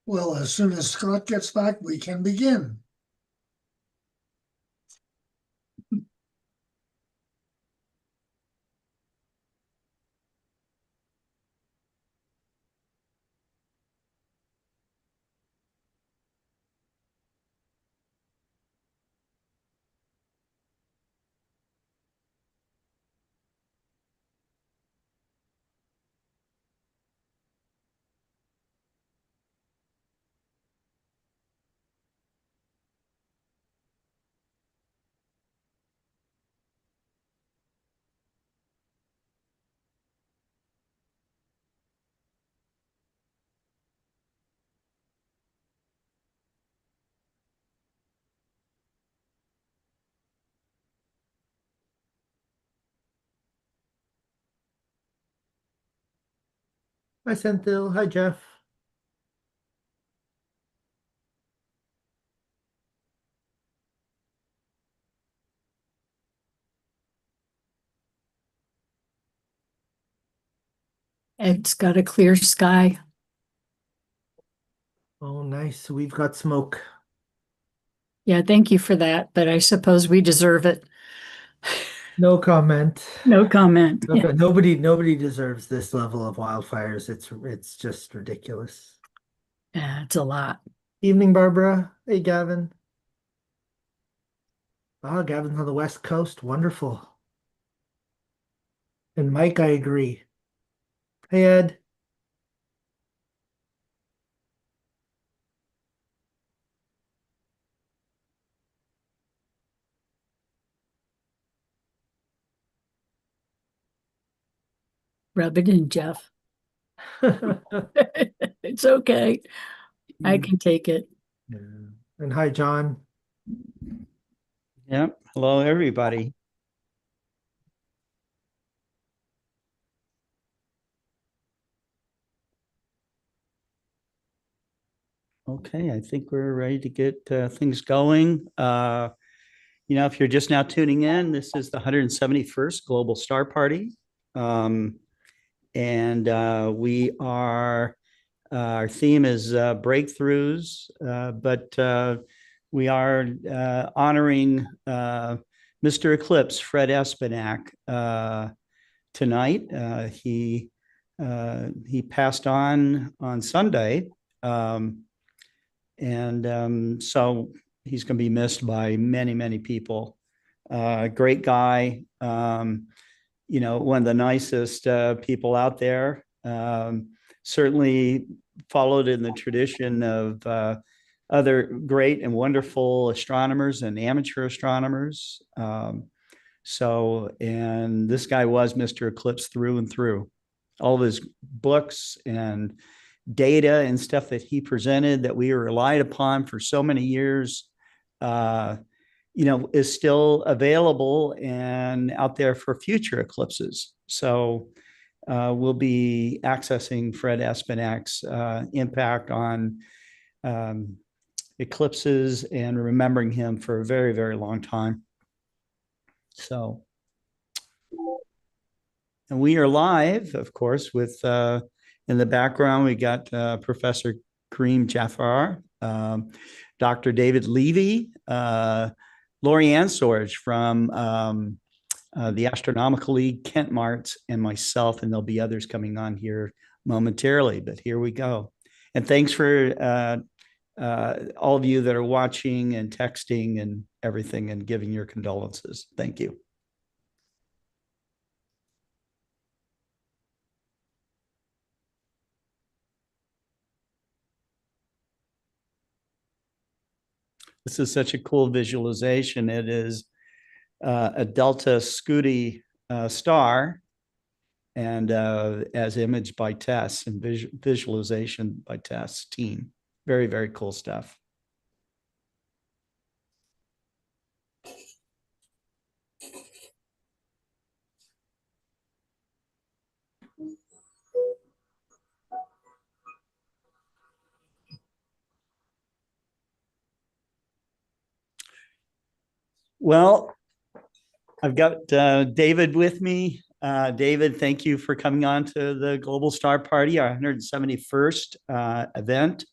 Well, as soon as Scott gets back, we can begin. Hi, Senthil. Hi, Jeff. It's got a clear sky. Oh, nice. We've got smoke. Yeah, thank you for that, but I suppose we deserve it. No comment. No comment. Okay, nobody deserves this level of wildfires. It's just ridiculous. Yeah, it's a lot. Evening, Barbara. Hey, Gavin. Oh, Gavin's on the West Coast. Wonderful. And Mike, I agree. Hey, Ed. Rub it in, Jeff. It's okay. I can take it. Yeah. And hi, John. Yep. Hello, everybody. Okay, I think we're ready to get things going. If you're just now tuning in, this is the 171st Global Star Party. We are, our theme is breakthroughs, but we are honoring Mr. Eclipse, Fred Espenak, tonight. He passed on Sunday. So he's going to be missed by many, many people. Great guy, one of the nicest people out there. Certainly followed in the tradition of other great and wonderful astronomers and amateur astronomers. And this guy was Mr. Eclipse through and through. All of his books and data and stuff that he presented that we relied upon for so many years, is still available and out there for future eclipses. So we'll be accessing Fred Espenak's impact on eclipses and remembering him for a very, very long time. So, and we are live, of course, with in the background, we got Professor Kareem Jafar, Dr. David Levy, Lori Ann Sorge from the Astronomical League, Kent Martz, and myself, and there'll be others coming on here momentarily, but here we go. And thanks for all of you that are watching and texting and everything and giving your condolences. Thank you. This is such a cool visualization. It is a Delta Scuti star, and as imaged by Tess and visualization by Tess team. Very, very cool stuff. Well, I've got David with me. David, thank you for coming on to the Global Star Party, our 171st event.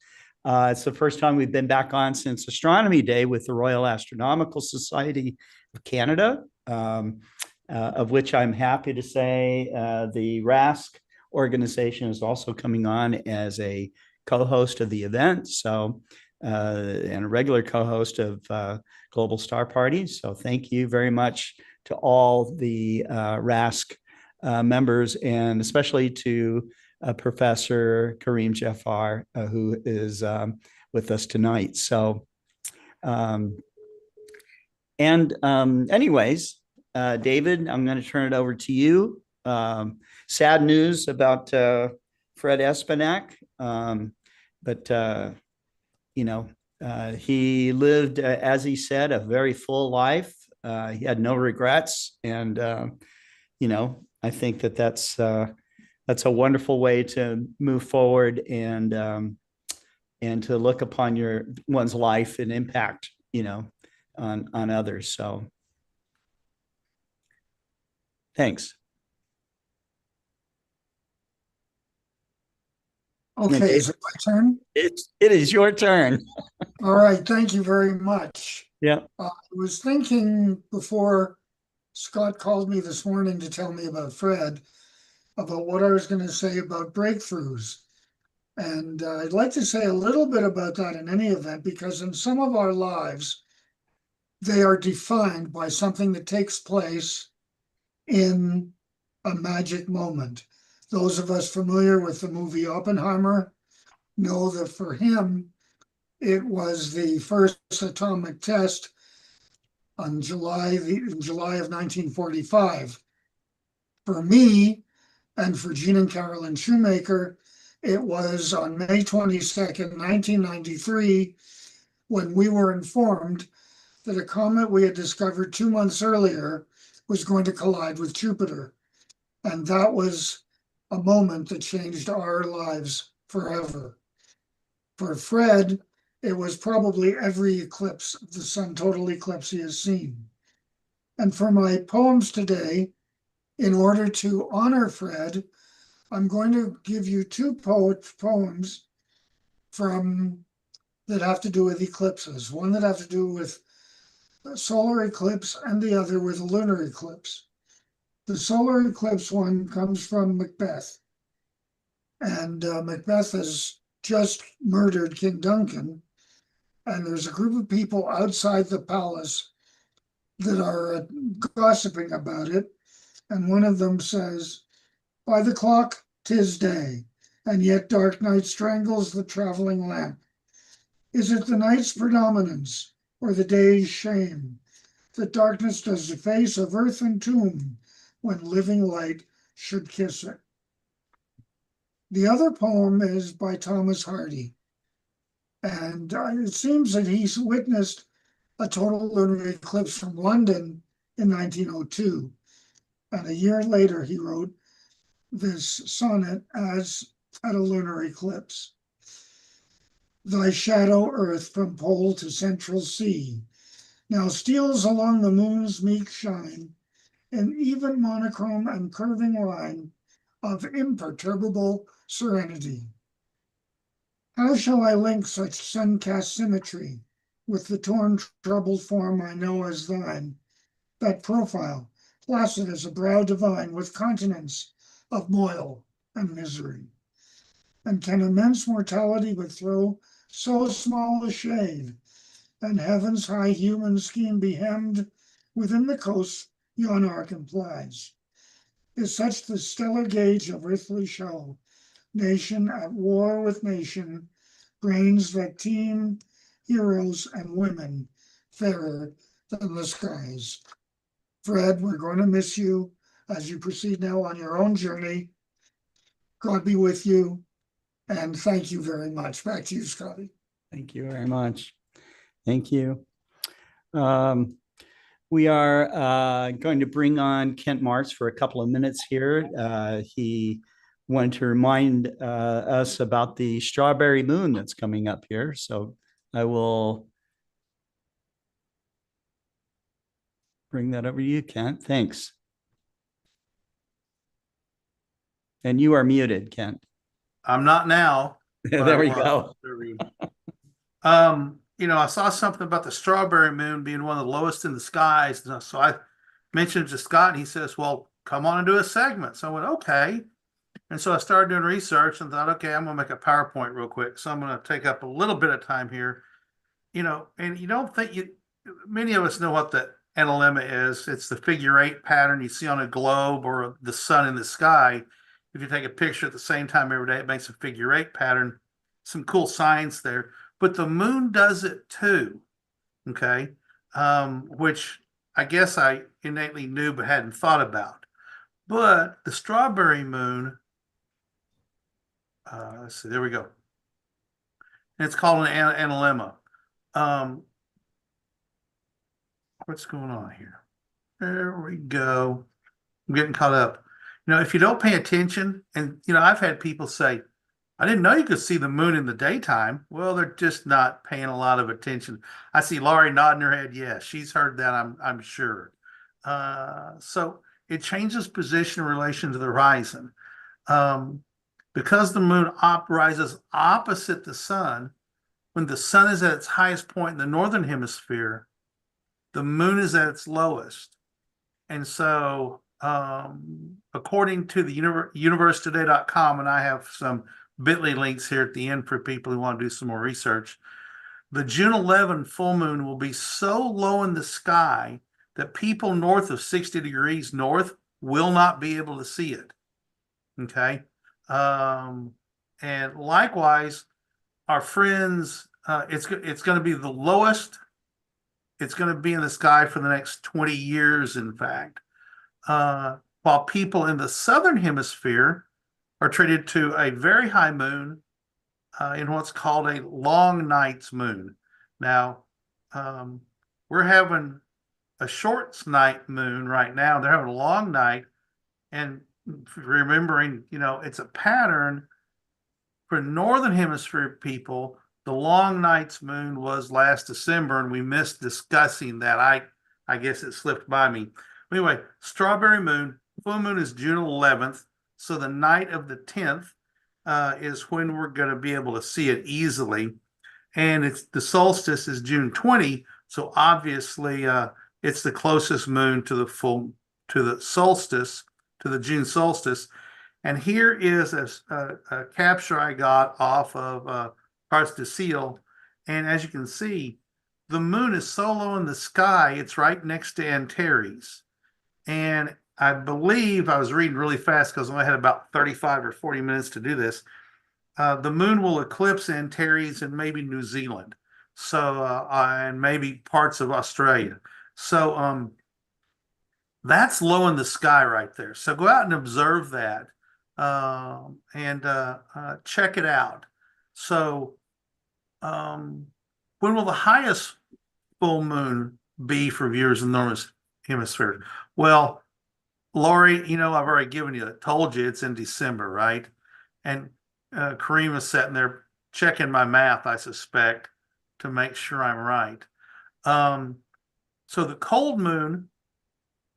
It's the first time we've been back on since Astronomy Day with the Royal Astronomical Society of Canada, of which I'm happy to say the RASC organization is also coming on as a co-host of the event. So, and a regular co-host of Global Star Party. So thank you very much to all the RASC members, and especially to Professor Kareem Jafar, who is with us tonight. So, anyways, David, I'm going to turn it over to you. Sad news about Fred Espenak, but he lived, as he said, a very full life. He had no regrets, and I think that's a wonderful way to move forward and to look upon one's life and impact, on others. So, thanks. Okay, is it my turn? It is your turn. All right, thank you very much. Yeah. I was thinking before Scott called me this morning to tell me about Fred, about what I was going to say about breakthroughs. And I'd like to say a little bit about that in any event, because in some of our lives, they are defined by something that takes place in a magic moment. Those of us familiar with the movie Oppenheimer know that for him, it was the first atomic test in July of 1945. For me, and for Gene and Carolyn Shoemaker, it was on May 22nd, 1993, when we were informed that a comet we had discovered 2 months earlier was going to collide with Jupiter. And that was a moment that changed our lives forever. For Fred, it was probably every eclipse of the sun, total eclipse he has seen. And for my poems today, in order to honor Fred, I'm going to give you two poems that have to do with eclipses. One that have to do with a solar eclipse and the other with a lunar eclipse. The solar eclipse one comes from Macbeth. And Macbeth has just murdered King Duncan. And there's a group of people outside the palace that are gossiping about it. And one of them says, "By the clock, 'tis day, and yet dark night strangles the traveling lamp. Is it the night's predominance, or the day's shame, that darkness does efface of earth and tomb, when living light should kiss it?" The other poem is by Thomas Hardy. And it seems that he's witnessed a total lunar eclipse from London in 1902. And a year later, he wrote this sonnet as at a lunar eclipse. "Thy shadow, earth, from pole to central sea, now steals along the moon's meek shine, in even monochrome and curving line of imperturbable serenity. How shall I link such sun-cast symmetry with the torn, troubled form I know as thine, that profile, placid as a brow divine, with continents of moil and misery? And can immense mortality but throw so small a shade, and heaven's high human scheme be hemmed within the coast yon arc implies? Is such the stellar gauge of earthly show, nation at war with nation, brains that teem, heroes and women fairer than the skies?" Fred, we're going to miss you as you proceed now on your own journey. God be with you, and thank you very much. Back to you, Scotty. Thank you very much. Thank you. We are going to bring on Kent Marks for a couple of minutes here. He wanted to remind us about the strawberry moon that's coming up here. So I will bring that over to you, Kent. Thanks. And you are muted, Kent. I'm not now. There we go. I saw something about the strawberry moon being one of the lowest in the skies. So I mentioned to Scott, and he says, well, come on and do a segment. So I went, okay. And so I started doing research and thought, okay, I'm going to make a PowerPoint real quick. So I'm going to take up a little bit of time here. And you don't think many of us know what the analemma is. It's the figure 8 pattern you see on a globe or the sun in the sky. If you take a picture at the same time every day, it makes a figure 8 pattern. Some cool science there. But the moon does it too, okay? Which I guess I innately knew but hadn't thought about. But the strawberry moon, let's see, there we go. And it's called an analemma. What's going on here? There we go. I'm getting caught up. If you don't pay attention, and I've had people say, I didn't know you could see the moon in the daytime. Well, they're just not paying a lot of attention. I see Laurie nodding her head. Yes, she's heard that, I'm sure. So it changes position in relation to the horizon. Because the moon rises opposite the sun, when the sun is at its highest point in the northern hemisphere, the moon is at its lowest. And so, according to the universetoday.com, and I have some bit.ly links here at the end for people who want to do some more research, the June 11 full moon will be so low in the sky that people north of 60 degrees north will not be able to see it. Okay. And likewise, our friends, it's going to be the lowest it's going to be in the sky for the next 20 years, in fact. While people in the southern hemisphere are treated to a very high moon in what's called a long night's moon. Now, we're having a short night moon right now. They're having a long night. And remembering, it's a pattern for northern hemisphere people. The long night's moon was last December, and we missed discussing that. I guess it slipped by me. Anyway, strawberry moon, full moon is June 11th. So the night of the 10th is when we're going to be able to see it easily. And the solstice is June 20. So obviously it's the closest moon to the solstice, to the June solstice. And here is a capture I got off of Parts de Seal. And as you can see, the moon is so low in the sky, it's right next to Antares. And I believe, I was reading really fast because I only had about 35 or 40 minutes to do this. The moon will eclipse Antares and maybe New Zealand. So, and maybe parts of Australia. So, that's low in the sky right there. So go out and observe that and check it out. So, when will the highest full moon be for viewers in the northern hemisphere? Well, Laurie, I've already told you it's in December, right? And Kareem is sitting there checking my math, I suspect, to make sure I'm right. So the cold moon,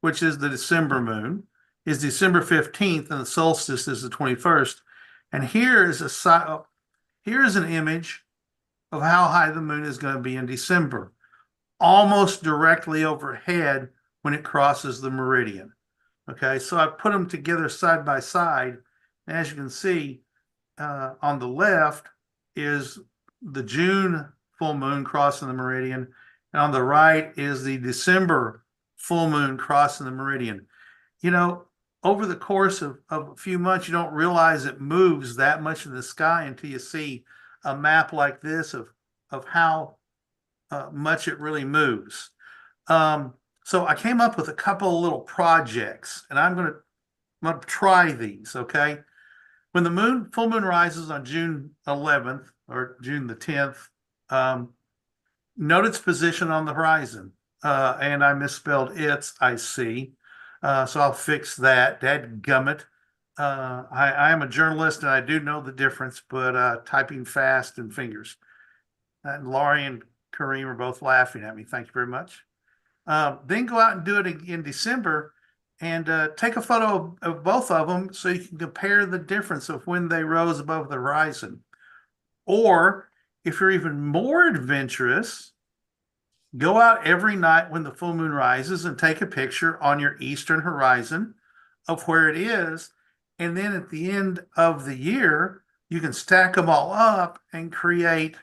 which is the December moon, is December 15th, and the solstice is the 21st. And here is an image of how high the moon is going to be in December, almost directly overhead when it crosses the meridian. Okay, so I put them together side by side. And as you can see, on the left is the June full moon crossing the meridian, and on the right is the December full moon crossing the meridian. Over the course of a few months, you don't realize it moves that much in the sky until you see a map like this of how much it really moves. So I came up with a couple of little projects, and I'm going to try these, okay? When the full moon rises on June 11th or June the 10th, note its position on the horizon. And I misspelled I see. So I'll fix that. Dadgummit. I am a journalist and I do know the difference, but typing fast and fingers. And Laurie and Kareem are both laughing at me. Thank you very much. Then go out and do it in December and take a photo of both of them so you can compare the difference of when they rose above the horizon. Or if you're even more adventurous, go out every night when the full moon rises and take a picture on your eastern horizon of where it is. And then at the end of the year, you can stack them all up and create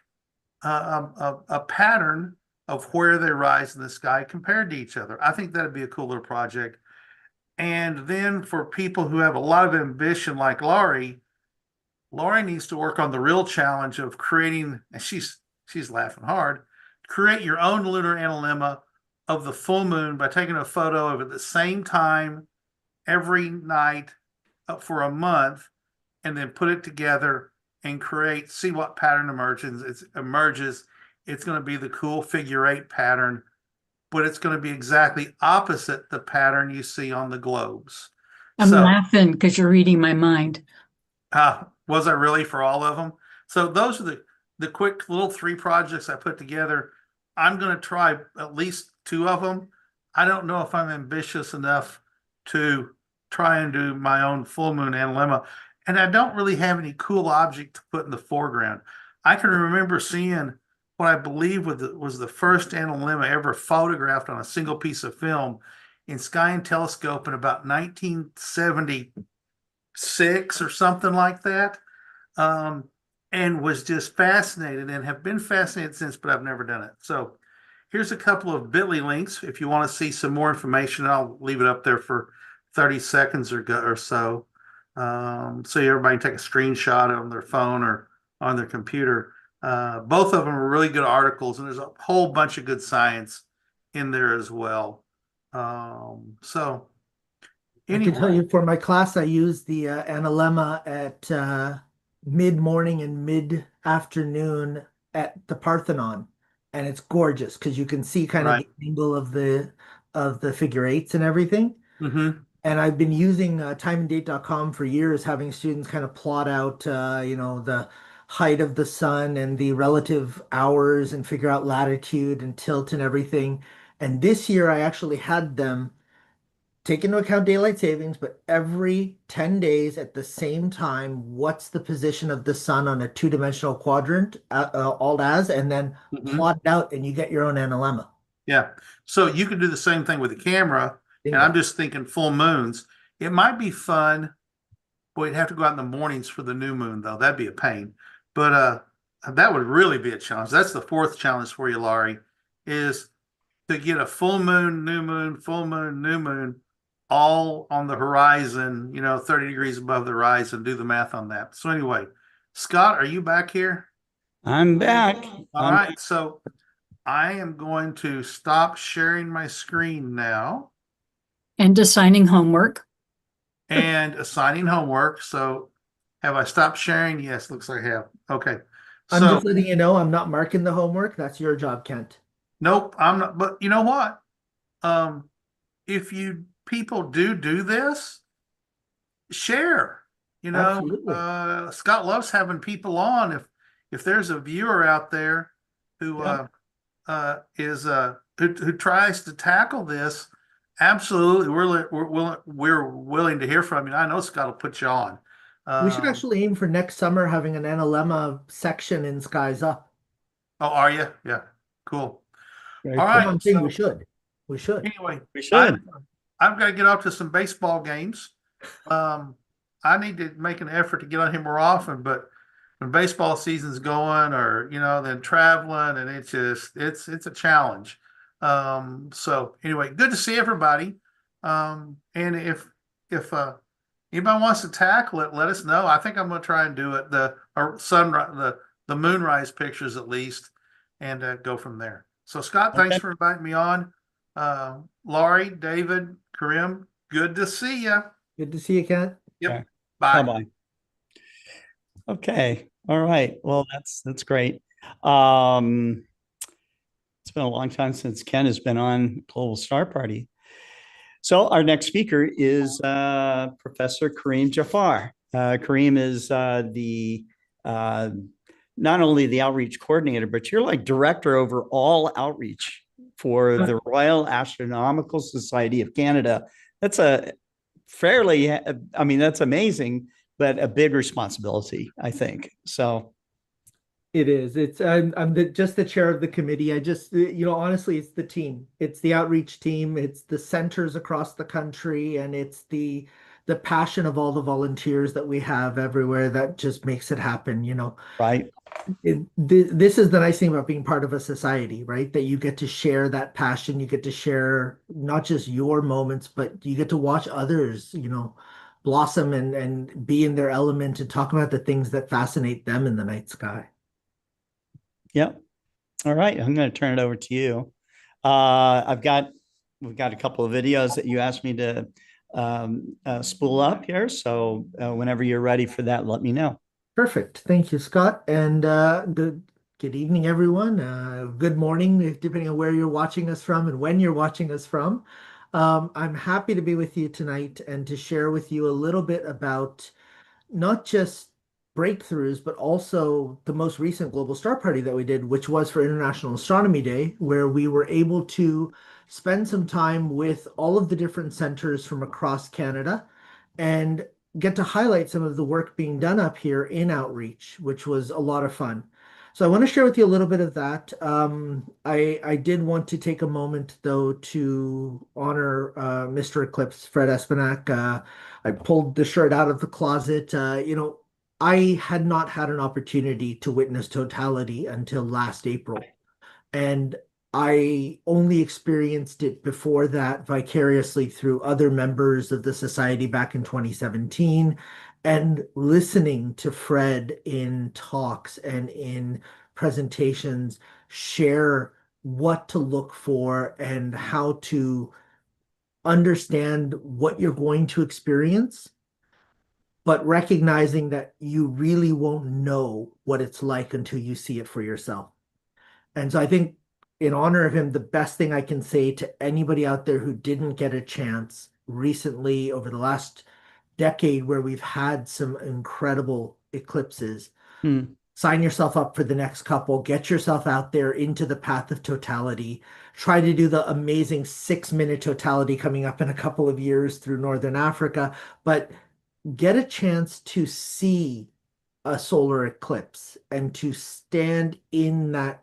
a pattern of where they rise in the sky compared to each other. I think that'd be a cool little project. And then for people who have a lot of ambition like Laurie needs to work on the real challenge of creating, and she's laughing hard, create your own lunar analemma of the full moon by taking a photo of it at the same time every night for a month, and then put it together and see what pattern emerges. It's going to be the cool figure 8 pattern, but it's going to be exactly opposite the pattern you see on the globes. I'm laughing because you're reading my mind. Was I really for all of them? So those are the quick little 3 projects I put together. I'm going to try at least 2 of them. I don't know if I'm ambitious enough to try and do my own full moon analemma. And I don't really have any cool object to put in the foreground. I can remember seeing what I believe was the first analemma ever photographed on a single piece of film in Sky and Telescope in about 1976 or something like that. And was just fascinated and have been fascinated since, but I've never done it. So here's a couple of bit.ly links. If you want to see some more information, I'll leave it up there for 30 seconds or so. So everybody can take a screenshot on their phone or on their computer. Both of them are really good articles, and there's a whole bunch of good science in there as well. So anyway. I can tell you for my class, I use the analemma at mid-morning and mid-afternoon at the Parthenon, and it's gorgeous because you can see kind of the angle of the figure 8s and everything. Mm-hmm. And I've been using timeanddate.com for years, having students kind of plot out, the height of the sun and the relative hours and figure out latitude and tilt and everything. And this year I actually had them take into account daylight savings, but every 10 days at the same time, what's the position of the sun on a 2-dimensional quadrant, alt as, and then plot it out, and you get your own analemma. Yeah. So you could do the same thing with the camera. And I'm just thinking full moons. It might be fun. Boy, you'd have to go out in the mornings for the new moon, though. That'd be a pain. But that would really be a challenge. That's the 4th challenge for you, Laurie, is to get a full moon, new moon, full moon, new moon, all on the horizon, 30 degrees above the horizon. Do the math on that. So anyway, Scott, are you back here? I'm back. All right. So I am going to stop sharing my screen now. And assigning homework. And assigning homework. So have I stopped sharing? Yes, looks like I have. Okay. I'm just letting you know I'm not marking the homework. That's your job, Kent. Nope, I'm not. But you know what? If you people do this, share. Scott loves having people on. If there's a viewer out there who who tries to tackle this, absolutely, we're willing to hear from you. I know Scott will put you on. We should actually aim for next summer having an analemma section in Skies Up. Oh, are you? Yeah, cool. All right, I'm saying we should. Anyway, we should. I've got to get off to some baseball games. I need to make an effort to get on here more often, but when baseball season's going, or then traveling, and it's a challenge. So anyway, good to see everybody. And if anybody wants to tackle it, let us know. I think I'm going to try and do it the moonrise pictures at least, and go from there. So Scott, thanks for inviting me on. Laurie, David, Karim, good to see you. Good to see you, Kent. Yep. Okay. Bye. Bye-bye. Okay. All right. Well, that's great. It's been a long time since Ken has been on Global Star Party. So our next speaker is Professor Karim Jafar. Karim is not only the outreach coordinator, but you're like director over all outreach for the Royal Astronomical Society of Canada. That's that's amazing, but a big responsibility, I think. So It is. I'm just the chair of the committee. I just, honestly, it's the team. It's the outreach team. It's the centers across the country, and it's the passion of all the volunteers that we have everywhere that just makes it happen. Right. This is the nice thing about being part of a society, right? That you get to share that passion. You get to share not just your moments, but you get to watch others, blossom and be in their element and talk about the things that fascinate them in the night sky. Yep. All right. I'm going to turn it over to you. We've got a couple of videos that you asked me to spool up here. So whenever you're ready for that, let me know. Perfect. Thank you, Scott. And good evening, everyone. Good morning, depending on where you're watching us from and when you're watching us from. I'm happy to be with you tonight and to share with you a little bit about not just breakthroughs, but also the most recent global star party that we did, which was for International Astronomy Day, where we were able to spend some time with all of the different centers from across Canada and get to highlight some of the work being done up here in outreach, which was a lot of fun. So I want to share with you a little bit of that. I did want to take a moment, though, to honor Mr. Eclipse, Fred Espenak. I pulled the shirt out of the closet. I had not had an opportunity to witness totality until last April. And I only experienced it before that vicariously through other members of the society back in 2017 and listening to Fred in talks and in presentations share what to look for and how to understand what you're going to experience, but recognizing that you really won't know what it's like until you see it for yourself. And so I think in honor of him, the best thing I can say to anybody out there who didn't get a chance recently over the last decade where we've had some incredible eclipses, sign yourself up for the next couple, get yourself out there into the path of totality, try to do the amazing 6-minute totality coming up in a couple of years through Northern Africa, but get a chance to see a solar eclipse and to stand in that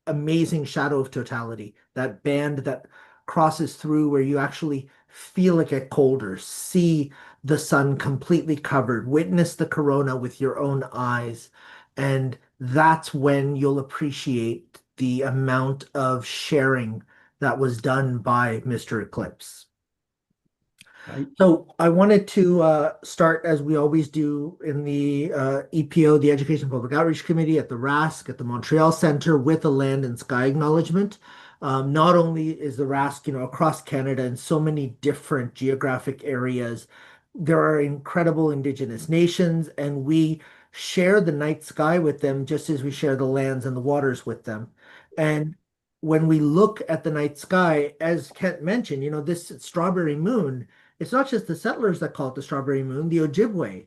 amazing shadow of totality, that band that crosses through where you actually feel it get colder, see the sun completely covered, witness the corona with your own eyes. And that's when you'll appreciate the amount of sharing that was done by Mr. Eclipse. Right. So I wanted to start, as we always do, in the EPO, the Education Public Outreach Committee, at the RASC, at the Montreal Center, with a land and sky acknowledgement. Not only is the RASC, across Canada in so many different geographic areas, there are incredible Indigenous nations, and we share the night sky with them just as we share the lands and the waters with them. And when we look at the night sky, as Kent mentioned, this strawberry moon, it's not just the settlers that call it the strawberry moon. The Ojibwe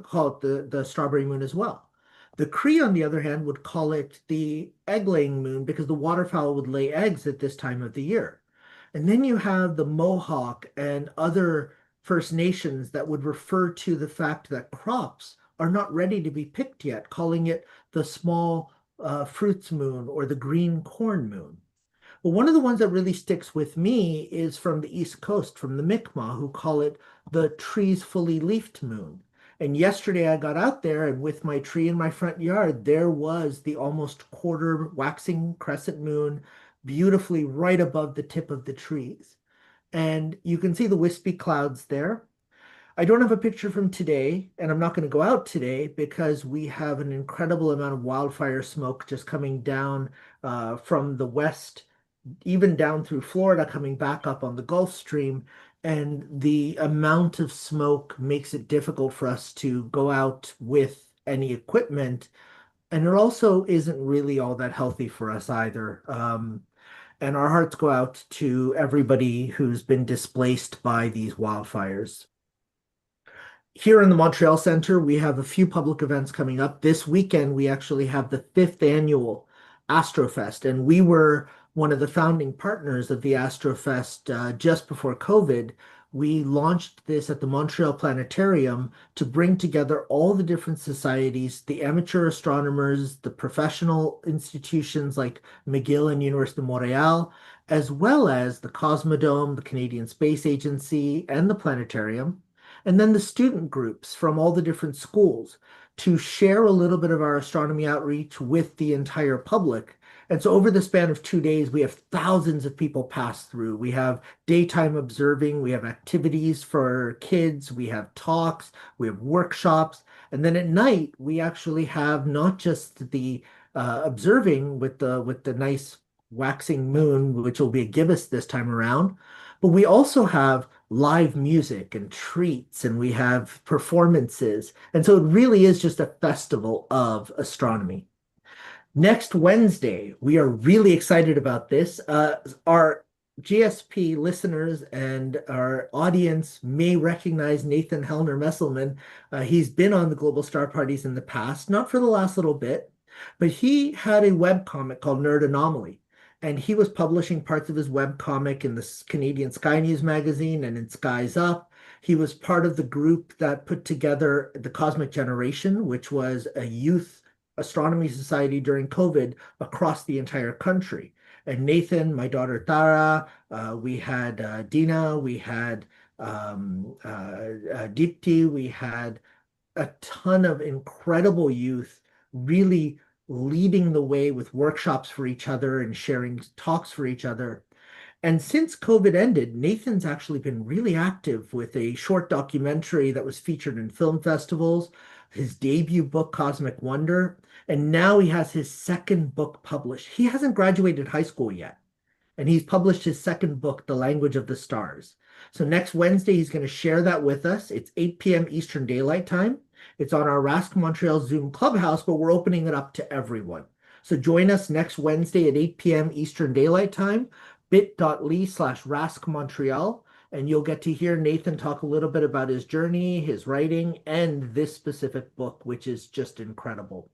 call it the strawberry moon as well. The Cree, on the other hand, would call it the egg-laying moon because the waterfowl would lay eggs at this time of the year. And then you have the Mohawk and other First Nations that would refer to the fact that crops are not ready to be picked yet, calling it the small fruits moon or the green corn moon. Well, one of the ones that really sticks with me is from the East Coast, from the Mi'kmaq, who call it the trees fully leafed moon. And yesterday I got out there, and with my tree in my front yard, there was the almost quarter waxing crescent moon, beautifully right above the tip of the trees. And you can see the wispy clouds there. I don't have a picture from today, and I'm not going to go out today because we have an incredible amount of wildfire smoke just coming down from the west, even down through Florida, coming back up on the Gulf Stream. And the amount of smoke makes it difficult for us to go out with any equipment. And it also isn't really all that healthy for us either. And our hearts go out to everybody who's been displaced by these wildfires. Here in the Montreal Center, we have a few public events coming up. This weekend, we actually have the 5th annual Astrofest, and we were one of the founding partners of the Astrofest just before COVID, we launched this at the Montreal Planetarium to bring together all the different societies, the amateur astronomers, the professional institutions like McGill and University of Montreal, as well as the Cosmodome, the Canadian Space Agency, and the planetarium, and then the student groups from all the different schools to share a little bit of our astronomy outreach with the entire public. And so over the span of 2 days, we have thousands of people pass through. We have daytime observing, we have activities for kids, we have talks, we have workshops. And then at night, we actually have not just the observing with the nice waxing moon, which will be a gibbous this time around, but we also have live music and treats, and we have performances. And so it really is just a festival of astronomy. Next Wednesday, we are really excited about this. Our GSP listeners and our audience may recognize Nathan Hellner-Messelman. He's been on the Global Star Parties in the past, not for the last little bit, but he had a webcomic called Nerd Anomaly. And he was publishing parts of his webcomic in the Canadian Sky News magazine and in Skies Up. He was part of the group that put together the Cosmic Generation, which was a youth astronomy society during COVID across the entire country. And Nathan, my daughter Tara, we had Dina, we had Deepti, we had a ton of incredible youth really leading the way with workshops for each other and sharing talks for each other. And since COVID ended, Nathan's actually been really active with a short documentary that was featured in film festivals, his debut book, Cosmic Wonder, and now he has his second book published. He hasn't graduated high school yet, and he's published his second book, The Language of the Stars. So next Wednesday, he's going to share that with us. It's 8 p.m. Eastern Daylight Time. It's on our RASC Montreal Zoom Clubhouse, but we're opening it up to everyone. So join us next Wednesday at 8 p.m. Eastern Daylight Time, bit.ly/RASC Montreal, and you'll get to hear Nathan talk a little bit about his journey, his writing, and this specific book, which is just incredible.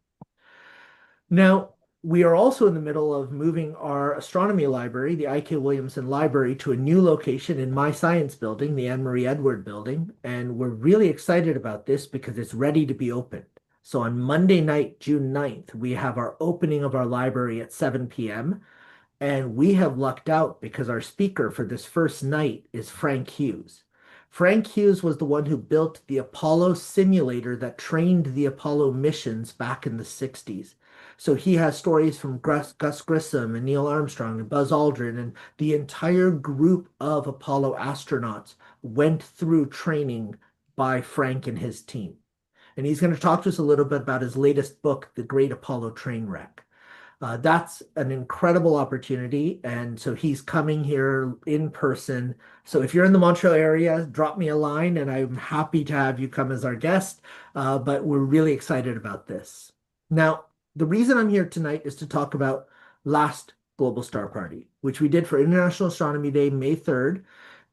Now, we are also in the middle of moving our astronomy library, the I.K. Williamson Library, to a new location in my science building, the Anne Marie Edward building. And we're really excited about this because it's ready to be opened. So on Monday night, June 9th, we have our opening of our library at 7 p.m. And we have lucked out because our speaker for this first night is Frank Hughes. Frank Hughes was the one who built the Apollo simulator that trained the Apollo missions back in the 60s. So he has stories from Gus Grissom and Neil Armstrong and Buzz Aldrin, and the entire group of Apollo astronauts went through training by Frank and his team. And he's going to talk to us a little bit about his latest book, The Great Apollo Train Wreck. That's an incredible opportunity. And so he's coming here in person. So if you're in the Montreal area, drop me a line and I'm happy to have you come as our guest. But we're really excited about this. Now, the reason I'm here tonight is to talk about last Global Star Party, which we did for International Astronomy Day, May 3rd.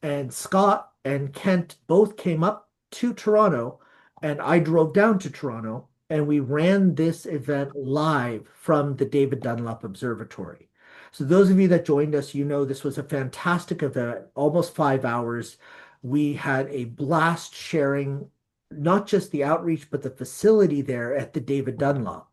And Scott and Kent both came up to Toronto, and I drove down to Toronto, and we ran this event live from the David Dunlop Observatory. So those of you that joined us, you know this was a fantastic event, almost 5 hours. We had a blast sharing not just the outreach, but the facility there at the David Dunlop.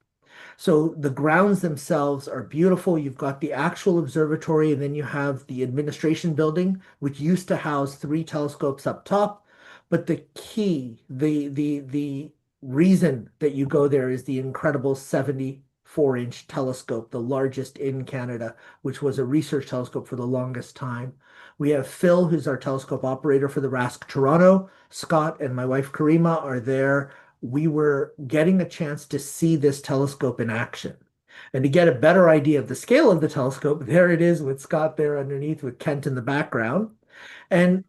So the grounds themselves are beautiful. You've got the actual observatory, and then you have the administration building, which used to house 3 telescopes up top. But the key, the reason that you go there is the incredible 74-inch telescope, the largest in Canada, which was a research telescope for the longest time. We have Phil, who's our telescope operator for the RASC Toronto. Scott and my wife Karima are there. We were getting a chance to see this telescope in action. And to get a better idea of the scale of the telescope, there it is with Scott there underneath with Kent in the background. And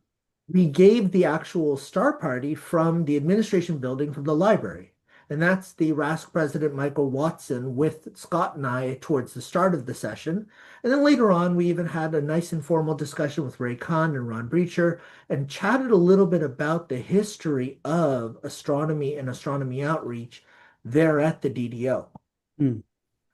we gave the actual star party from the administration building from the library. And that's the RASC president, Michael Watson, with Scott and I towards the start of the session. And then later on, we even had a nice informal discussion with Ray Kahn and Ron Breacher and chatted a little bit about the history of astronomy and astronomy outreach there at the DDO.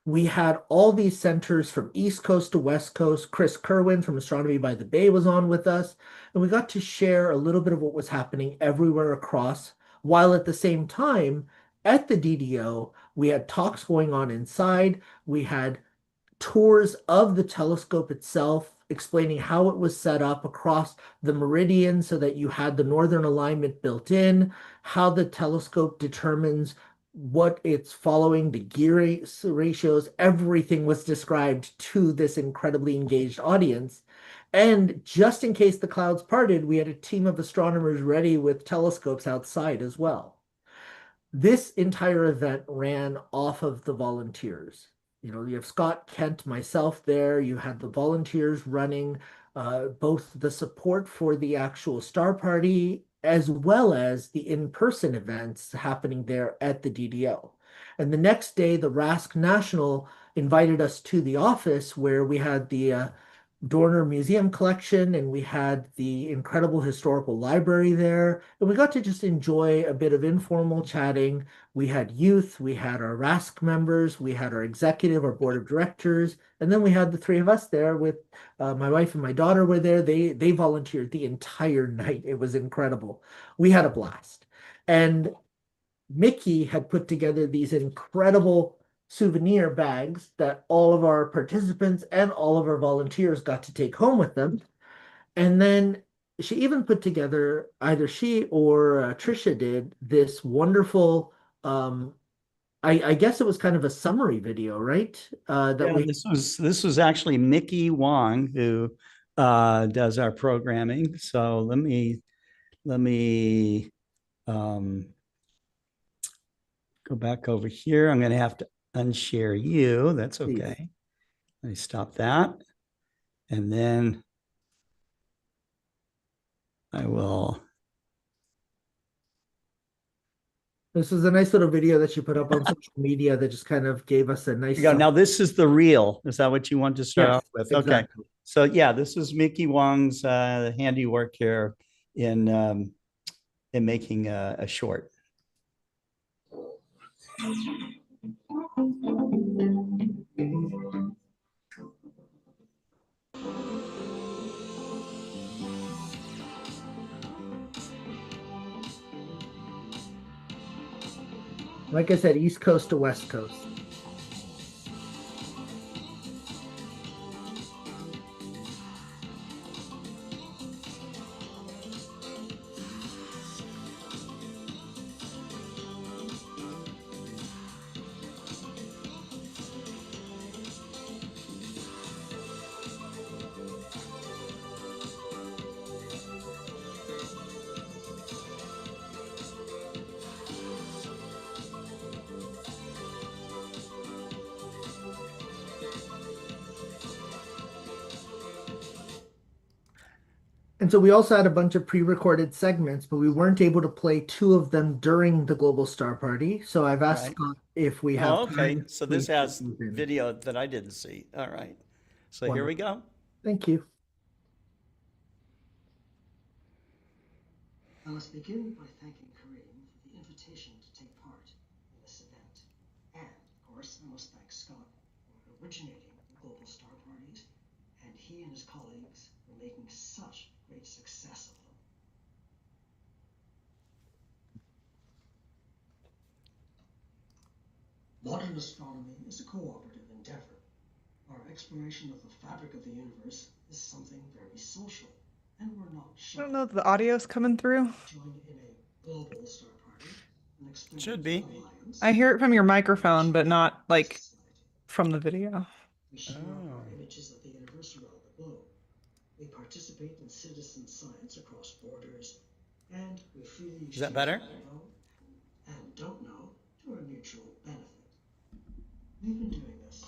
We had all these centers from East Coast to West Coast. Chris Kerwin from Astronomy by the Bay was on with us, and we got to share a little bit of what was happening everywhere across, while at the same time, at the DDO, we had talks going on inside. We had tours of the telescope itself, explaining how it was set up across the meridian so that you had the northern alignment built in, how the telescope determines what it's following, the gear ratios, everything was described to this incredibly engaged audience. And just in case the clouds parted, we had a team of astronomers ready with telescopes outside as well. This entire event ran off of the volunteers. You know, you have Scott Kent, myself there. You had the volunteers running both the support for the actual star party as well as the in-person events happening there at the DDO. And the next day, the RASC National invited us to the office where we had the Dorner Museum collection, and we had the incredible historical library there. And we got to just enjoy a bit of informal chatting. We had youth, we had our RASC members, we had our executive, our board of directors, and then we had the three of us there with my wife and my daughter were there. They volunteered the entire night. It was incredible. We had a blast. And Mickey had put together these incredible souvenir bags that all of our participants and all of our volunteers got to take home with them. And then she even put together, either she or Trisha did, this wonderful, I guess it was kind of a summary video, right? This was actually Mickey Wong who does our programming. So let me go back over here. I'm going to have to unshare you. That's okay. Let me stop that. And then I will. This is a nice little video that you put up on social media that just kind of gave us a nice. Now this is the reel. Is that what you want to start off with? Exactly. Okay. So yeah, this is Mickey Wong's handiwork here in making a short. Like I said, East Coast to West Coast. And so we also had a bunch of pre-recorded segments, but we weren't able to play two of them during the Global Star Party. So I've asked Scott if we have. Oh, okay. time. So this has video that I didn't see. All right. So here we go. Thank you. I must begin by thanking Kareem for the invitation to take part in this event. And, of course, I must thank Scott for originating the Global Star Parties, and he and his colleagues for making such great success of them. Modern astronomy is a cooperative endeavor. Our exploration of the fabric of the universe is something very social, and we're not sure. I don't know if the audio's coming through. Join in a global star party, an extended Should be. alliance. I hear it from your microphone, but not like from the video. We share our images of the universe around the globe. We participate in citizen science across borders, and we freely Is that better? what we know and don't know to our mutual benefit. We've been doing this.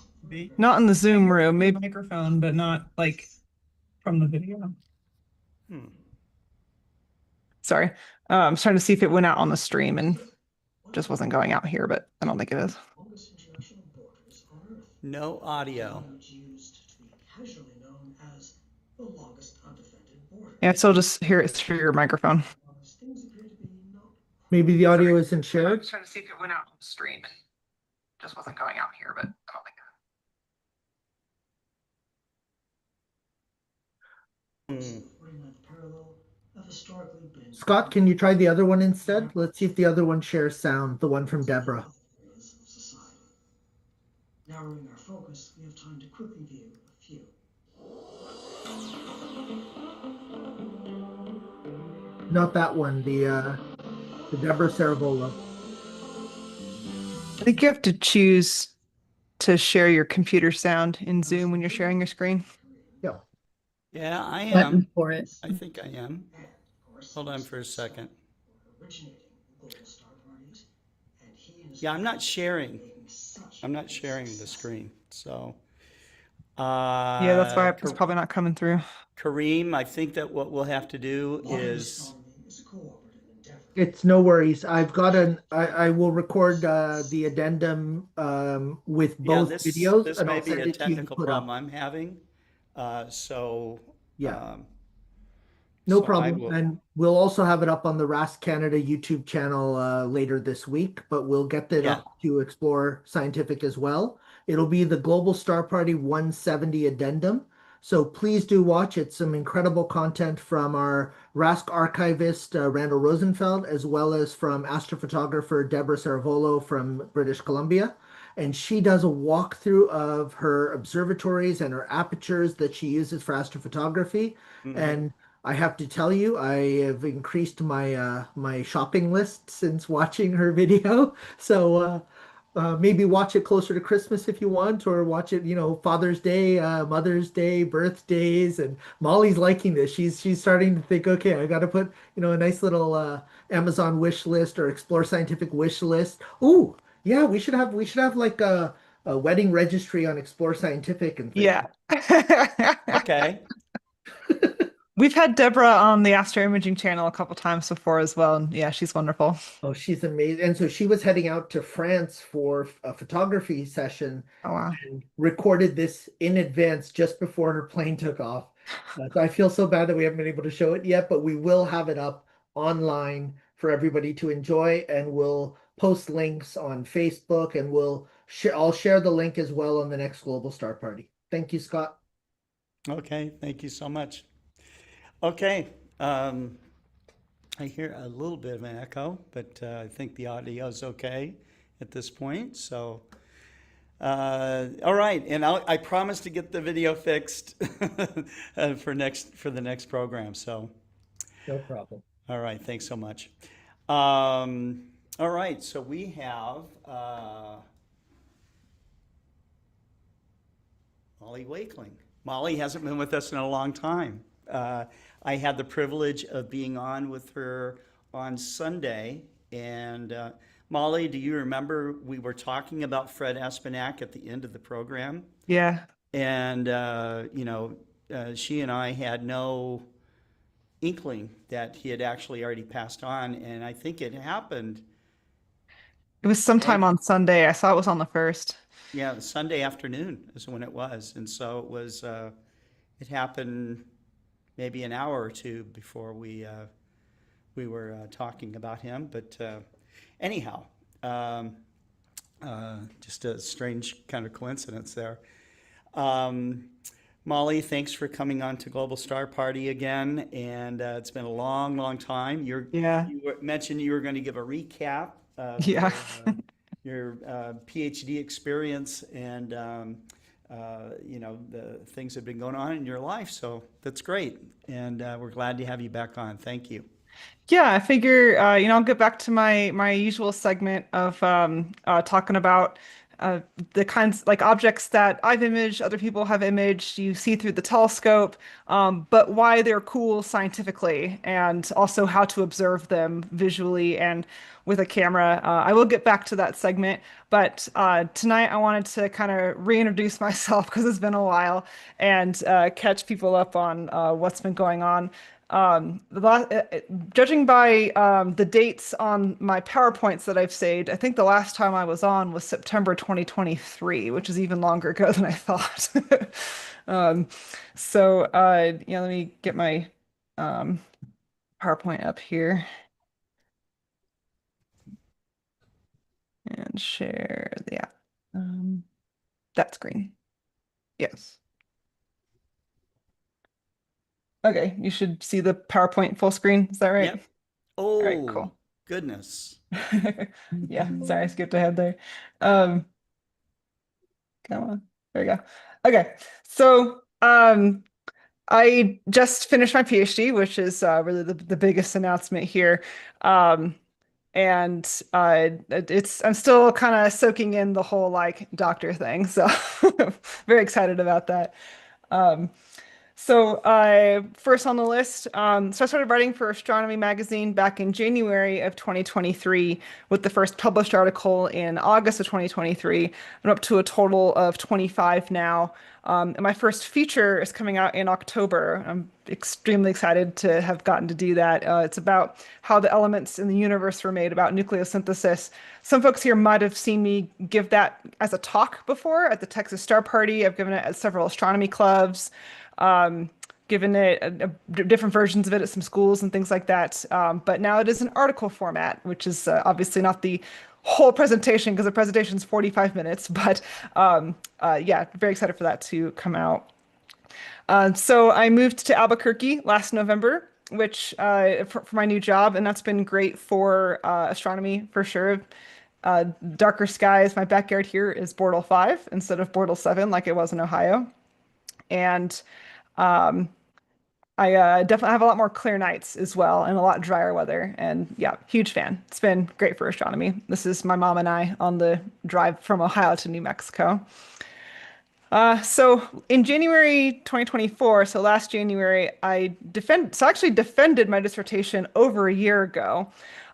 Not in the Zoom room, maybe microphone, but not like from the video. Sorry. I was trying to see if it went out on the stream and just wasn't going out here, but I don't think it is. No audio. Yeah, so just hear it through your microphone. Maybe the audio isn't shared. I was trying to see if it went out on the stream and just wasn't going out here, but I don't think it is. course, the 49th parallel have historically been Scott, can you try the other one instead? Let's see if the other one shares sound, the one from Deborah. areas of society. Narrowing our focus, we have time to quickly view a few. Not that one, the Deborah Saravollo. I think you have to choose to share your computer sound in Zoom when you're sharing your screen. Yeah. Yeah, I Button am. for it. I think I am. And, of course, Hold on for a second. originating global star parties, and he and his Yeah, I'm not colleagues sharing. making such I'm a not big sharing the success. screen. So, Yeah, that's why it's probably not coming through. Kareem, I think that what we'll have to do Modern is, astronomy is a cooperative endeavor. It's no worries. I've got I will record the addendum with yeah, both videos this and may I'll be send a it to you to technical put problem up. I'm having. So, Yeah. um, No so I problem. will. And we'll also have it up on the RASC Canada YouTube channel later this week, but we'll get that Yeah. up to Explore Scientific as well. It'll be the Global Star Party 170 addendum. So please do watch. It's some incredible content from our RASC archivist, Randall Rosenfeld, as well as from astrophotographer Deborah Saravolo from British Columbia. And she does a walkthrough of her observatories and her apertures that she uses for astrophotography. Mhm. And I have to tell you, I have increased my my shopping list since watching her video. So maybe watch it closer to Christmas if you want, or watch it, Father's Day, Mother's Day, birthdays. And Molly's liking this. She's starting to think, okay, I got to put, a nice little Amazon wish list or Explore Scientific wish list. Ooh, yeah, we should have like a wedding registry on Explore Scientific and things. Yeah. Okay. We've had Deborah on the astro-imaging channel a couple times before as well. And yeah, she's wonderful. Oh, she's amazing. And so she was heading out to France for a photography session Oh, wow. and recorded this in advance just before her plane took off. So I feel so bad that we haven't been able to show it yet, but we will have it up online for everybody to enjoy, and we'll post links on Facebook, and I'll share the link as well on the next Global Star Party. Thank you, Scott. Okay. Thank you so much. Okay. I hear a little bit of an echo, but I think the audio is okay at this point. So, all right, and I promise to get the video fixed for the next program. So, No problem. all right, thanks so much. All right, so we have Molly Wakeling. Molly hasn't been with us in a long time. I had the privilege of being on with her on Sunday. And Molly, do you remember we were talking about Fred Espenak at the end of the program? Yeah. And, she and I had no inkling that he had actually already passed on. And I think it happened. It was sometime on Sunday. I saw it was on the 1st. Yeah, Sunday afternoon is when it was. And so it was, it happened maybe an hour or two before we were talking about him. But anyhow, just a strange kind of coincidence there. Molly, thanks for coming on to Global Star Party again. And it's been a long, long time. You mentioned you were going to give a recap of your PhD experience and the things that have been going on in your life. So that's great. And we're glad to have you back on. Thank you. Yeah, I figure, I'll get back to my usual segment of talking about the kinds like objects that I've imaged, other people have imaged, you see through the telescope, but why they're cool scientifically, and also how to observe them visually and with a camera. I will get back to that segment, but tonight I wanted to kind of reintroduce myself because it's been a while and catch people up on what's been going on. Judging by the dates on my PowerPoints that I've saved, I think the last time I was on was September 2023, which is even longer ago than I thought. Let me get my PowerPoint up here and share that screen. Yes. Okay, you should see the PowerPoint full screen. Is that right? Yep. All right, Oh, cool. goodness. Yeah, sorry, I skipped ahead there. Um, Come on. There we go. Okay, so I just finished my PhD, which is really the biggest announcement here. Um, and it's I'm still kind of soaking in the whole like doctor thing, so very excited about that. Um, so first on the list, so I started writing for Astronomy magazine back in January of 2023 with the first published article in August of 2023. I'm up to a total of 25 now. And my first feature is coming out in October. I'm extremely excited to have gotten to do that. It's about how the elements in the universe were made, about nucleosynthesis. Some folks here might have seen me give that as a talk before at the Texas Star Party. I've given it at several astronomy clubs, given it different versions of it at some schools and things like that. But now it is an article format, which is obviously not the whole presentation because the presentation is 45 minutes. But yeah, very excited for that to come out. So I moved to Albuquerque last November, which for my new job, and that's been great for astronomy for sure. Darker skies. My backyard here is Bortle 5 instead of Bortle 7 like it was in Ohio. And um, I definitely have a lot more clear nights as well and a lot drier weather. And yeah, huge fan. It's been great for astronomy. This is my mom and I on the drive from Ohio to New Mexico. So in January 2024, so last January, I actually defended my dissertation over a year ago,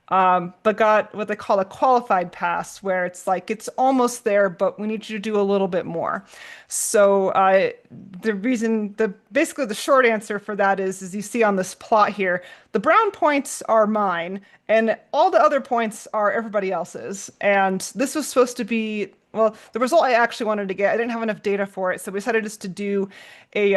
but got what they call a qualified pass, where it's like it's almost there, but we need you to do a little bit more. So basically the short answer for that is, as you see on this plot here, the brown points are mine, and all the other points are everybody else's. And this was supposed to be, well, the result I actually wanted to get, I didn't have enough data for it, so we decided just to do a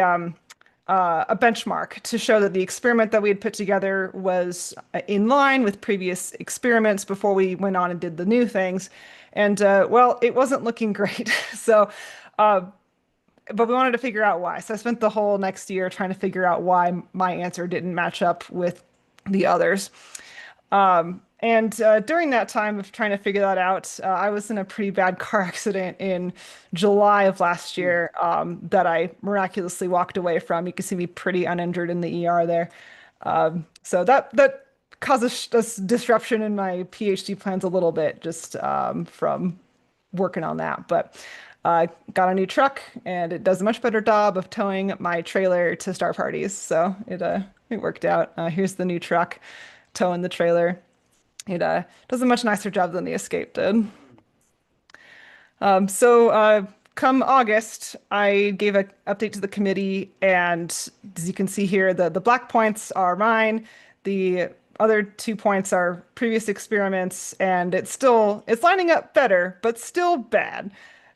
benchmark to show that the experiment that we had put together was in line with previous experiments before we went on and did the new things. And well, it wasn't looking great. So, but we wanted to figure out why. So I spent the whole next year trying to figure out why my answer didn't match up with the others. And during that time of trying to figure that out, I was in a pretty bad car accident in July of last year that I miraculously walked away from. You can see me pretty uninjured in the ER there. So that caused a disruption in my PhD plans a little bit just from working on that. But got a new truck and it does a much better job of towing my trailer to star parties. So it worked out. Here's the new truck towing the trailer. It does a much nicer job than the Escape did. So come August, I gave an update to the committee, and as you can see here, the black points are mine. The other 2 points are previous experiments, and it's lining up better, but still bad.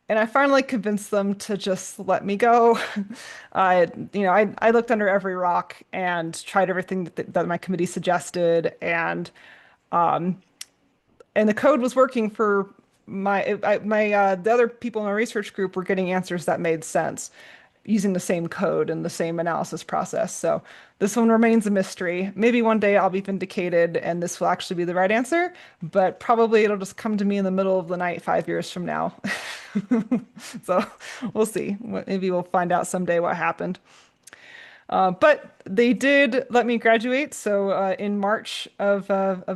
And I finally convinced them to just let me go. I looked under every rock and tried everything that my committee suggested, and the code was working for the other people in my research group were getting answers that made sense using the same code and the same analysis process. So this one remains a mystery. Maybe one day I'll be vindicated and this will actually be the right answer, but probably it'll just come to me in the middle of the night 5 years from now. So we'll see. Maybe we'll find out someday what happened. But they did let me graduate. So in March of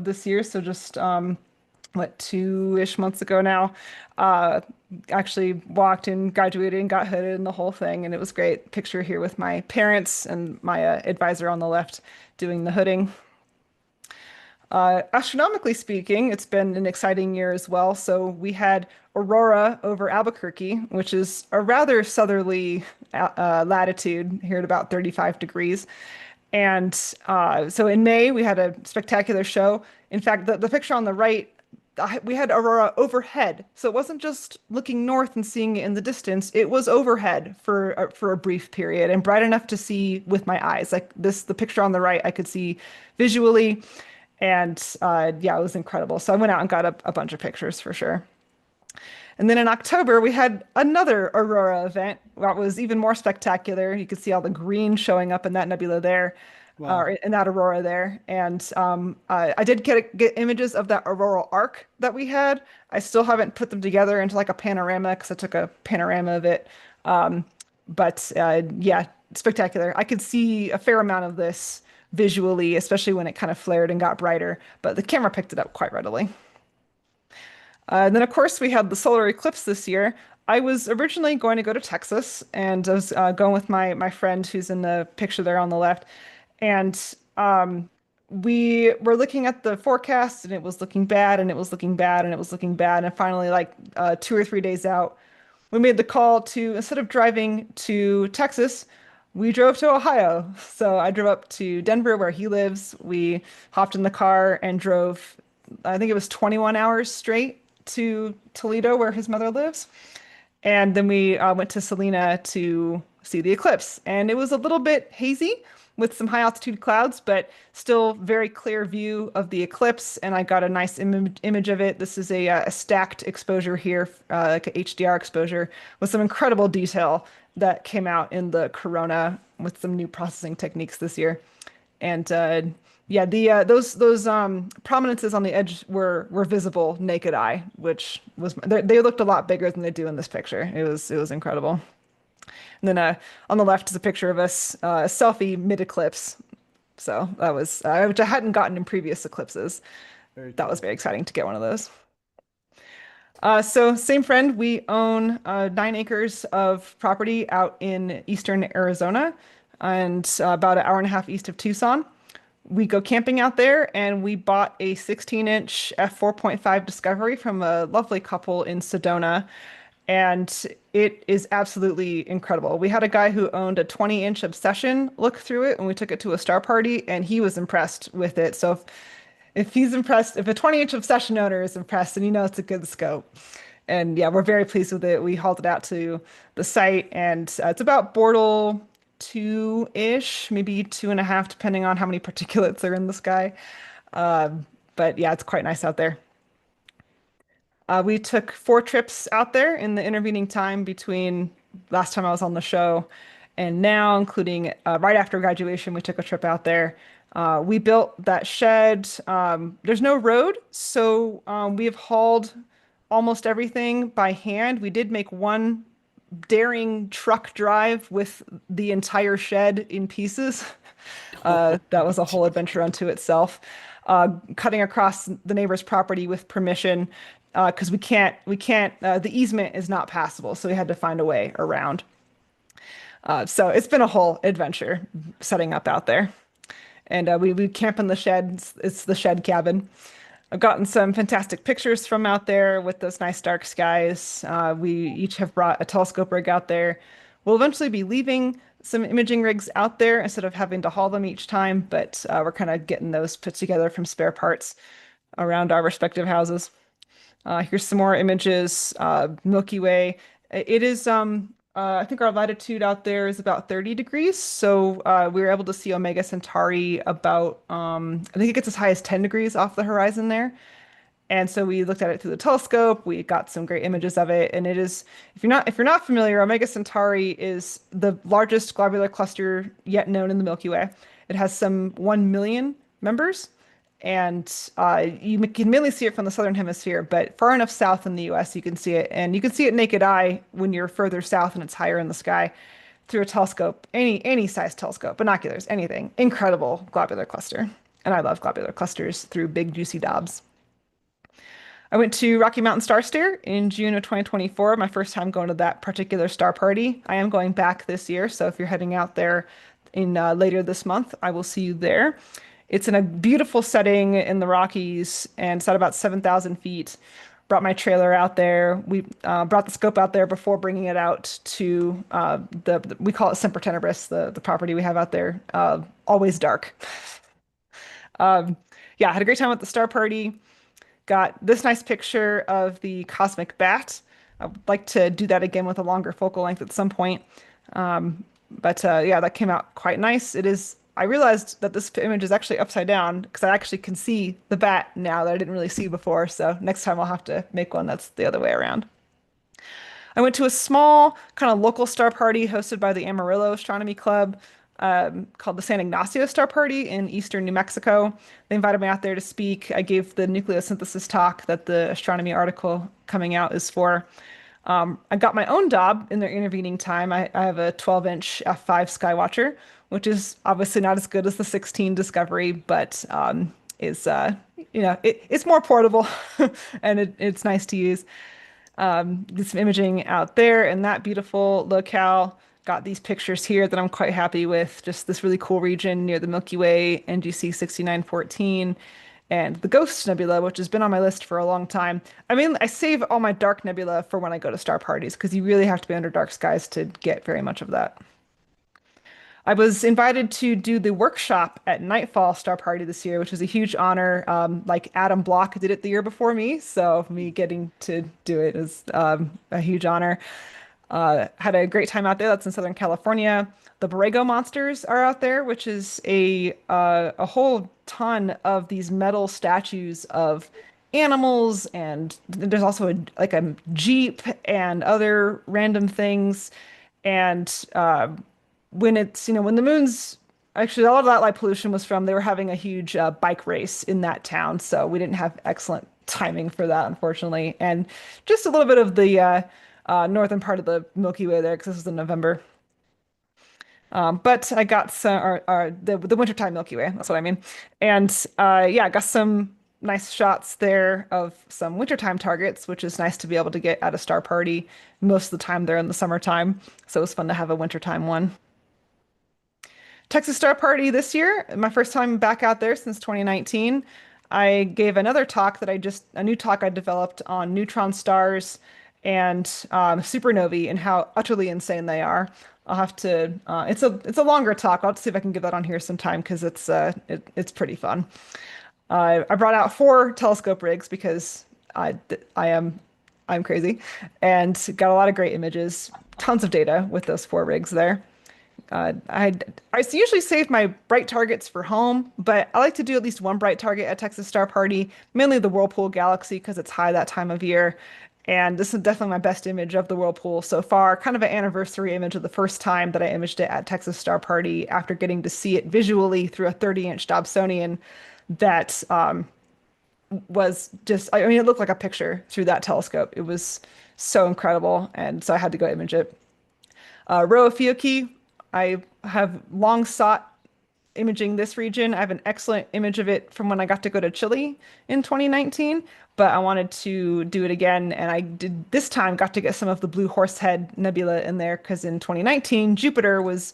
this year, so just 2-ish months ago now, actually walked and graduated and got hooded and the whole thing, and it was great. Picture here with my parents and my advisor on the left doing the hooding. Astronomically speaking, it's been an exciting year as well. So we had aurora over Albuquerque, which is a rather southerly latitude here at about 35 degrees. And so in May, we had a spectacular show. In fact, the picture on the right, we had aurora overhead. So it wasn't just looking north and seeing it in the distance. It was overhead for a brief period and bright enough to see with my eyes. Like this, the picture on the right, I could see visually. And yeah, it was incredible. So I went out and got a bunch of pictures for sure. And then in October, we had another aurora event that was even more spectacular. You could see all the green showing up in that nebula there, or in that aurora there. And I did get images of that auroral arc that we had. I still haven't put them together into like a panorama because I took a panorama of it. But yeah, spectacular. I could see a fair amount of this visually, especially when it kind of flared and got brighter, but the camera picked it up quite readily. And then, of course, we had the solar eclipse this year. I was originally going to go to Texas, and I was going with my friend who's in the picture there on the left. And we were looking at the forecast, and it was looking bad, and it was looking bad, and it was looking bad. And finally, like 2 or 3 days out, we made the call to, instead of driving to Texas, we drove to Ohio. So I drove up to Denver, where he lives. We hopped in the car and drove, I think it was 21 hours straight to Toledo, where his mother lives. And then we went to Salina to see the eclipse. And it was a little bit hazy with some high altitude clouds, but still very clear view of the eclipse. And I got a nice image of it. This is a stacked exposure here, like an HDR exposure with some incredible detail that came out in the corona with some new processing techniques this year. And yeah, those prominences on the edge were visible naked eye, which was they looked a lot bigger than they do in this picture. It was incredible. And then on the left is a picture of us, a selfie mid eclipse. So that was which I hadn't gotten in previous eclipses. That was very exciting to get one of those. So same friend, we own 9 acres of property out in eastern Arizona and about an hour and a half east of Tucson. We go camping out there, and we bought a 16-inch f4.5 Discovery from a lovely couple in Sedona, and it is absolutely incredible. We had a guy who owned a 20-inch Obsession look through it, and we took it to a star party, and he was impressed with it. So if he's impressed, if a 20-inch Obsession owner is impressed, then you know it's a good scope. And yeah, we're very pleased with it. We hauled it out to the site, and it's about Bortle 2-ish, maybe 2.5, depending on how many particulates are in the sky. But yeah, it's quite nice out there. We took 4 trips out there in the intervening time between last time I was on the show and now, including right after graduation, we took a trip out there. We built that shed. There's no road, so we have hauled almost everything by hand. We did make one daring truck drive with the entire shed in pieces. That was a whole adventure unto itself. Cutting across the neighbor's property with permission, because we can't, the easement is not passable, so we had to find a way around. So it's been a whole adventure setting up out there. And we camp in the shed. It's the shed cabin. I've gotten some fantastic pictures from out there with those nice dark skies. We each have brought a telescope rig out there. We'll eventually be leaving some imaging rigs out there instead of having to haul them each time, but we're kind of getting those put together from spare parts around our respective houses. Here's some more images. Milky Way. It is, I think our latitude out there is about 30 degrees. So we were able to see Omega Centauri about, I think it gets as high as 10 degrees off the horizon there. And so we looked at it through the telescope. We got some great images of it. And it is, if you're not familiar, Omega Centauri is the largest globular cluster yet known in the Milky Way. It has some 1 million members. And you can mainly see it from the southern hemisphere, but far enough south in the US, you can see it. And you can see it naked eye when you're further south and it's higher in the sky through a telescope, any size telescope, binoculars, anything. Incredible globular cluster. And I love globular clusters through big, juicy dobs. I went to Rocky Mountain Star Stare in June of 2024, my first time going to that particular star party. I am going back this year, so if you're heading out there in later this month, I will see you there. It's in a beautiful setting in the Rockies, and it's at about 7,000 feet. Brought my trailer out there. We brought the scope out there before bringing it out to we call it Semper Tenebris, the property we have out there. Always dark. Yeah, I had a great time at the star party. Got this nice picture of the cosmic bat. I would like to do that again with a longer focal length at some point. But yeah, that came out quite nice. It is. I realized that this image is actually upside down because I actually can see the bat now that I didn't really see before. So next time I'll have to make one that's the other way around. I went to a small kind of local star party hosted by the Amarillo Astronomy Club, called the San Ignacio Star Party in eastern New Mexico. They invited me out there to speak. I gave the nucleosynthesis talk that the astronomy article coming out is for. I got my own job in their intervening time. I have a 12-inch f5 Skywatcher, which is obviously not as good as the 16 Discovery, but is it's more portable and it's nice to use. Did some imaging out there in that beautiful locale. Got these pictures here that I'm quite happy with. Just this really cool region near the Milky Way, NGC 6914, and the Ghost Nebula, which has been on my list for a long time. I mean, I save all my dark nebula for when I go to star parties because you really have to be under dark skies to get very much of that. I was invited to do the workshop at Nightfall Star Party this year, which was a huge honor. Like Adam Block did it the year before me, so me getting to do it is a huge honor. Had a great time out there. That's in Southern California. The Borrego monsters are out there, which is a whole ton of these metal statues of animals, and there's also like a Jeep and other random things. And when it's, when the moon's actually, a lot of that light pollution was from, they were having a huge bike race in that town. So we didn't have excellent timing for that, unfortunately. And just a little bit of the northern part of the Milky Way there, because this was in November. But I got some, or the wintertime Milky Way, that's what I mean. And yeah, I got some nice shots there of some wintertime targets, which is nice to be able to get at a star party. Most of the time they're in the summertime, so it was fun to have a wintertime one. Texas Star Party this year, my first time back out there since 2019. I gave another talk a new talk I developed on neutron stars and supernovae and how utterly insane they are. I'll have to, it's a longer talk. I'll have to see if I can get that on here sometime because it's pretty fun. I brought out 4 telescope rigs because I'm crazy, and got a lot of great images, tons of data with those 4 rigs there. I usually save my bright targets for home, but I like to do at least one bright target at Texas Star Party, mainly the Whirlpool Galaxy because it's high that time of year. And this is definitely my best image of the Whirlpool so far, kind of an anniversary image of the first time that I imaged it at Texas Star Party after getting to see it visually through a 30-inch Dobsonian that was just, I mean, it looked like a picture through that telescope. It was so incredible, and so I had to go image it. Rho Ophiuchi, I have long sought imaging this region. I have an excellent image of it from when I got to go to Chile in 2019, but I wanted to do it again, and I did this time got to get some of the Blue Horsehead Nebula in there because in 2019 Jupiter was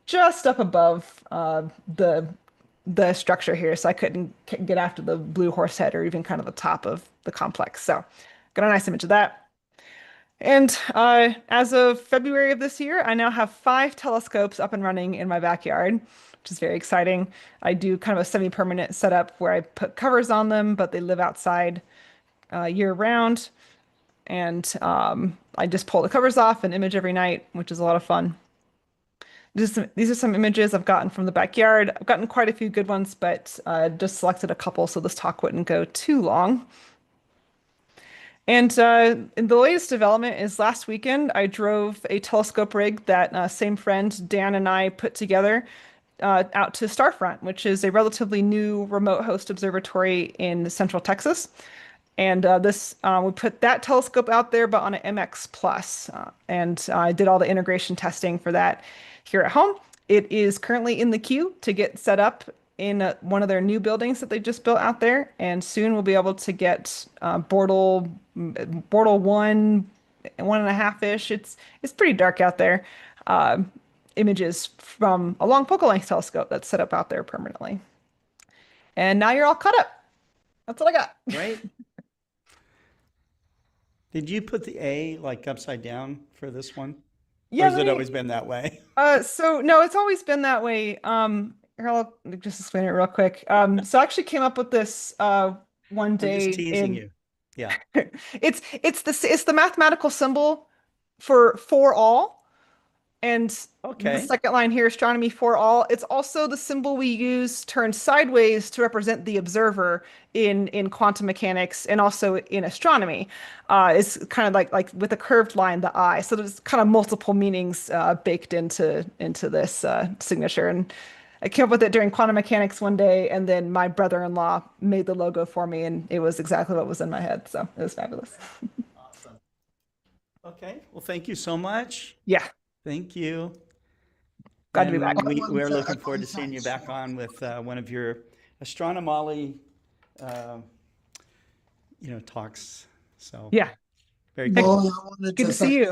just up above the structure here, so I couldn't get after the Blue Horsehead or even kind of the top of the complex. So got a nice image of that. And as of February of this year, I now have 5 telescopes up and running in my backyard, which is very exciting. I do kind of a semi-permanent setup where I put covers on them, but they live outside year round. And I just pull the covers off and image every night, which is a lot of fun. These are some images I've gotten from the backyard. I've gotten quite a few good ones, but just selected a couple so this talk wouldn't go too long. And the latest development is last weekend, I drove a telescope rig that same friend Dan and I put together out to Starfront, which is a relatively new remote host observatory in central Texas. And we put that telescope out there, but on an MX Plus. And I did all the integration testing for that here at home. It is currently in the queue to get set up in one of their new buildings that they just built out there. And soon we'll be able to get Bortle 1.5-ish. It's pretty dark out there. Images from a long focal length telescope that's set up out there permanently. And now you're all caught up. That's what I got. Right. Did you put the A like upside down for this one? Yeah, or has it always been that way? So no, it's always been that way. Here, I'll just explain it real quick. So I actually came up with this one day. I'm just teasing you. Yeah. It's the mathematical symbol for all. And the Okay. second line here, astronomy for all, it's also the symbol we use turned sideways to represent the observer in quantum mechanics and also in astronomy. It's kind of like with a curved line, the eye. So there's kind of multiple meanings baked into this signature. And I came up with it during quantum mechanics one day, and then my brother-in-law made the logo for me, and it was exactly what was in my head. So it was fabulous. Awesome. Okay. Well, thank you so much. Yeah, Thank you. glad to be And back. we're looking forward to seeing you back on with one of your astronomy, talks. So Yeah, very cool. Molly, I wanted good to see you.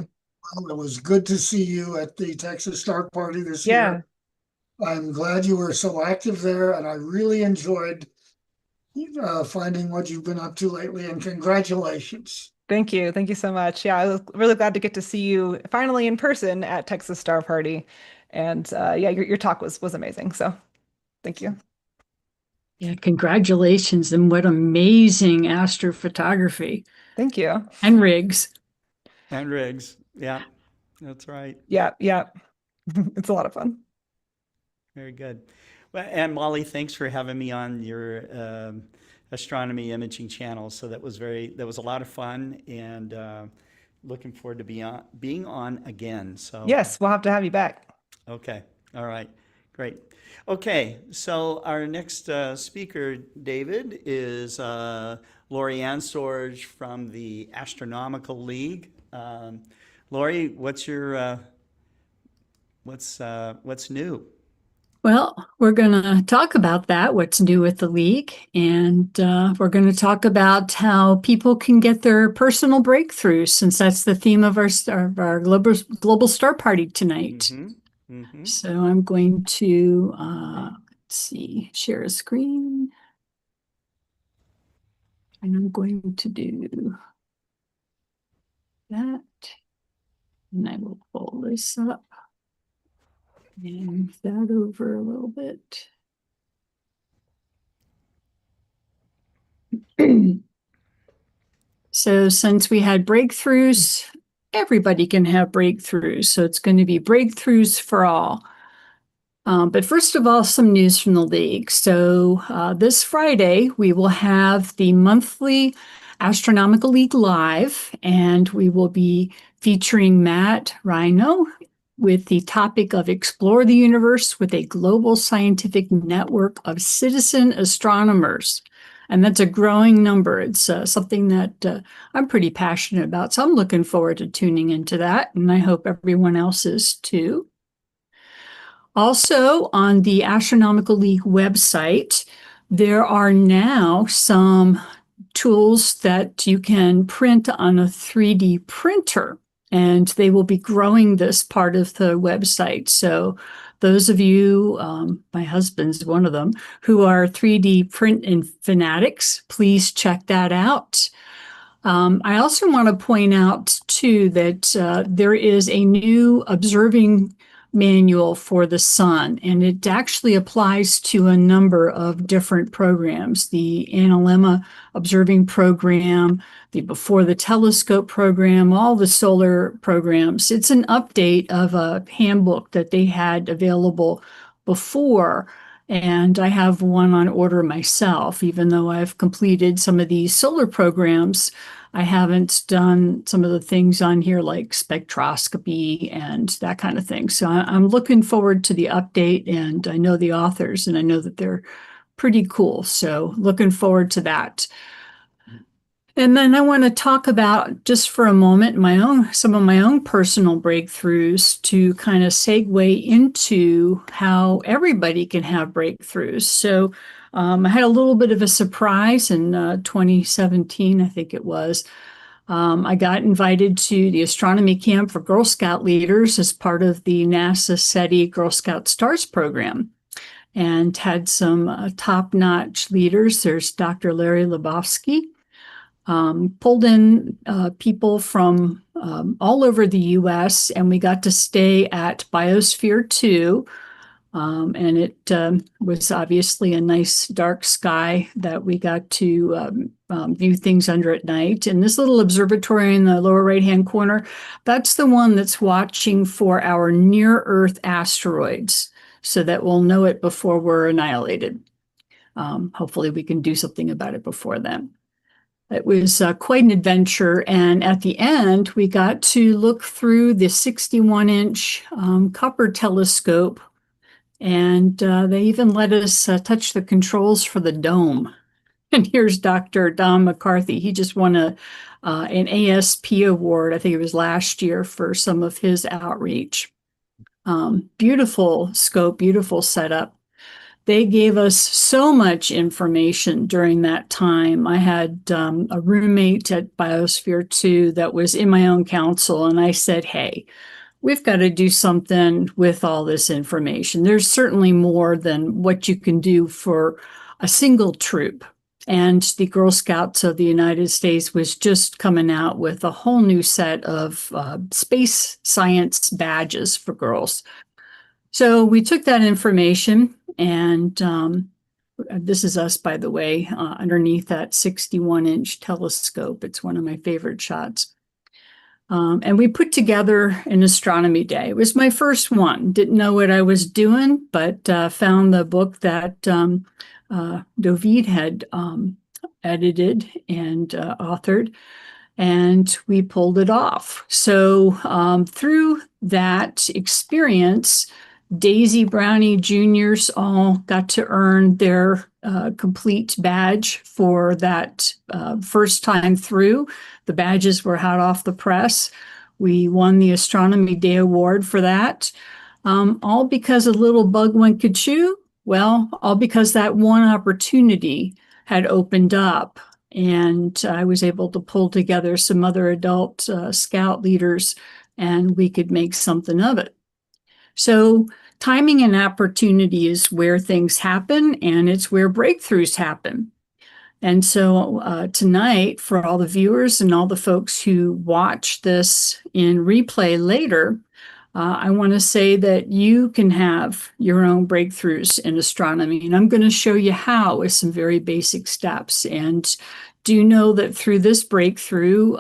It was good to see you at the Texas Star Party this Yeah. year. I'm glad you were so active there, and I really enjoyed finding what you've been up to lately, and congratulations. Thank you. Thank you so much. Yeah, I was really glad to get to see you finally in person at Texas Star Party. And yeah, your talk was amazing. So thank you. Yeah, congratulations, and what amazing astrophotography Thank you. and rigs. And rigs. Yeah, that's right. Yeah, yeah. It's a lot of fun. Very good. Well, and Molly, thanks for having me on your astronomy imaging channel. So that was a lot of fun, and looking forward to being on again. So Yes, we'll have to have you back. okay. All right. Great. Okay. So our next speaker, David, is Lori Ann Storage from the Astronomical League. Lori, what's your what's new? Well, we're going to talk about that, what's new with the league, and we're going to talk about how people can get their personal breakthroughs, since that's the theme of our global star party tonight. Mm-hmm. Mm-hmm. So I'm going to let's see, share a screen, and I'm going to do that, and I will pull this up and move that over a little bit. So since we had breakthroughs, everybody can have breakthroughs. So it's going to be breakthroughs for all. But first of all, some news from the league. So this Friday, we will have the monthly Astronomical League Live, and we will be featuring Matt Rhino with the topic of Explore the Universe with a Global Scientific Network of Citizen Astronomers. And that's a growing number. It's something that I'm pretty passionate about. So I'm looking forward to tuning into that. And I hope everyone else is too. Also, on the Astronomical League website, there are now some tools that you can print on a 3D printer, and they will be growing this part of the website. So those of you, my husband's one of them, who are 3D print and fanatics, please check that out. I also want to point out, too, that there is a new observing manual for the sun, and it actually applies to a number of different programs. The analemma observing program, the before the telescope program, all the solar programs. It's an update of a handbook that they had available before, and I have one on order myself. Even though I've completed some of these solar programs, I haven't done some of the things on here like spectroscopy and that kind of thing. So I'm looking forward to the update, and I know the authors, and I know that they're pretty cool. So looking forward to that. And then I want to talk about, just for a moment, some of my own personal breakthroughs to kind of segue into how everybody can have breakthroughs. So I had a little bit of a surprise in 2017, I think it was. I got invited to the astronomy camp for Girl Scout leaders as part of the NASA SETI Girl Scout Stars program, and had some top-notch leaders. There's Dr. Larry Lebowski. Pulled in people from all over the U.S., and we got to stay at Biosphere 2, And it was obviously a nice dark sky that we got to view things under at night. And this little observatory in the lower right-hand corner, that's the one that's watching for our near-Earth asteroids so that we'll know it before we're annihilated. Hopefully we can do something about it before then. It was quite an adventure. And at the end, we got to look through the 61-inch copper telescope. And they even let us touch the controls for the dome. And here's Dr. Don McCarthy. He just won an ASP award, I think it was last year, for some of his outreach. Beautiful scope, beautiful setup. They gave us so much information during that time. I had a roommate at Biosphere 2 that was in my own council, and I said, hey, we've got to do something with all this information. There's certainly more than what you can do for a single troop. And the Girl Scouts of the United States was just coming out with a whole new set of space science badges for girls. So we took that information, and this is us, by the way, underneath that 61-inch telescope. It's one of my favorite shots. And we put together an astronomy day. It was my first one. Didn't know what I was doing, but found the book that David had edited and authored, and we pulled it off. So through that experience, Daisy Brownie Juniors all got to earn their complete badge for that first time through. The badges were hot off the press. We won the Astronomy Day Award for that. All because a little bug went ka-choo? Well, all because that one opportunity had opened up, and I was able to pull together some other adult scout leaders, and we could make something of it. So timing and opportunity is where things happen, and it's where breakthroughs happen. And so tonight, for all the viewers and all the folks who watch this in replay later, I want to say that you can have your own breakthroughs in astronomy. And I'm going to show you how with some very basic steps. And do know that through this breakthrough,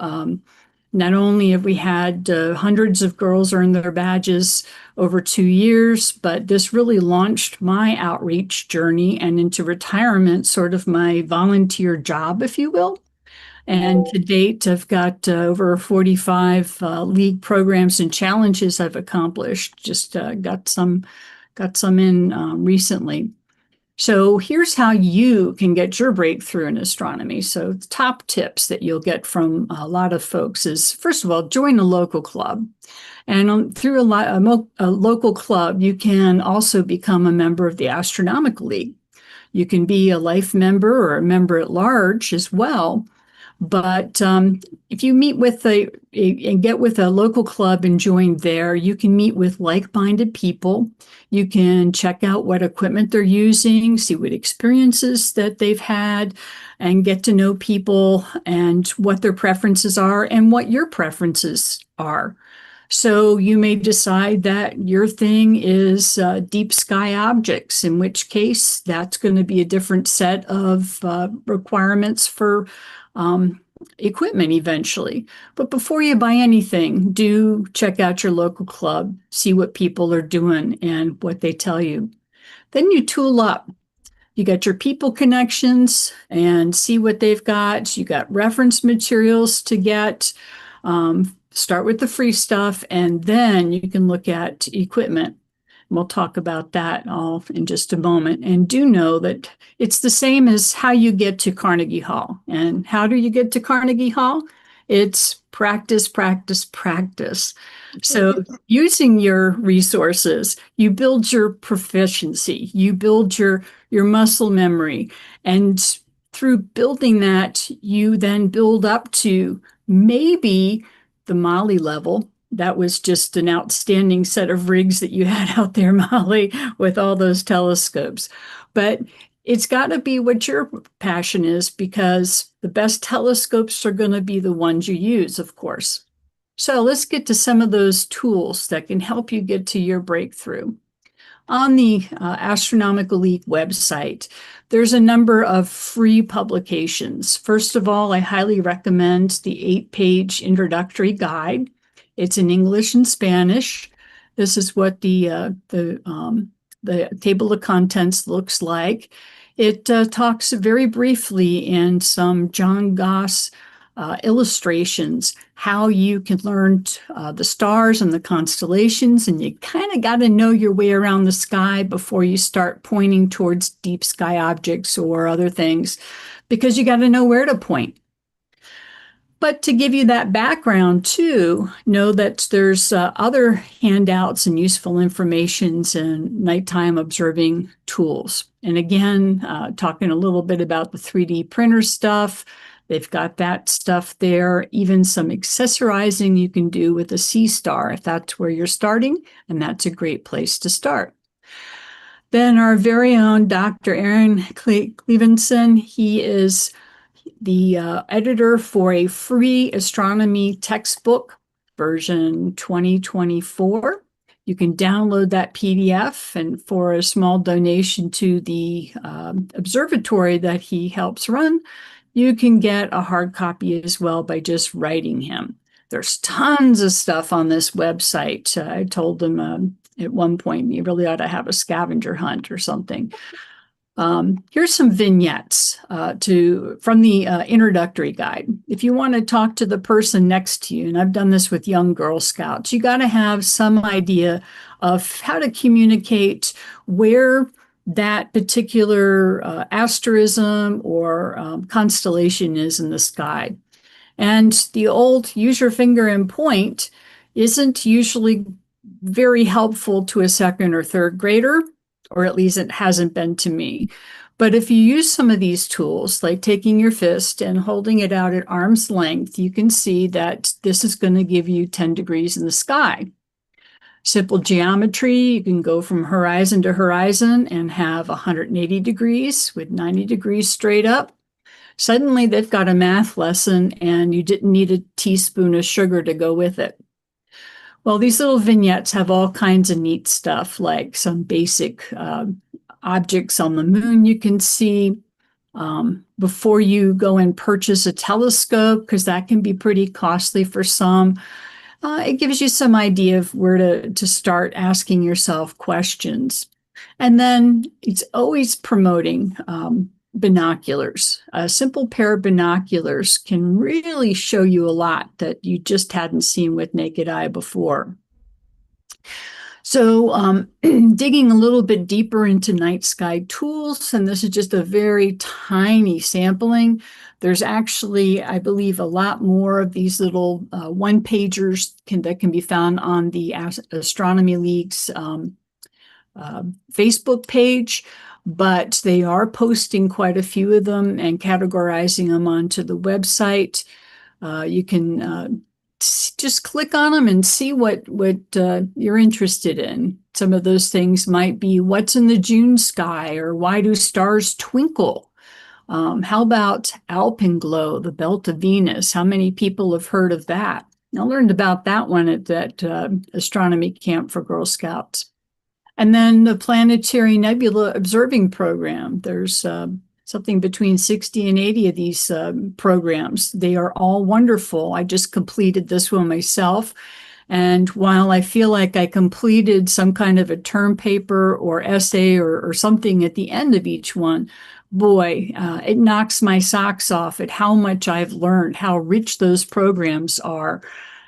not only have we had hundreds of girls earn their badges over 2 years, but this really launched my outreach journey and into retirement, sort of my volunteer job, if you will. And to date, I've got over 45 league programs and challenges I've accomplished. Just got some in recently. So here's how you can get your breakthrough in astronomy. So the top tips that you'll get from a lot of folks is, first of all, join a local club. And through a local club, you can also become a member of the Astronomical League. You can be a life member or a member at large as well. But if you meet with and get with a local club and join there, you can meet with like-minded people. You can check out what equipment they're using, see what experiences that they've had, and get to know people and what their preferences are and what your preferences are. So you may decide that your thing is deep sky objects, in which case that's going to be a different set of requirements for equipment eventually. But before you buy anything, do check out your local club, see what people are doing and what they tell you. Then you tool up. You got your people connections and see what they've got. You got reference materials to get. Start with the free stuff, and then you can look at equipment. We'll talk about that all in just a moment. And do know that it's the same as how you get to Carnegie Hall. And how do you get to Carnegie Hall? It's practice, practice, practice. So using your resources, you build your proficiency, you build your muscle memory. And through building that, you then build up to maybe the Molly level. That was just an outstanding set of rigs that you had out there, Molly, with all those telescopes. But it's got to be what your passion is, because the best telescopes are going to be the ones you use, of course. So let's get to some of those tools that can help you get to your breakthrough. on the Astronomical League website, there's a number of free publications. First of all, I highly recommend the 8-page introductory guide. It's in English and Spanish. This is what the table of contents looks like. It talks very briefly in some John Goss illustrations how you can learn the stars and the constellations, and you kind of got to know your way around the sky before you start pointing towards deep sky objects or other things, because you got to know where to point. But to give you that background too, know that there's other handouts and useful informations and nighttime observing tools. And again, talking a little bit about the 3D printer stuff, they've got that stuff there, even some accessorizing you can do with a sea star if that's where you're starting, and that's a great place to start. Then our very own Dr. Aaron Clevenson, he is the editor for a free astronomy textbook, version 2024. You can download that PDF, and for a small donation to the observatory that he helps run, you can get a hard copy as well by just writing him. There's tons of stuff on this website. I told them at one point, you really ought to have a scavenger hunt or something. Here's some vignettes from the introductory guide. If you want to talk to the person next to you, and I've done this with young Girl Scouts, you got to have some idea of how to communicate where that particular asterism or constellation is in the sky. And the old use your finger and point isn't usually very helpful to a second or third grader, or at least it hasn't been to me. But if you use some of these tools, like taking your fist and holding it out at arm's length, you can see that this is going to give you 10 degrees in the sky. Simple geometry, you can go from horizon to horizon and have 180 degrees with 90 degrees straight up. Suddenly they've got a math lesson and you didn't need a teaspoon of sugar to go with it. Well, these little vignettes have all kinds of neat stuff, like some basic objects on the moon you can see before you go and purchase a telescope, because that can be pretty costly for some. It gives you some idea of where to start asking yourself questions. And then it's always promoting binoculars. A simple pair of binoculars can really show you a lot that you just hadn't seen with naked eye before. So digging a little bit deeper into night sky tools, and this is just a very tiny sampling. There's actually, I believe, a lot more of these little one-pagers that can be found on the Astronomy League's Facebook page, but they are posting quite a few of them and categorizing them onto the website. You can just click on them and see what you're interested in. Some of those things might be what's in the June sky, or why do stars twinkle? How about alpenglow, the belt of Venus? How many people have heard of that? I learned about that one at that astronomy camp for Girl Scouts. And then the Planetary Nebula Observing Program. There's something between 60 and 80 of these programs. They are all wonderful. I just completed this one myself. And while I feel like I completed some kind of a term paper or essay or something at the end of each one, boy, it knocks my socks off at how much I've learned, how rich those programs are.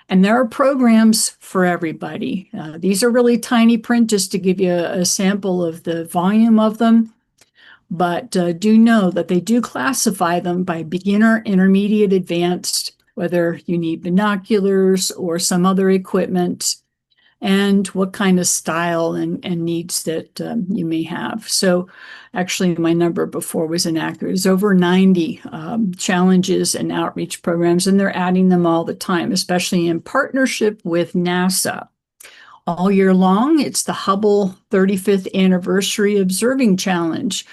And there are programs for everybody. These are really tiny print just to give you a sample of the volume of them. But do know that they do classify them by beginner, intermediate, advanced, whether you need binoculars or some other equipment, and what kind of style and needs that you may have. So actually, my number before was inaccurate. There's over 90 challenges and outreach programs, and they're adding them all the time, especially in partnership with NASA. All year long, it's the Hubble 35th Anniversary Observing Challenge.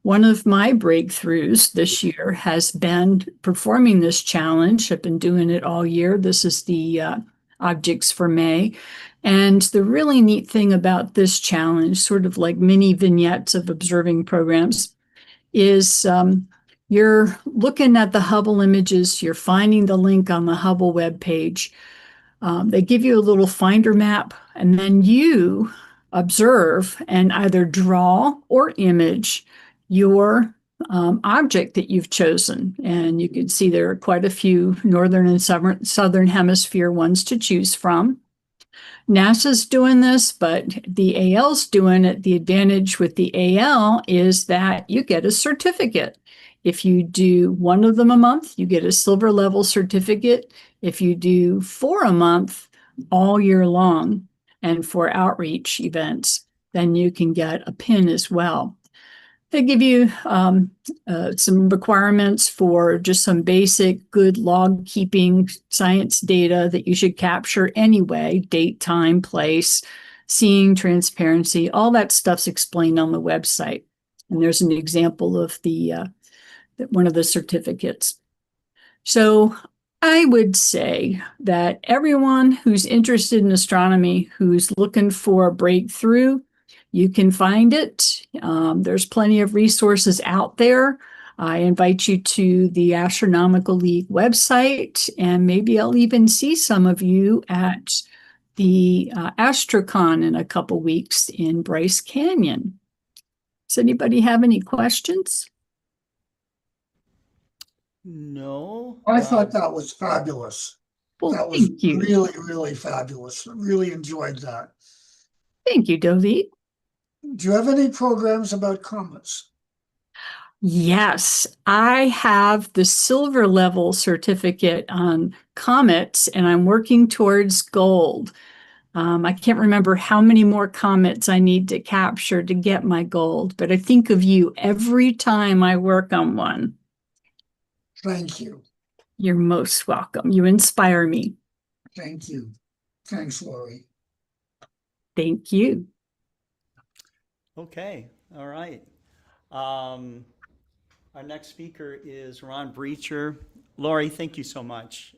One of my breakthroughs this year has been performing this challenge. I've been doing it all year. This is the objects for May. And the really neat thing about this challenge, sort of like mini vignettes of observing programs, is you're looking at the Hubble images, you're finding the link on the Hubble webpage. They give you a little finder map, and then you observe and either draw or image your object that you've chosen. And you can see there are quite a few northern and southern hemisphere ones to choose from. NASA's doing this, but the AL's doing it. The advantage with the AL is that you get a certificate. If you do one of them a month, you get a silver level certificate. If you do 4 a month all year long and for outreach events, then you can get a pin as well. They give you some requirements for just some basic good log keeping science data that you should capture anyway: date, time, place, seeing, transparency. All that stuff's explained on the website. And there's an example of the one of the certificates. So I would say that everyone who's interested in astronomy, who's looking for a breakthrough, you can find it. There's plenty of resources out there. I invite you to the Astronomical League website, and maybe I'll even see some of you at the AstroCon in a couple weeks in Bryce Canyon. Does anybody have any questions? No. I thought that was fabulous. Well, That was thank you. really, really fabulous. Really enjoyed that. Thank you, Dovi. Do you have any programs about comets? Yes, I have the silver level certificate on comets, and I'm working towards gold. I can't remember how many more comets I need to capture to get my gold, but I think of you every time I work on one. Thank you. You're most welcome. You inspire me. Thank you. Thanks, Lori. Thank you. Okay. All right. Our next speaker is Ron Breacher. Lori, thank you so much.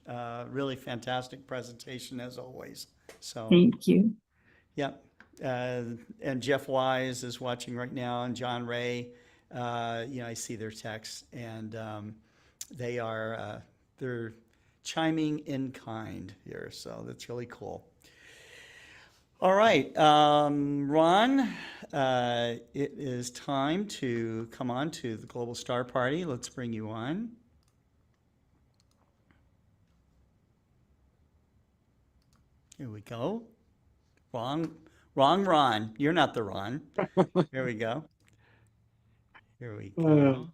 Really fantastic presentation as always. So, Thank you. yeah. And Jeff Wise is watching right now, and John Ray. I see their texts, and they're chiming in kind here, so that's really cool. All right, Ron, it is time to come on to the Global Star Party. Let's bring you on. Here we go. Wrong Ron. You're not the Ron. Here we go. Here we go.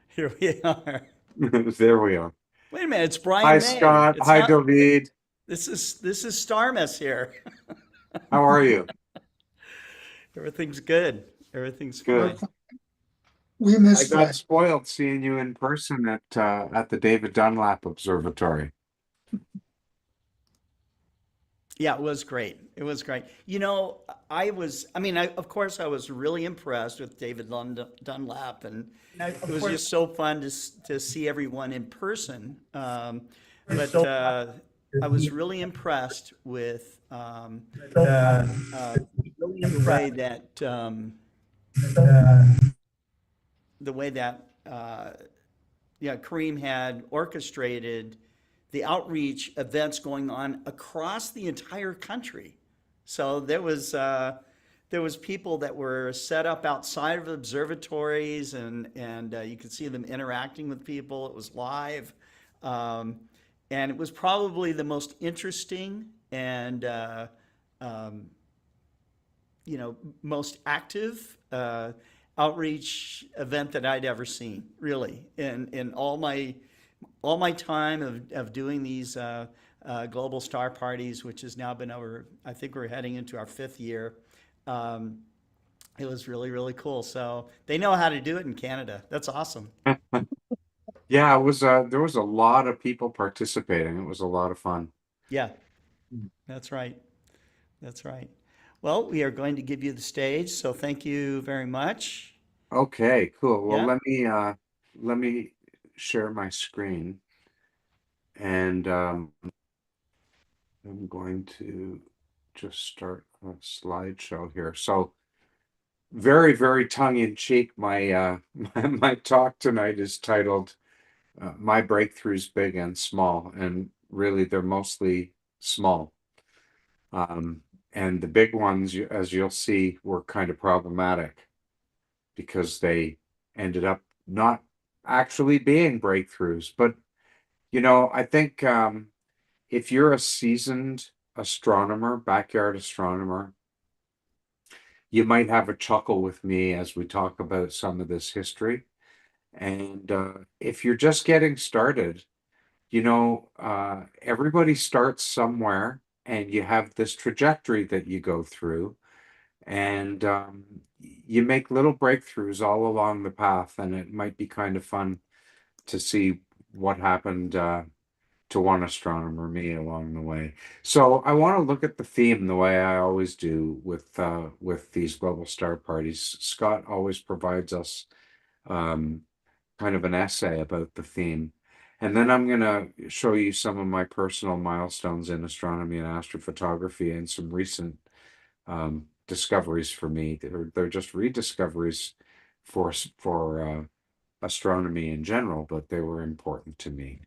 Here we are. There we are. Wait a minute, it's Brian Hi, May. Scott. It's Hi, not- David. This is Starmus here. How are you? Everything's good. Everything's Good. fine. We I missed got that. spoiled seeing you in person at the David Dunlap Observatory. Yeah, it was great. It was great. Of course, I was really impressed with David Dunlap, and it was just so fun to see everyone in person. But I was really impressed with the way that Kareem had orchestrated the outreach events going on across the entire country. So there was people that were set up outside of observatories, and you could see them interacting with people. It was live, and it was probably the most interesting and most active outreach event that I'd ever seen, really, in all my time of doing these global star parties, which has now been over, I think we're heading into our 5th year. It was really, really cool. So they know how to do it in Canada. That's awesome. Yeah, it was. There was a lot of people participating. It was a lot of fun. Yeah, that's right. That's right. Well, we are going to give you the stage. So thank you very much. Okay, cool. Well, Yeah. let me share my screen, and I'm going to just start a slideshow here. So very, very tongue-in-cheek, my talk tonight is titled My Breakthroughs Big and Small, and really they're mostly small. And the big ones, as you'll see, were kind of problematic because they ended up not actually being breakthroughs. But, I think if you're a seasoned astronomer, backyard astronomer, you might have a chuckle with me as we talk about some of this history. And if you're just getting started, everybody starts somewhere and you have this trajectory that you go through, and you make little breakthroughs all along the path, and it might be kind of fun to see what happened to one astronomer, me, along the way. So I want to look at the theme the way I always do with these global star parties. Scott always provides us kind of an essay about the theme. And then I'm going to show you some of my personal milestones in astronomy and astrophotography and some recent discoveries for me. They're just rediscoveries for astronomy in general, but they were important to me.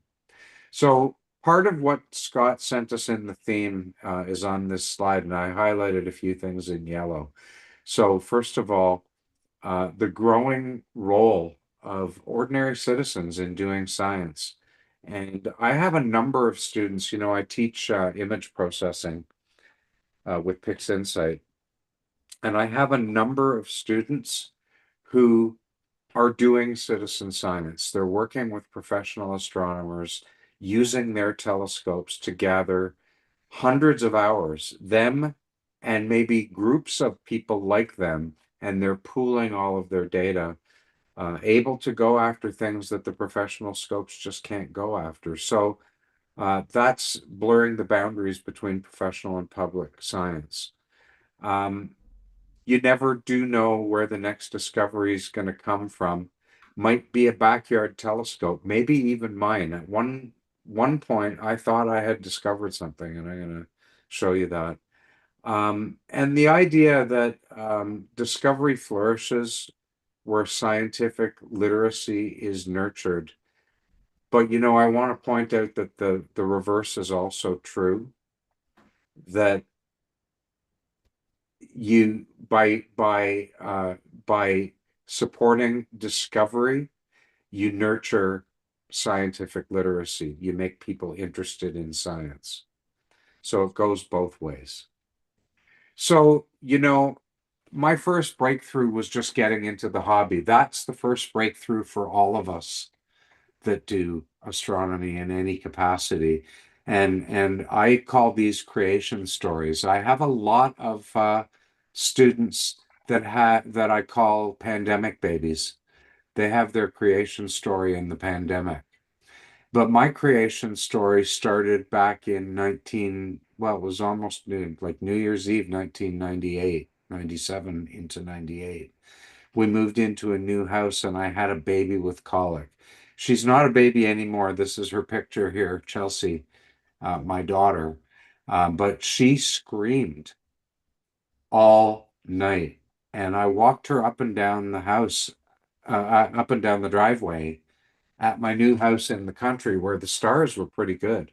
So part of what Scott sent us in the theme is on this slide, and I highlighted a few things in yellow. So first of all, the growing role of ordinary citizens in doing science. And I have a number of students, I teach image processing with PixInsight. And I have a number of students who are doing citizen science. They're working with professional astronomers using their telescopes to gather hundreds of hours, them and maybe groups of people like them, and they're pooling all of their data, able to go after things that the professional scopes just can't go after. So that's blurring the boundaries between professional and public science. You never do know where the next discovery is going to come from. Might be a backyard telescope, maybe even mine. At one point, I thought I had discovered something, and I'm going to show you that. And the idea that discovery flourishes where scientific literacy is nurtured. But, I want to point out that the reverse is also true, that you by supporting discovery, you nurture scientific literacy. You make people interested in science. So it goes both ways. So, my first breakthrough was just getting into the hobby. That's the first breakthrough for all of us that do astronomy in any capacity. And I call these creation stories. I have a lot of students that I call pandemic babies. They have their creation story in the pandemic. But my creation story started back in it was almost like New Year's Eve, 1998, 97 into 98. We moved into a new house and I had a baby with colic. She's not a baby anymore. This is her picture here, Chelsea, my daughter. But she screamed all night. And I walked her up and down the house, up and down the driveway at my new house in the country where the stars were pretty good.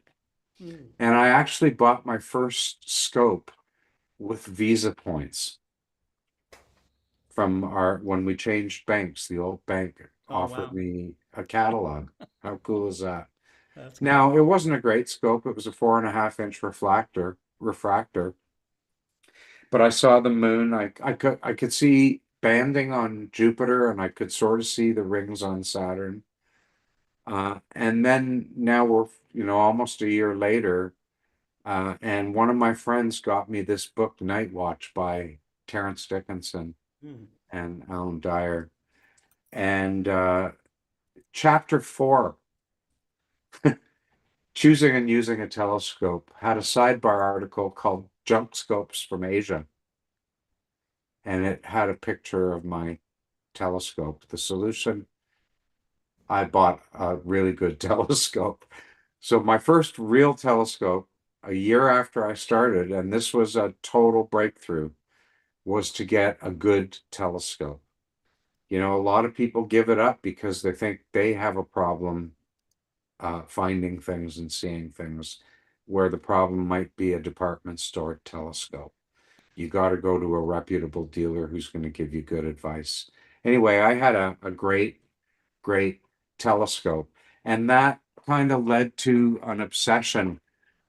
And I actually bought my first scope with Visa points from when we changed banks. The old bank offered me a catalog. How cool is that? Now, it wasn't a great scope. It was a 4.5-inch refractor. But I saw the moon. I could see banding on Jupiter, and I could sort of see the rings on Saturn. And then now we're, almost a year later, and one of my friends got me this book, Night Watch, by Terence Dickinson and Alan Dyer. And chapter 4, Choosing and Using a Telescope, had a sidebar article called Junk Scopes from Asia. And it had a picture of my telescope. The solution, I bought a really good telescope. So my first real telescope a year after I started, and this was a total breakthrough, was to get a good telescope. You know, a lot of people give it up because they think they have a problem finding things and seeing things, where the problem might be a department store telescope. You got to go to a reputable dealer who's going to give you good advice. Anyway, I had a great telescope, and that kind of led to an obsession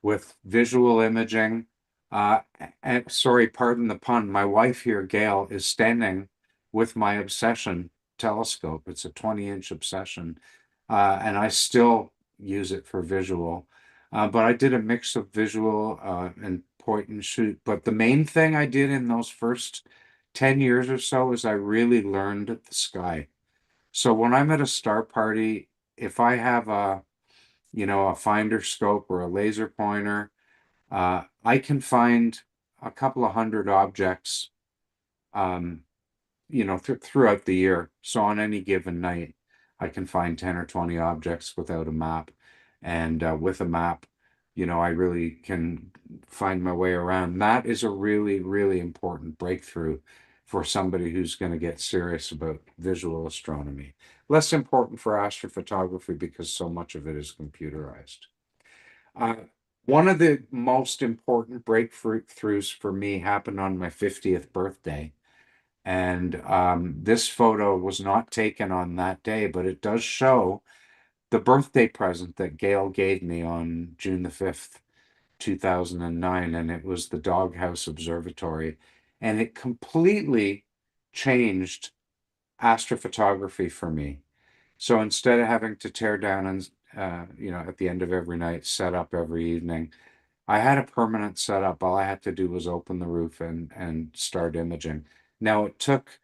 with visual imaging. And sorry, pardon the pun. My wife here, Gail, is standing with my obsession telescope. It's a 20-inch obsession, and I still use it for visual. But I did a mix of visual and point and shoot. But the main thing I did in those first 10 years or so is I really learned the sky. So when I'm at a star party, if I have a finder scope or a laser pointer, I can find a couple of hundred objects, throughout the year. So on any given night, I can find 10 or 20 objects without a map. And with a map, I really can find my way around. That is a really, really important breakthrough for somebody who's going to get serious about visual astronomy. Less important for astrophotography because so much of it is computerized. One of the most important breakthroughs for me happened on my 50th birthday. And this photo was not taken on that day, but it does show the birthday present that Gail gave me on June the 5th, 2009. And it was the Doghouse Observatory. And it completely changed astrophotography for me. So instead of having to tear down and, at the end of every night, set up every evening, I had a permanent setup. All I had to do was open the roof and start imaging. Now, it took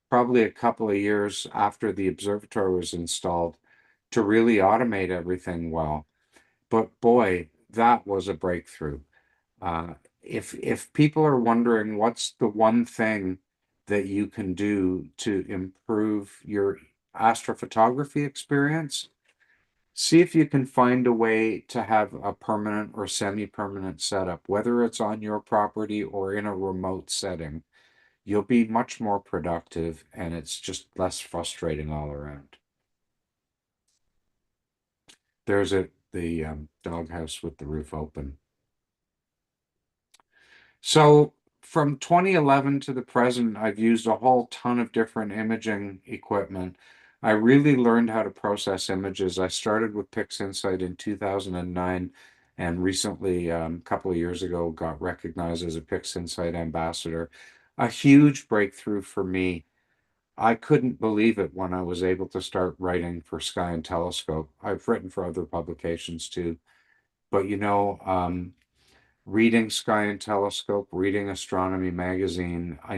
probably a couple of years after the observatory was installed to really automate everything well. But boy, that was a breakthrough. If people are wondering what's the one thing that you can do to improve your astrophotography experience, see if you can find a way to have a permanent or semi-permanent setup, whether it's on your property or in a remote setting. You'll be much more productive, and it's just less frustrating all around. There's the doghouse with the roof open. So from 2011 to the present, I've used a whole ton of different imaging equipment. I really learned how to process images. I started with PixInsight in 2009, and recently, a couple of years ago, got recognized as a PixInsight ambassador. A huge breakthrough for me. I couldn't believe it when I was able to start writing for Sky and Telescope. I've written for other publications too, but reading Sky and Telescope, reading Astronomy magazine, I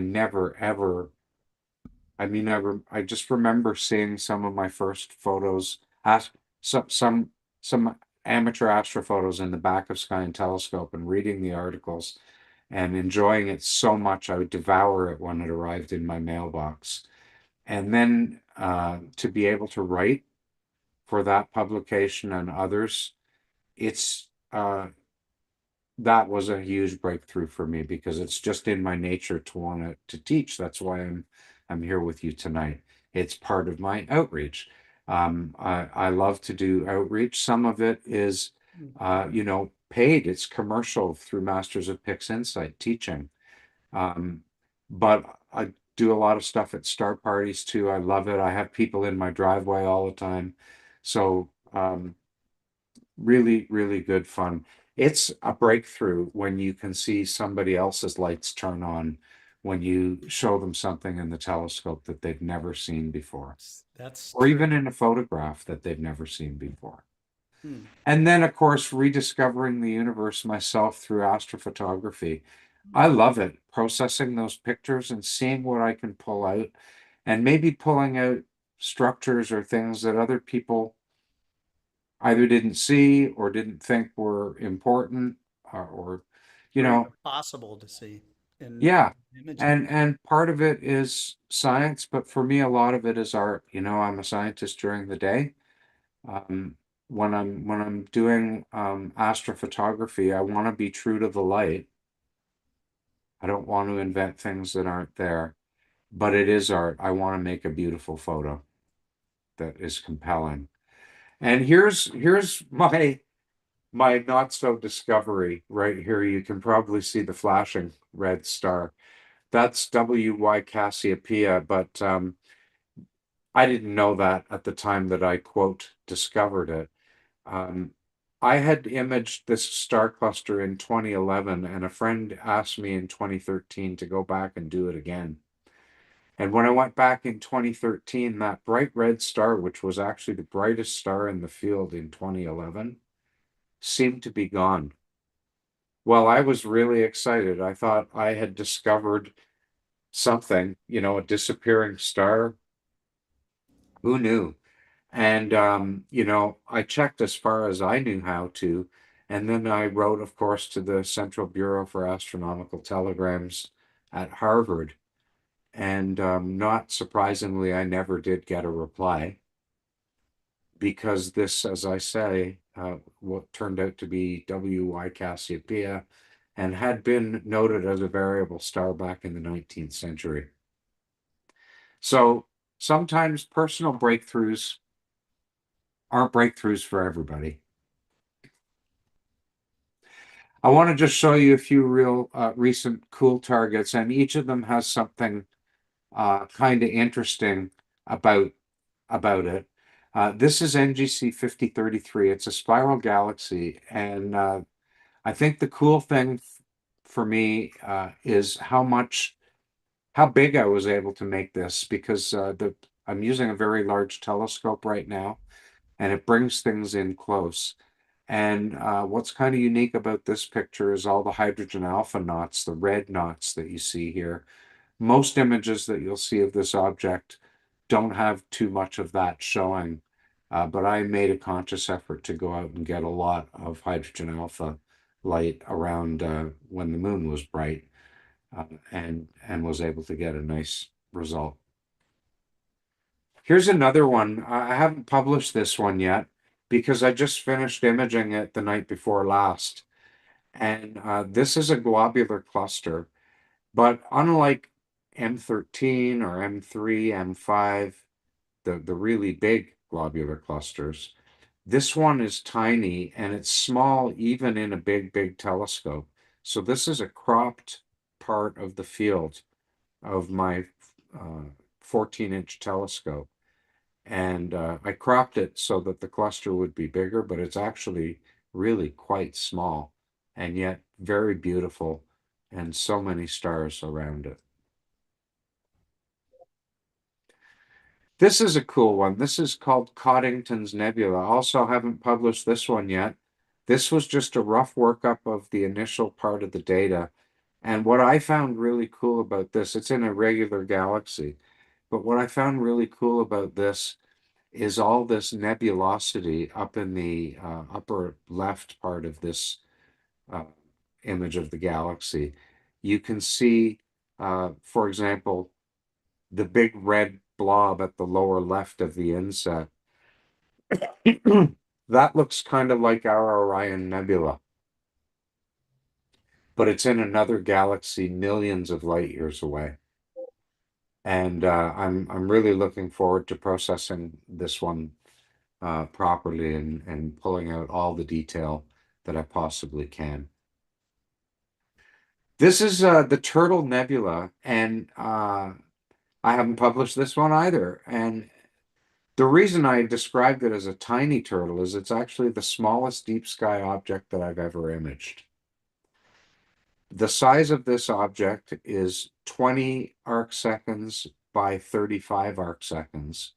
just remember seeing some of my first photos, some amateur astrophotos in the back of Sky and Telescope, and reading the articles and enjoying it so much I would devour it when it arrived in my mailbox. And then to be able to write for that publication and others, that was a huge breakthrough for me because it's just in my nature to want to teach. That's why I'm here with you tonight. It's part of my outreach. I love to do outreach. Some of it is, paid. It's commercial through Masters of PixInsight teaching. But I do a lot of stuff at star parties too. I love it. I have people in my driveway all the time. So really, really good fun. It's a breakthrough when you can see somebody else's lights turn on when you show them something in the telescope that they've never seen before, or even in a photograph that they've never seen before. And then, of course, rediscovering the universe myself through astrophotography. I love it, processing those pictures and seeing what I can pull out, and maybe pulling out structures or things that other people either didn't see or didn't think were important, or possible to see in yeah. imaging. And part of it is science, but for me, a lot of it is art. I'm a scientist during the day. when I'm doing astrophotography, I want to be true to the light. I don't want to invent things that aren't there, but it is art. I want to make a beautiful photo that is compelling. And here's my not so discovery right here. You can probably see the flashing red star. That's WY Cassiopeia, but I didn't know that at the time that I, quote, discovered it. I had imaged this star cluster in 2011, and a friend asked me in 2013 to go back and do it again. And when I went back in 2013, that bright red star, which was actually the brightest star in the field in 2011, seemed to be gone. Well, I was really excited. I thought I had discovered something, you know, a disappearing star. Who knew? And you know, I checked as far as I knew how to, and then I wrote, of course, to the Central Bureau for Astronomical Telegrams at Harvard. And not surprisingly, I never did get a reply, because this, as I say, what turned out to be WY Cassiopeia and had been noted as a variable star back in the 19th century. So sometimes personal breakthroughs aren't breakthroughs for everybody. I want to just show you a few real recent cool targets, and each of them has something kind of interesting about it. This is NGC 5033. It's a spiral galaxy, and I think the cool thing for me is how big I was able to make this, because I'm using a very large telescope right now, and it brings things in close. And what's kind of unique about this picture is all the hydrogen alpha knots, the red knots that you see here. Most images that you'll see of this object don't have too much of that showing, but I made a conscious effort to go out and get a lot of hydrogen alpha light around when the moon was bright, and was able to get a nice result. Here's another one. I haven't published this one yet because I just finished imaging it the night before last. And this is a globular cluster, but unlike M13 or M3, M5, the really big globular clusters, this one is tiny, and it's small even in a big telescope. So this is a cropped part of the field of my 14-inch telescope. And I cropped it so that the cluster would be bigger, but it's actually really quite small, and yet very beautiful, and so many stars around it. This is a cool one. This is called Coddington's Nebula. Also haven't published this one yet. This was just a rough workup of the initial part of the data. And what I found really cool about this, it's in a regular galaxy, but what I found really cool about this is all this nebulosity up in the upper left part of this image of the galaxy. You can see, for example, the big red blob at the lower left of the inset. That looks kind of like our Orion Nebula, but it's in another galaxy millions of light years away. And I'm really looking forward to processing this one properly and pulling out all the detail that I possibly can. This is the Turtle Nebula, and I haven't published this one either. And the reason I described it as a tiny turtle is it's actually the smallest deep sky object that I've ever imaged. The size of this object is 20 arc seconds by 35 arc seconds,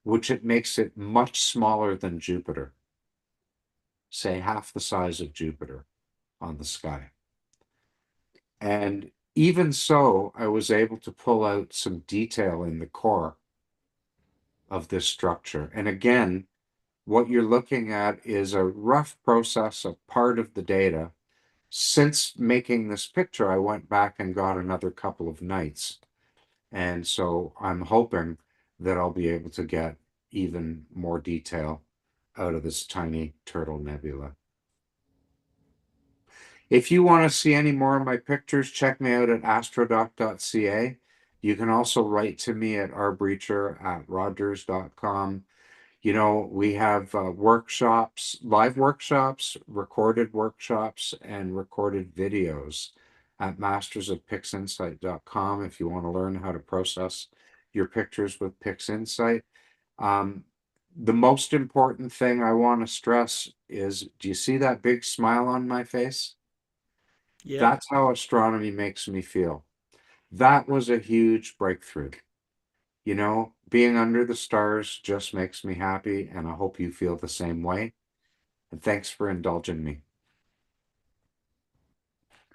which it makes it much smaller than Jupiter, say half the size of Jupiter on the sky. And even so, I was able to pull out some detail in the core of this structure. And again, what you're looking at is a rough process of part of the data. Since making this picture, I went back and got another couple of nights. And so I'm hoping that I'll be able to get even more detail out of this tiny turtle nebula. If you want to see any more of my pictures, check me out at astrodoc.ca. You can also write to me at rbreacher@rogers.com. You know, we have workshops, live workshops, recorded workshops, and recorded videos at mastersofpixinsight.com if you want to learn how to process your pictures with PixInsight. The most important thing I want to stress is, do you see that big smile on my face? Yeah. That's how astronomy makes me feel. That was a huge breakthrough. You know, being under the stars just makes me happy, and I hope you feel the same way. And thanks for indulging me.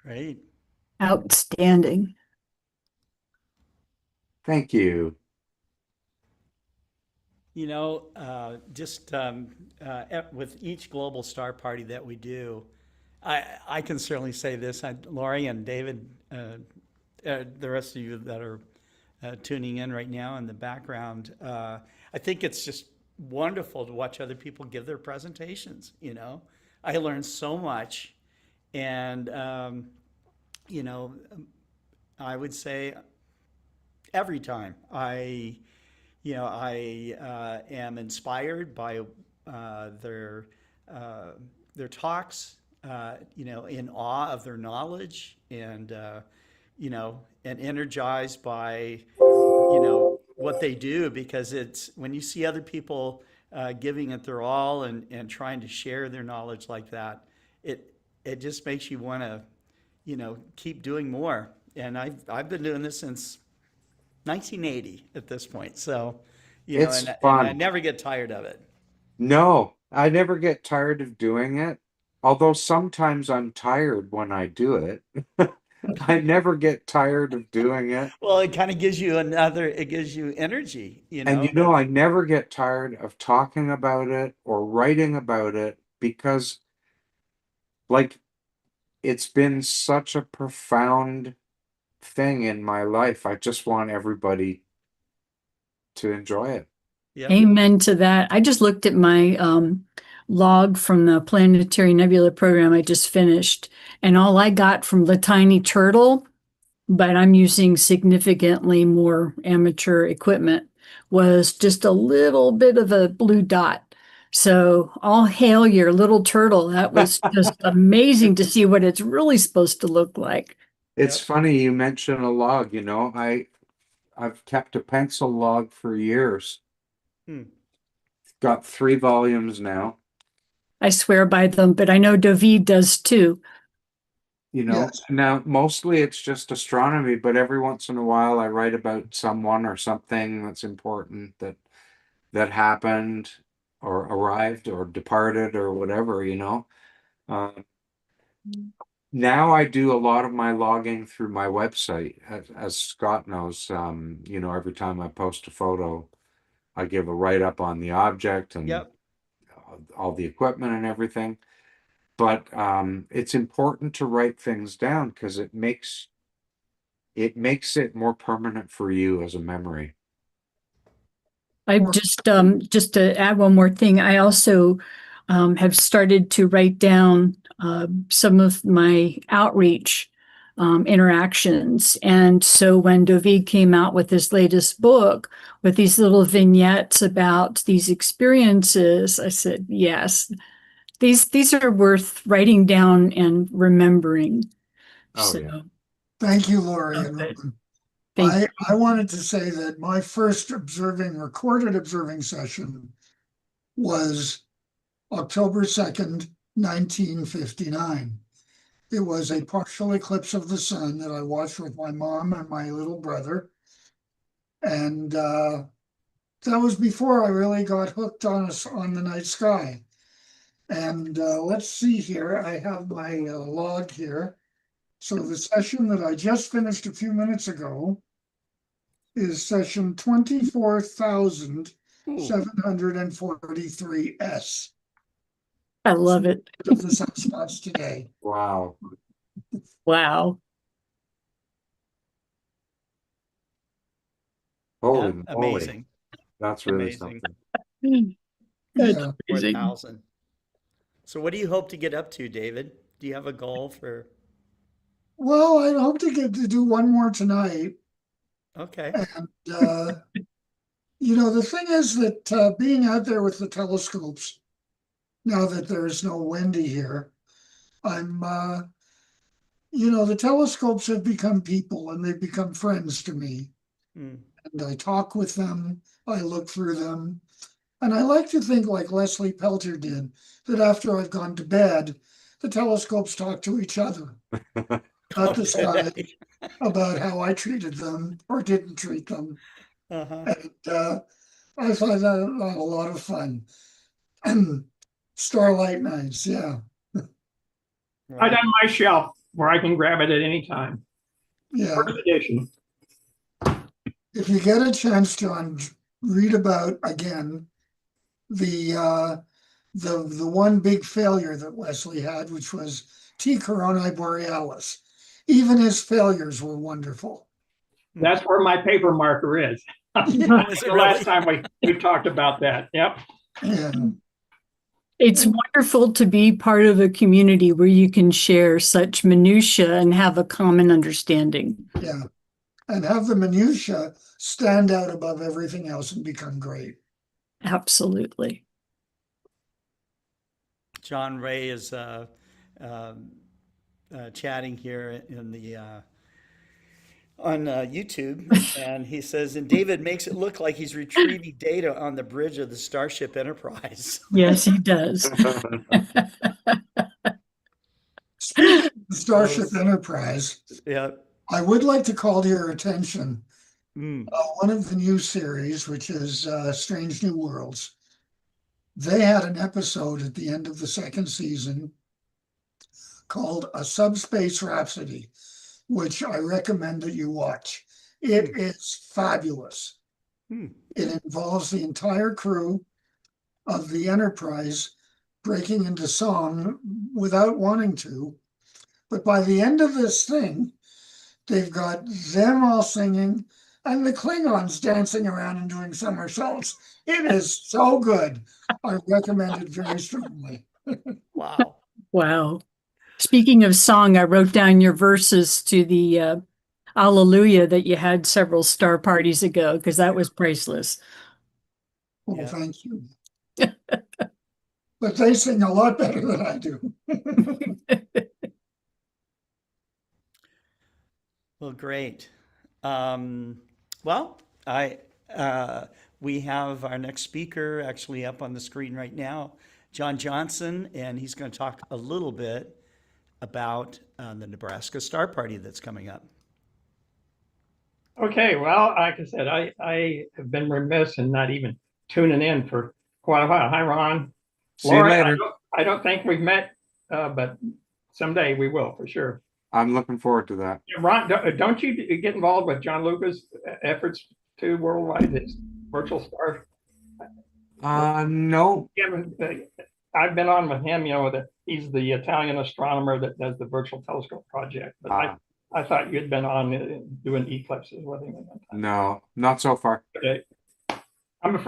Great. Outstanding. Thank you. You know, with each global star party that we do, I can certainly say this, Laurie and David, the rest of you that are tuning in right now in the background, I think it's just wonderful to watch other people give their presentations. You know, I learned so much, and I would say every time I am inspired by their talks, in awe of their knowledge, and and energized by what they do, because it's when you see other people giving it their all and trying to share their knowledge like that, it just makes you want to keep doing more. And I've been doing this since 1980 at this point. So, It's and fun. I never get tired of it. No, I never get tired of doing it. Although sometimes I'm tired when I do it. I never get tired of doing it. Well, it kind of gives you it gives you energy, And you know, I never get tired of talking about it or writing about it, because like, it's been such a profound thing in my life. I just want everybody to enjoy it. Yep. Amen to that. I just looked at my log from the Planetary Nebula program I just finished, and all I got from the tiny turtle, but I'm using significantly more amateur equipment, was just a little bit of a blue dot. So all hail your little turtle. That was just amazing to see what it's really supposed to look like. It's Yep. funny you mention a log, you know, I've kept a pencil log for years. Got 3 volumes now. I swear by them, but I know David does too. You know, Yes. now mostly it's just astronomy, but every once in a while I write about someone or something that's important that happened or arrived or departed or whatever, you know. Now I do a lot of my logging through my website, as Scott knows. You know, every time I post a photo, I give a write-up on the object and Yep. all the equipment and everything. But it's important to write things down, because it makes it more permanent for you as a memory. I've just to add one more thing, I also have started to write down some of my outreach interactions. And so when David came out with his latest book with these little vignettes about these experiences, I said, yes, these are worth writing down and remembering. Oh, So, yeah. Thank you, Laurie and okay. Ruben. Thank you. I wanted to say that my first recorded observing session was October 2nd, 1959. It was a partial eclipse of the sun that I watched with my mom and my little brother. And that was before I really got hooked on the night sky. And let's see here. I have my log here. So the session that I just finished a few minutes ago is session 24,743S. I love it. Of the sunspots today. Wow. Wow. Holy Yep. moly. Amazing. That's really Amazing. something. That's Yeah. amazing. 4,000. So what do you hope to get up to, David? Do you have a goal for? Well, I hope to get to do one more tonight. Okay. And, the thing is that being out there with the telescopes, now that there's no Wendy here, I'm, the telescopes have become people and they've become friends to me. Hmm. And I talk with them, I look through them. And I like to think, like Leslie Pelter did, that after I've gone to bed, the telescopes talk to each other, not the sky, about how I treated them or didn't treat them. Uh-huh. And I find that a lot of fun. Starlight nights, yeah. I Right. done my shelf where I can grab it at any time. Yeah. First edition. If you get a chance, John, read about again the one big failure that Leslie had, which was T. Coronae Borealis. Even his failures were wonderful. That's where my paper marker is. Is it The last really? time we talked about that. Yep. Yeah. It's wonderful to be part of a community where you can share such minutia and have a common understanding. Yeah. And have the minutia stand out above everything else and become great. Absolutely. John Ray is chatting here in the on YouTube, and he says, and David makes it look like he's retrieving data on the bridge of the Starship Enterprise. Yes, he does. Speaking of the Starship Enterprise, Yeah. I would like to call to your attention Mm. one of the new series, which is Strange New Worlds. They had an episode at the end of the second season called A Subspace Rhapsody, which I recommend that you watch. It is fabulous. It involves the entire crew of the Enterprise breaking into song without wanting to. But by the end of this thing, they've got them all singing and the Klingons dancing around and doing somersaults. It is so good. I recommend it very strongly. Wow. Wow. Speaking of song, I wrote down your verses to the Alleluia that you had several star parties ago, because that was priceless. Well, Yeah. thank you. But they sing a lot better than I do. Well, great. Well, we have our next speaker actually up on the screen right now, John Johnson, and he's going to talk a little bit about the Nebraska Star Party that's coming up. Okay, well, like I said, I have been remiss in not even tuning in for quite a while. Hi, Ron. See you Laura, later. I don't think we've met, but someday we will for sure. I'm looking forward to that. Ron, don't you get involved with John Lucas' efforts to worldwide his virtual star? No. I've been on with him. He's the Italian astronomer that does the Virtual Telescope project. But I thought you'd been on doing eclipses with him at that time. No, not so far. Okay. I'm a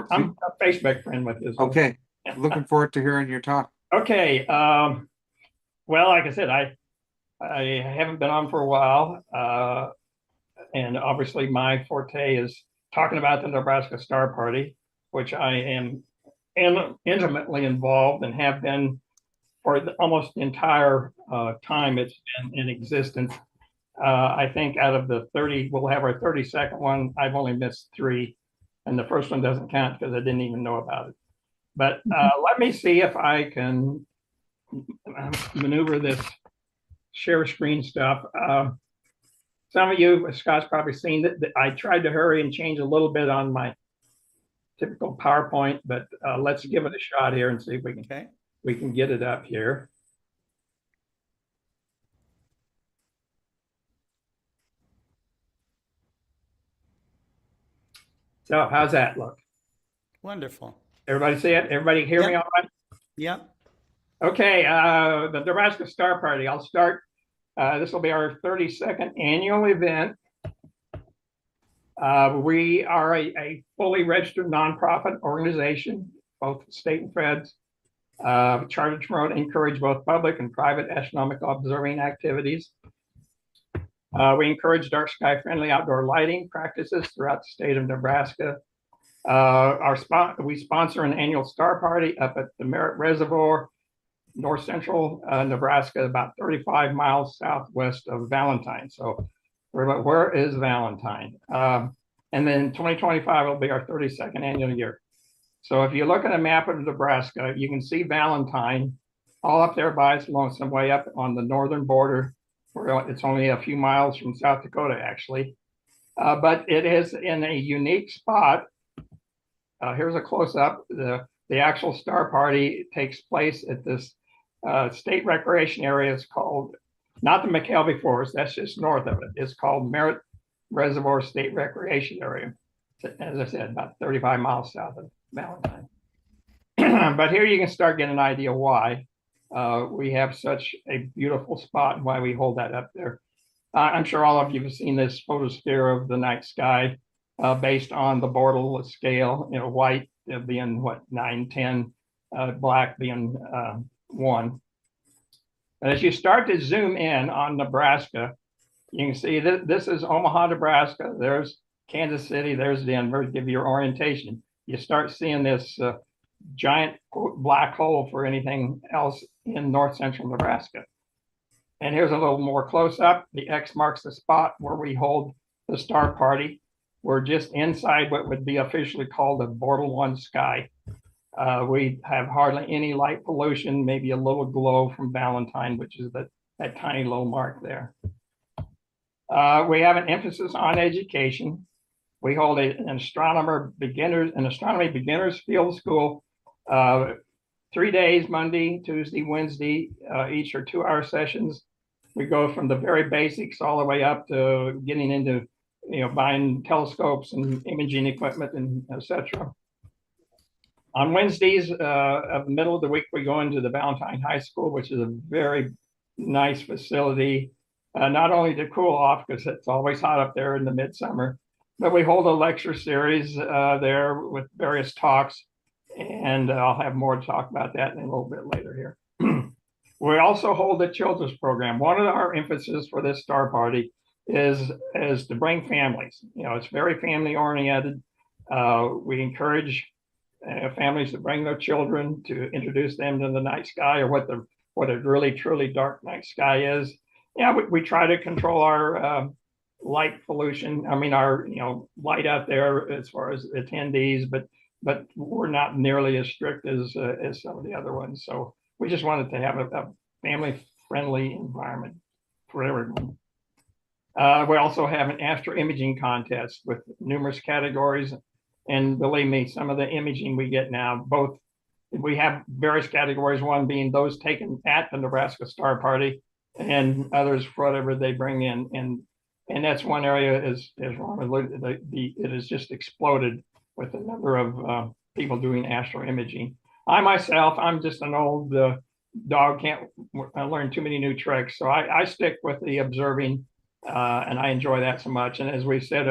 Facebook friend with his. Okay. Looking forward to hearing your talk. Okay. Well, like I said, I haven't been on for a while. And obviously my forte is talking about the Nebraska Star Party, which I am intimately involved and have been for almost the entire time it's been in existence. I think out of the 30, we'll have our 32nd one. I've only missed 3, and the first one doesn't count because I didn't even know about it. But let me see if I can maneuver this share screen stuff. Some of you, Scott's probably seen that I tried to hurry and change a little bit on my typical PowerPoint, but let's give it a shot here and see if we can get it up here. So how's that look? Wonderful. Everybody see it? Everybody hear me all right? Yep. Okay, the Nebraska Star Party. I'll start. This will be our 32nd annual event. We are a fully registered nonprofit organization. both state and feds. Chartered to promote, encourage both public and private astronomical observing activities. We encourage dark sky friendly outdoor lighting practices throughout the state of Nebraska. We sponsor an annual star party up at the Merritt Reservoir, north central Nebraska, about 35 miles southwest of Valentine. So where is Valentine? And then 2025 will be our 32nd annual year. So if you look at a map of Nebraska, you can see Valentine all up there by its lonesome, way up on the northern border. It's only a few miles from South Dakota, actually. But it is in a unique spot. Here's a close-up. The actual star party takes place at this state recreation area. It's called, not the McKelvey Forest, that's just north of it. It's called Merritt Reservoir State Recreation Area. As I said, about 35 miles south of Valentine. But here you can start getting an idea why we have such a beautiful spot and why we hold that up there. I'm sure all of you have seen this photosphere of the night sky based on the Bortle scale, white being what, 9, 10, black being 1. And as you start to zoom in on Nebraska, you can see that this is Omaha, Nebraska. There's Kansas City, there's Denver, to give you your orientation. You start seeing this giant black hole for anything else in north central Nebraska. And here's a little more close up. The X marks the spot where we hold the star party. We're just inside what would be officially called the Bortle 1 sky. We have hardly any light pollution, maybe a little glow from Valentine, which is that tiny little mark there. We have an emphasis on education. We hold an astronomy beginners field school, 3 days, Monday, Tuesday, Wednesday, each are 2-hour sessions. We go from the very basics all the way up to getting into, buying telescopes and imaging equipment and etc. On Wednesdays of the middle of the week, we go into the Valentine High School, which is a very nice facility, not only to cool off because it's always hot up there in the midsummer, but we hold a lecture series there with various talks, and I'll have more to talk about that in a little bit later here. We also hold a children's program. One of our emphasis for this star party is to bring families. It's very family oriented. We encourage families to bring their children, to introduce them to the night sky, or what a really truly dark night sky is. We try to control our light pollution. I mean, our light out there as far as attendees, but we're not nearly as strict as some of the other ones. So we just wanted to have a family-friendly environment for everyone. We also have an astro-imaging contest with numerous categories. And believe me, some of the imaging we get now, we have various categories, one being those taken at the Nebraska Star Party and others for whatever they bring in. And that's one area, as Ron alluded, it has just exploded with the number of people doing astro imaging. I'm just an old dog, can't learn too many new tricks. So I stick with the observing and I enjoy that so much. And as we said,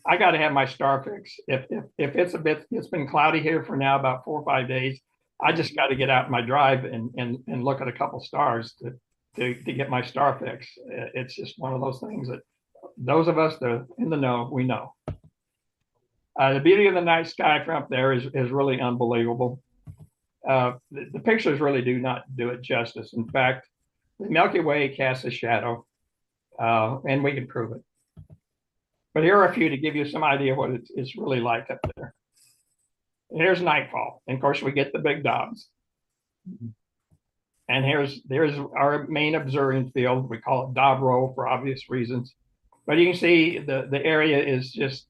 I got to have my star fix. If it's been cloudy here for now about 4 or 5 days, I just got to get out my drive and look at a couple stars to get my star fix. It's just one of those things that those of us that are in the know, we know. The beauty of the night sky from up there is really unbelievable. The pictures really do not do it justice. In fact, the Milky Way casts a shadow, and we can prove it. But here are a few to give you some idea of what it's really like up there. And here's nightfall. And of course, we get the big dogs. And there's our main observing field. We call it Dobro for obvious reasons. But you can see the area is just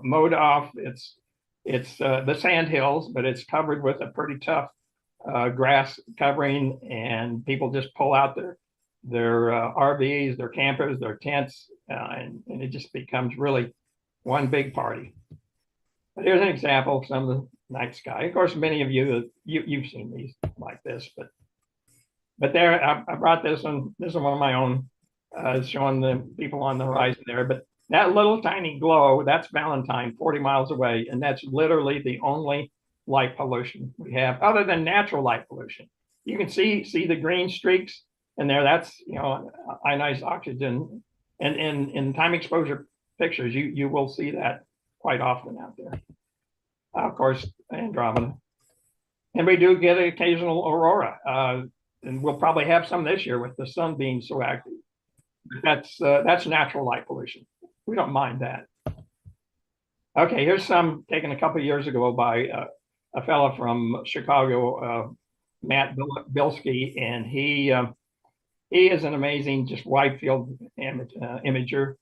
mowed off. It's the sand hills, but it's covered with a pretty tough grass covering, and people just pull out their RVs, their campers, their tents, and it just becomes really one big party. But here's an example of some of the night sky. Of course, many of you've seen these like this, but there I brought this one. This is one of my own, showing the people on the horizon there. But that little tiny glow, that's Valentine, 40 miles away, and that's literally the only light pollution we have, other than natural light pollution. You can see the green streaks in there. That's, you know, ionized oxygen. And in time exposure pictures, you will see that quite often out there. Of course, Andromeda. And we do get an occasional aurora. And we'll probably have some this year with the sun being so active. That's natural light pollution. We don't mind that. Okay, here's some taken a couple of years ago by a fellow from Chicago, Matt Bilski, and he is an amazing, just wide field imager.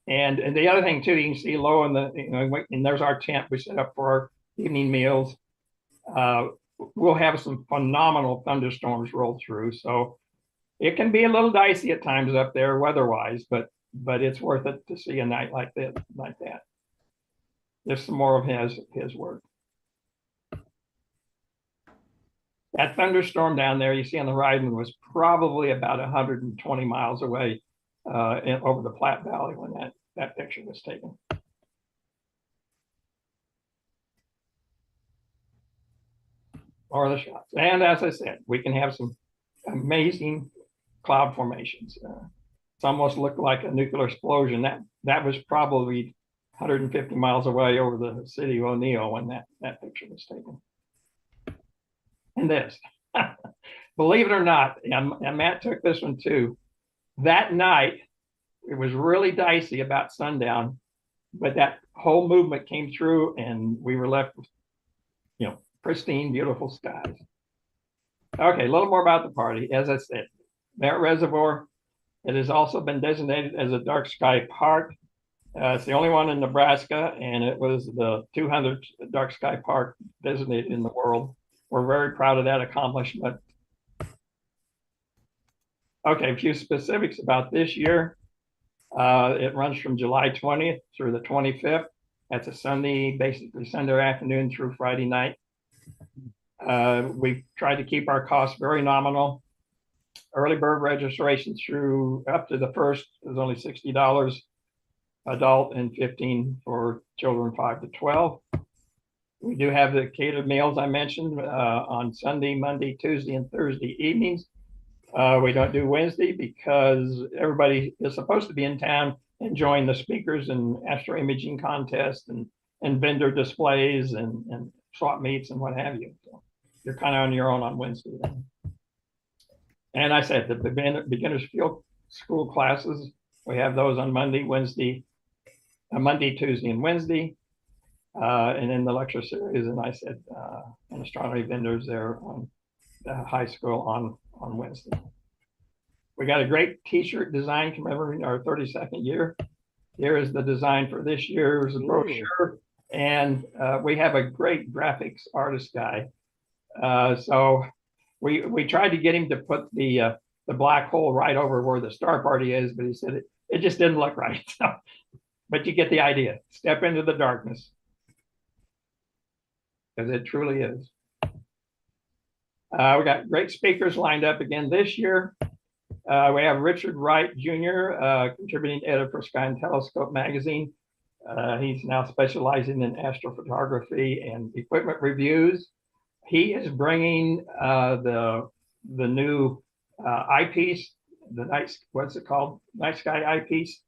And the other thing too, you can see low in the, you know, and there's our tent we set up for our evening meals. We'll have some phenomenal thunderstorms roll through, so it can be a little dicey at times up there weather-wise, but it's worth it to see a night like that. There's some more of his work. That thunderstorm down there you see on the right was probably about 120 miles away over the Platte Valley when that picture was taken. Or the shots. And as I said, we can have some amazing cloud formations. It's almost looked like a nuclear explosion. That was probably 150 miles away over the city of O'Neill when that picture was taken. And this, believe it or not, and Matt took this one too. That night, it was really dicey about sundown, but that whole movement came through and we were left with, you know, pristine, beautiful skies. Okay, a little more about the party. As I said, Merritt Reservoir, it has also been designated as a dark sky park. It's the only one in Nebraska, and it was the 200th dark sky park designated in the world. We're very proud of that accomplishment. Okay, a few specifics about this year. It runs from July 20th through the 25th. That's a Sunday, basically Sunday afternoon through Friday night. We've tried to keep our costs very nominal. Early bird registration through up to the first is only $60 adult and $15 for children 5 to 12. We do have the catered meals I mentioned on Sunday, Monday, Tuesday, and Thursday evenings. We don't do Wednesday because everybody is supposed to be in town enjoying the speakers and astro-imaging contests and vendor displays and swap meets and what have you. So you're kind of on your own on Wednesday then. And I said the beginner's field school classes, we have those on Monday, Tuesday, and Wednesday. And then the lecture series, and I said, and astronomy vendors there on high school on Wednesday. We got a great t-shirt design commemorating our 32nd year. Here is the design for this year's brochure. And we have a great graphics artist guy. So we tried to get him to put the black hole right over where the star party is, but he said it just didn't look right. So, but you get the idea. Step into the darkness. Because it truly is. We got great speakers lined up again this year. We have Richard Wright Jr., contributing editor for Sky and Telescope magazine. He's now specializing in astrophotography and equipment reviews. He is bringing the new eyepiece, what's it called? Night sky eyepiece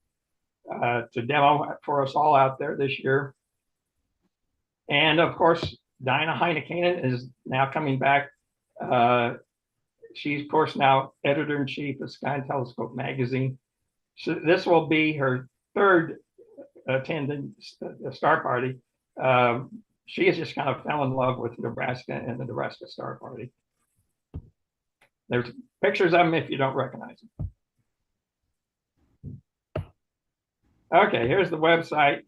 to demo for us all out there this year. And of course, Dinah Heinekanen is now coming back. She's, of course, now editor-in-chief of Sky and Telescope magazine. So this will be her third attendance at Star Party. She has just kind of fell in love with Nebraska and the Nebraska Star Party. There's pictures of them if you don't recognize them. Okay, here's the website,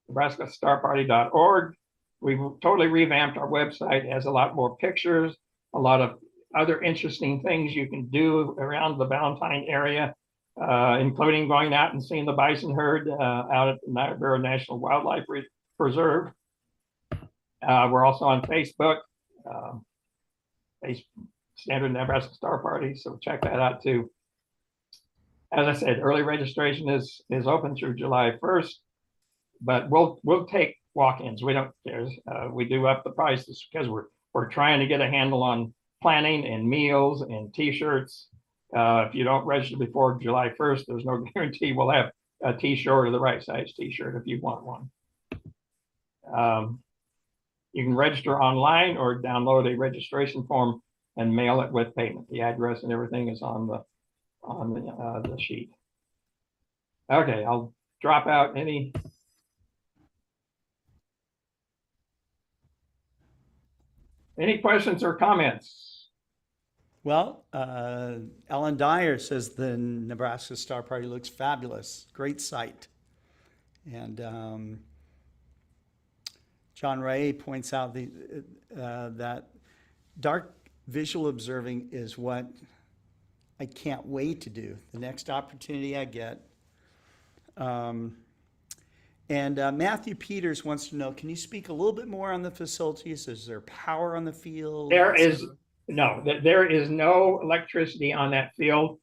nebraskastarparty.org. We've totally revamped our website. It has a lot more pictures, a lot of other interesting things you can do around the Valentine area, including going out and seeing the bison herd out at the Niobrara National Wildlife Preserve. We're also on Facebook, Standard Nebraska Star Party, so check that out too. As I said, early registration is open through July 1st, but we'll take walk-ins. We don't care. We do up the prices because we're trying to get a handle on planning and meals and T-shirts. If you don't register before July 1st, there's no guarantee we'll have a T-shirt or the right size T-shirt if you want one. You can register online or download a registration form and mail it with payment. The address and everything is on the sheet. Okay, I'll drop out any. Any questions or comments? Well, Ellen Dyer says the Nebraska Star Party looks fabulous. Great sight. And John Ray points out that dark visual observing is what I can't wait to do. The next opportunity I get. Matthew Peters wants to know, can you speak a little bit more on the facilities? Is there power on the field? There is no electricity on that field.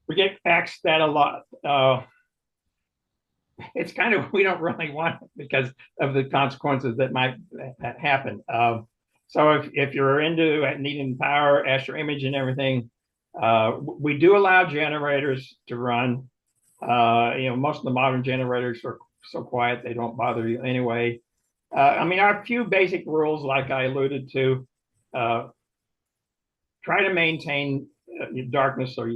We get asked that a lot. It's kind of, we don't really want it because of the consequences that might happen. So if you're into needing power, astro-imaging and everything, we do allow generators to run. Most of the modern generators are so quiet, they don't bother you anyway. Our few basic rules, like I alluded to, try to maintain darkness. So,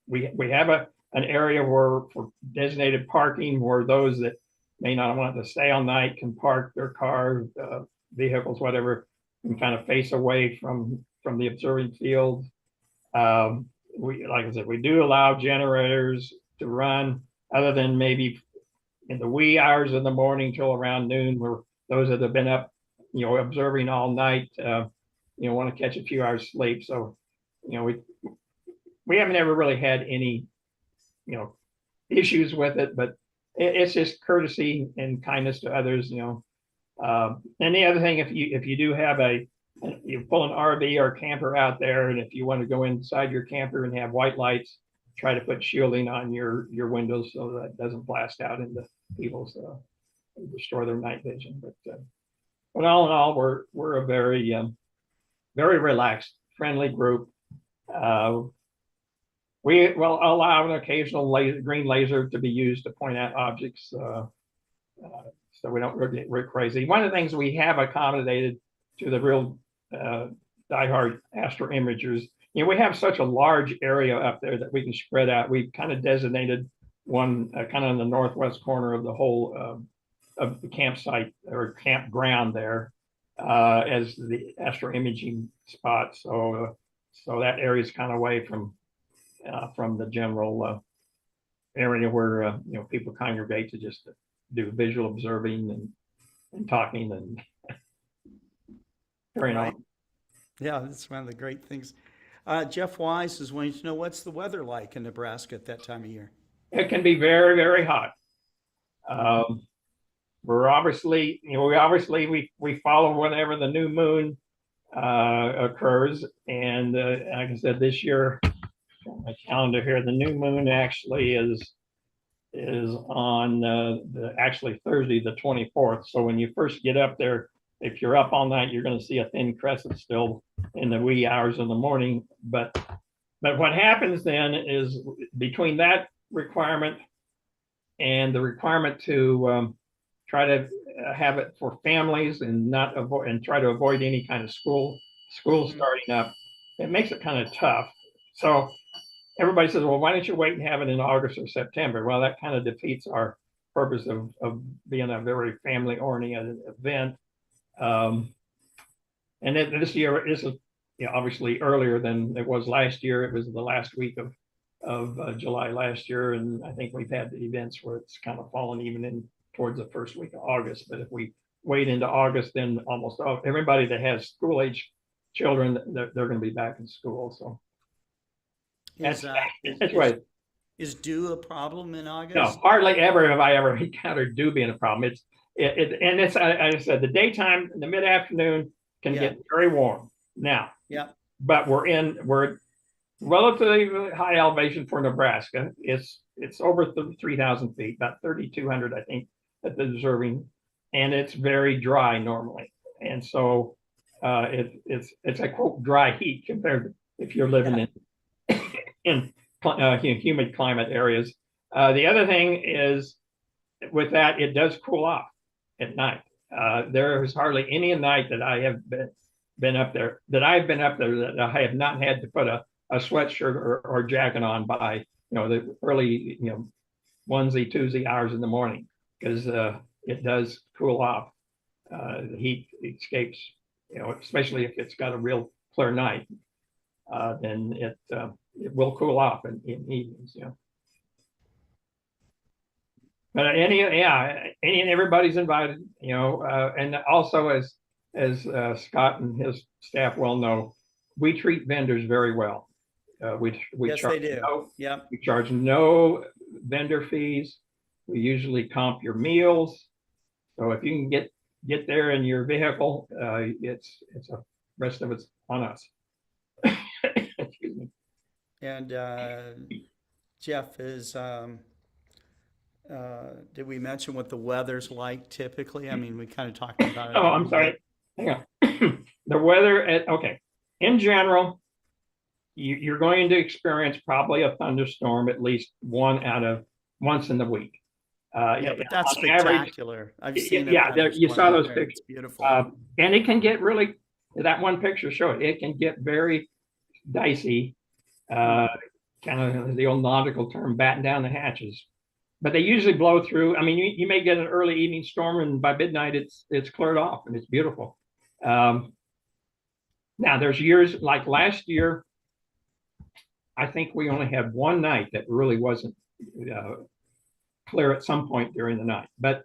we have an area for designated parking where those that may not want to stay all night can park their car, vehicles, whatever, and kind of face away from the observing field. Like I said, we do allow generators to run, other than maybe in the wee hours of the morning till around noon, where those that have been up, observing all night, want to catch a few hours sleep. So, we haven't ever really had any, issues with it, but it's just courtesy and kindness to others, And the other thing, if you do have you pull an RV or camper out there, and if you want to go inside your camper and have white lights, try to put shielding on your windows so that it doesn't blast out into people's destroy their night vision. But all in all, we're a very very relaxed, friendly group. We will allow an occasional green laser to be used to point out objects, so we don't get crazy. One of the things we have accommodated to the real diehard astro-imagers, we have such a large area up there that we can spread out. We've kind of designated one kind of in the northwest corner of the whole of the campsite or campground there as the astro-imaging spot. So that area is kind of away from the general area where people congregate to just do visual observing and talking and carrying on. Yeah, that's one of the great things. Jeff Wise is wanting to know, what's the weather like in Nebraska at that time of year? It can be very, very hot. We're obviously, we follow whenever the new moon occurs, and like I said, this year, my calendar here, the new moon actually is on actually Thursday the 24th. So when you first get up there, if you're up all night, you're going to see a thin crescent still in the wee hours of the morning. But what happens then is, between that requirement and the requirement to try to have it for families and try to avoid any kind of school starting up, it makes it kind of tough. So everybody says, well, why don't you wait and have it in August or September? Well, that kind of defeats our purpose of being a very family-oriented event. And this year is obviously earlier than it was last year. It was the last week of July last year, and I think we've had the events where it's kind of fallen even in towards the first week of August. But if we wait into August, then almost everybody that has school-age children, they're going to be back in school. So that's right. Is dew a problem in August? No, hardly ever have I ever encountered dew being a problem. It's I said, the daytime, the mid-afternoon can get very warm now. Yeah. But we're relatively high elevation for Nebraska. It's over 3,000 feet, about 3,200, I think, that they're observing, and it's very dry normally. And so it's a quote dry heat compared to if you're living in humid climate areas. The other thing is with that, it does cool off at night. There is hardly any night that I have been up there that I have not had to put a sweatshirt or jacket on by the early onesie, twosie hours in the morning, because it does cool off. The heat escapes, especially if it's got a real clear night, then it will cool off in evenings. But any and everybody's invited, and also as Scott and his staff well know, we treat vendors very well. We Yes, charge they do. Yep. we charge no vendor fees. We usually comp your meals. So if you can get there in your vehicle, it's a rest of it's on us. Excuse me. And Jeff, did we mention what the weather's like typically? I mean, we kind of talked about it. Oh, I'm sorry. Hang on. The weather, okay. In general, you're going to experience probably a thunderstorm at least once in the week. Yeah, but that's spectacular. I've seen it. Yeah, you saw those pictures. It's beautiful. And it can get really, that one picture showed it can get very dicey, kind of the old nautical term, batten down the hatches. But they usually blow through. I mean, you may get an early evening storm, and by midnight it's cleared off, and it's beautiful. Now there's years like last year. I think we only had one night that really wasn't clear at some point during the night. But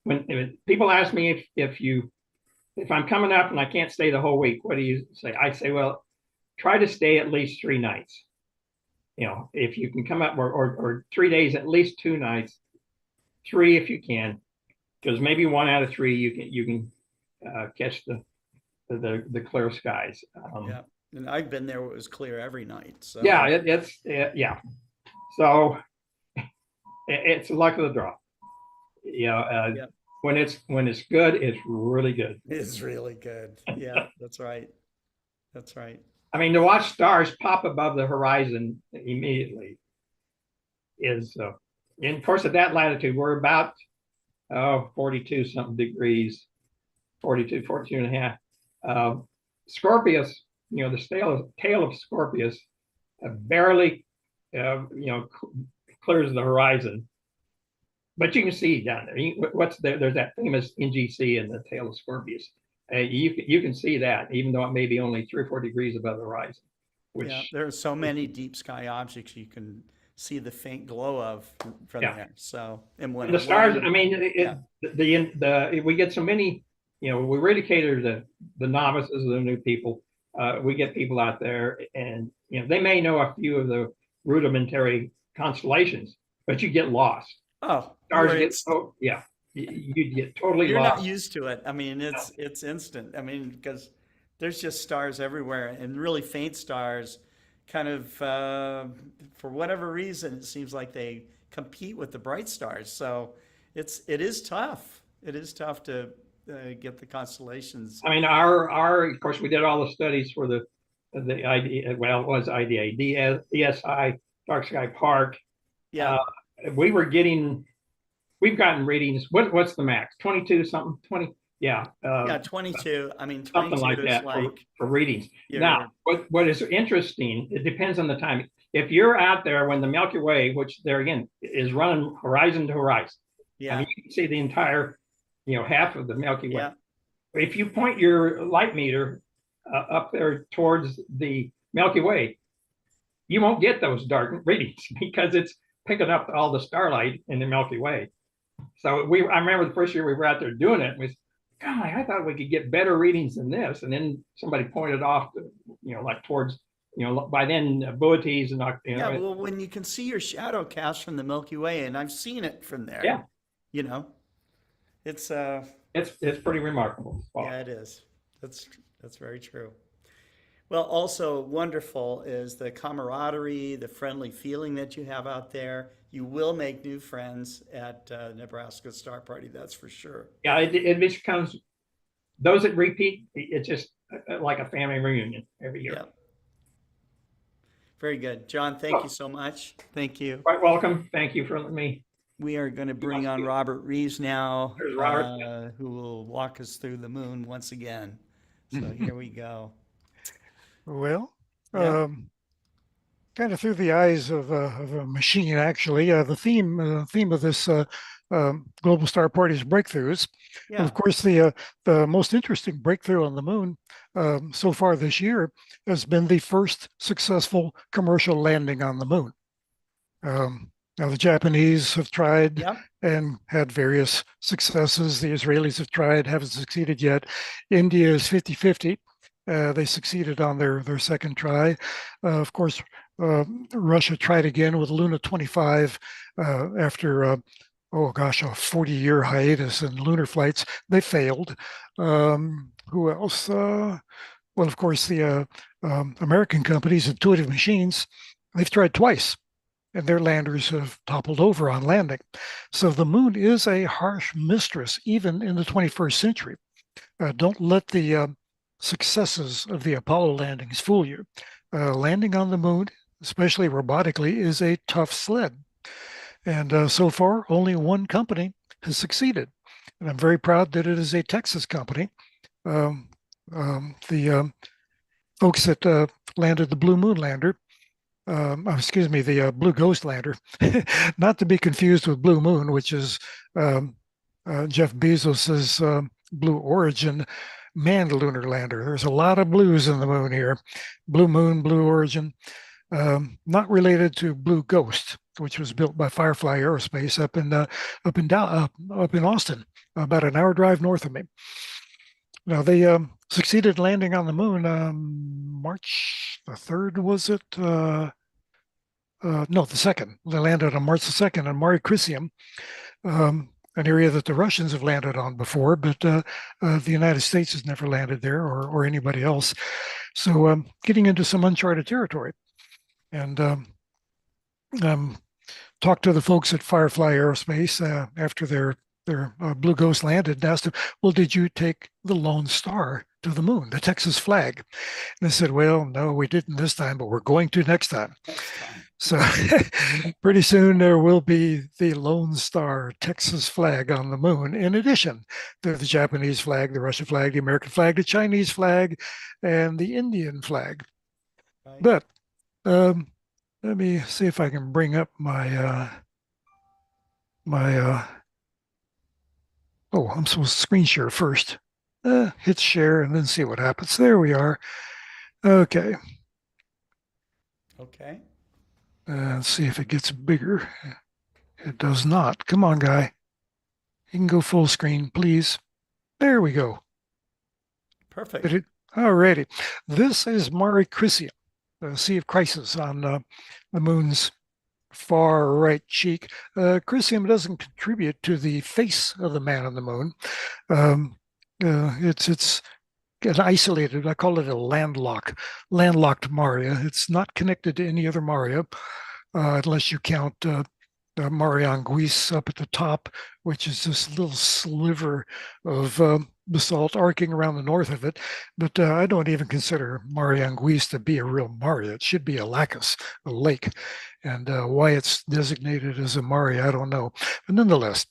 when people ask me if I'm coming up and I can't stay the whole week, what do you say? I say, well, try to stay at least 3 nights. If you can come up, or 3 days, at least 2 nights, 3 if you can, because maybe 1 out of 3 you can catch the clear skies. Yeah, and I've been there where it was clear every night. So yeah, yeah. So it's luck of the draw. When it's good, it's really good. It's really good. Yeah, that's right. That's right. I mean, to watch stars pop above the horizon immediately is, and of course, at that latitude, we're about 42 something degrees, 42 and a half. Scorpius, the tail of Scorpius barely, clears the horizon, but you can see down there. There's that famous NGC in the tail of Scorpius. You can see that, even though it may be only 3 or 4 degrees above the horizon. Yeah, there are so many deep sky objects you can see the faint glow of from there. So, and when the stars, I mean, we get so many. We really cater to the novices, the new people. We get people out there, and they may know a few of the rudimentary constellations, but you get lost. Oh, stars get you get totally You're lost. not used to it. I mean, it's instant. I mean, because there's just stars everywhere, and really faint stars kind of, for whatever reason, it seems like they compete with the bright stars. So it is tough. It is tough to get the constellations. I mean, of course, we did all the studies for the IDA. Well, it was IDA, DSI, Dark Sky Park. Yeah. We've gotten readings. What's the max? 22 something? 20? Yeah. 22. I mean, 22 something like is that like for readings. Now, what is interesting, it depends on the time. If you're out there when the Milky Way, which there again is running horizon to horizon, yeah, I mean, you can see the entire, half of the Milky Way. Yeah. If you point your light meter up there towards the Milky Way, you won't get those dark readings because it's picking up all the starlight in the Milky Way. So I remember the first year we were out there doing it, was, God, I thought we could get better readings than this. And then somebody pointed off to, like towards, by then Boötes and yeah. Well, when you can see your shadow cast from the Milky Way, and I've seen it from there. Yeah. It's pretty remarkable. Yeah, it is. That's very true. Well, also wonderful is the camaraderie, the friendly feeling that you have out there. You will make new friends at Nebraska Star Party, that's for sure. Yeah, it becomes, those that repeat, it's just like a family reunion every year. Yeah. Very good. John, thank you so much. Thank you. Quite welcome. Thank you for letting me. We are going to bring on Robert Reeves now, There's Robert. who will walk us through the moon once again. So here we go. Well, Yeah. kind of through the eyes of a machine, actually. The theme of this Global Star Party's breakthroughs. And Yeah. of course, the most interesting breakthrough on the moon so far this year has been the first successful commercial landing on the moon. Now, the Japanese have tried Yep. and had various successes. The Israelis have tried, haven't succeeded yet. India is 50-50. They succeeded on their second try. Of course, Russia tried again with Luna 25 after, a 40-year hiatus in lunar flights. They failed. Who else? Well, of course, the American companies, Intuitive Machines, they've tried twice, and their landers have toppled over on landing. So the moon is a harsh mistress, even in the 21st century. Don't let the successes of the Apollo landings fool you. Landing on the moon, especially robotically, is a tough sled. And so far, only one company has succeeded. And I'm very proud that it is a Texas company. The folks that landed the Blue Moon lander, the Blue Ghost lander, not to be confused with Blue Moon, which is Jeff Bezos's Blue Origin manned lunar lander. There's a lot of blues in the moon here. Blue Moon, Blue Origin, not related to Blue Ghost, which was built by Firefly Aerospace up in Austin, about an hour drive north of me. Now they succeeded landing on the moon March the 3rd, was it? No, the 2nd. They landed on March the 2nd on Mare Crisium, an area that the Russians have landed on before, but the United States has never landed there, or anybody else. So getting into some uncharted territory. And talked to the folks at Firefly Aerospace after their Blue Ghost landed and asked them, well, did you take the Lone Star to the moon, the Texas flag? And they said, well, no, we didn't this time, but we're going to next time. So pretty soon there will be the Lone Star Texas flag on the moon, in addition to the Japanese flag, the Russian flag, the American flag, the Chinese flag, and the Indian flag. Right. But let me see if I can bring up my I'm supposed to screen share first. Hit share and then see what happens. There we are. Okay. Okay. Let's see if it gets bigger. It does not. Come on, guy. You can go full screen, please. There we go. Perfect. Alrighty. This is Mare Crisium, the Sea of Crisis on the moon's far right cheek. Crisium doesn't contribute to the face of the man on the moon. It's an isolated, I call it a landlocked Maria. It's not connected to any other Maria, unless you count Mare Anguisse up at the top, which is this little sliver of basalt arcing around the north of it. But I don't even consider Mare Anguisse to be a real Maria. It should be a lacus, a lake. And why it's designated as a Maria, I don't know. But nonetheless,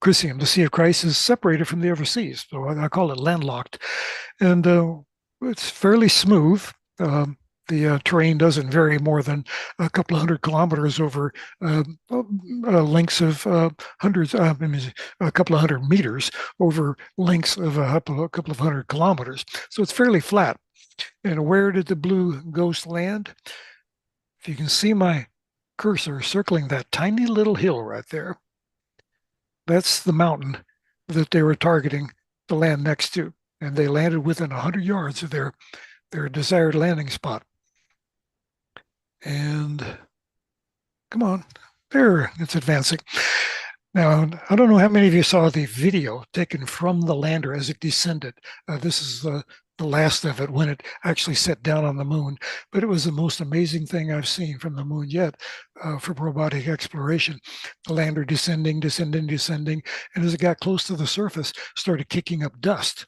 Crisium, the Sea of Christ, is separated from the other seas. So I call it landlocked. And it's fairly smooth. The terrain doesn't vary more than a couple of 100 kilometers over lengths of a couple of 100 meters over lengths of a couple of 100 kilometers. So it's fairly flat. And where did the Blue Ghost land? If you can see my cursor circling that tiny little hill right there, that's the mountain that they were targeting to land next to. And they landed within 100 yards of their desired landing spot. And come on, there, it's advancing. Now, I don't know how many of you saw the video taken from the lander as it descended. This is the last of it when it actually set down on the moon. But it was the most amazing thing I've seen from the moon yet for robotic exploration. The lander descending, and as it got close to the surface, started kicking up dust.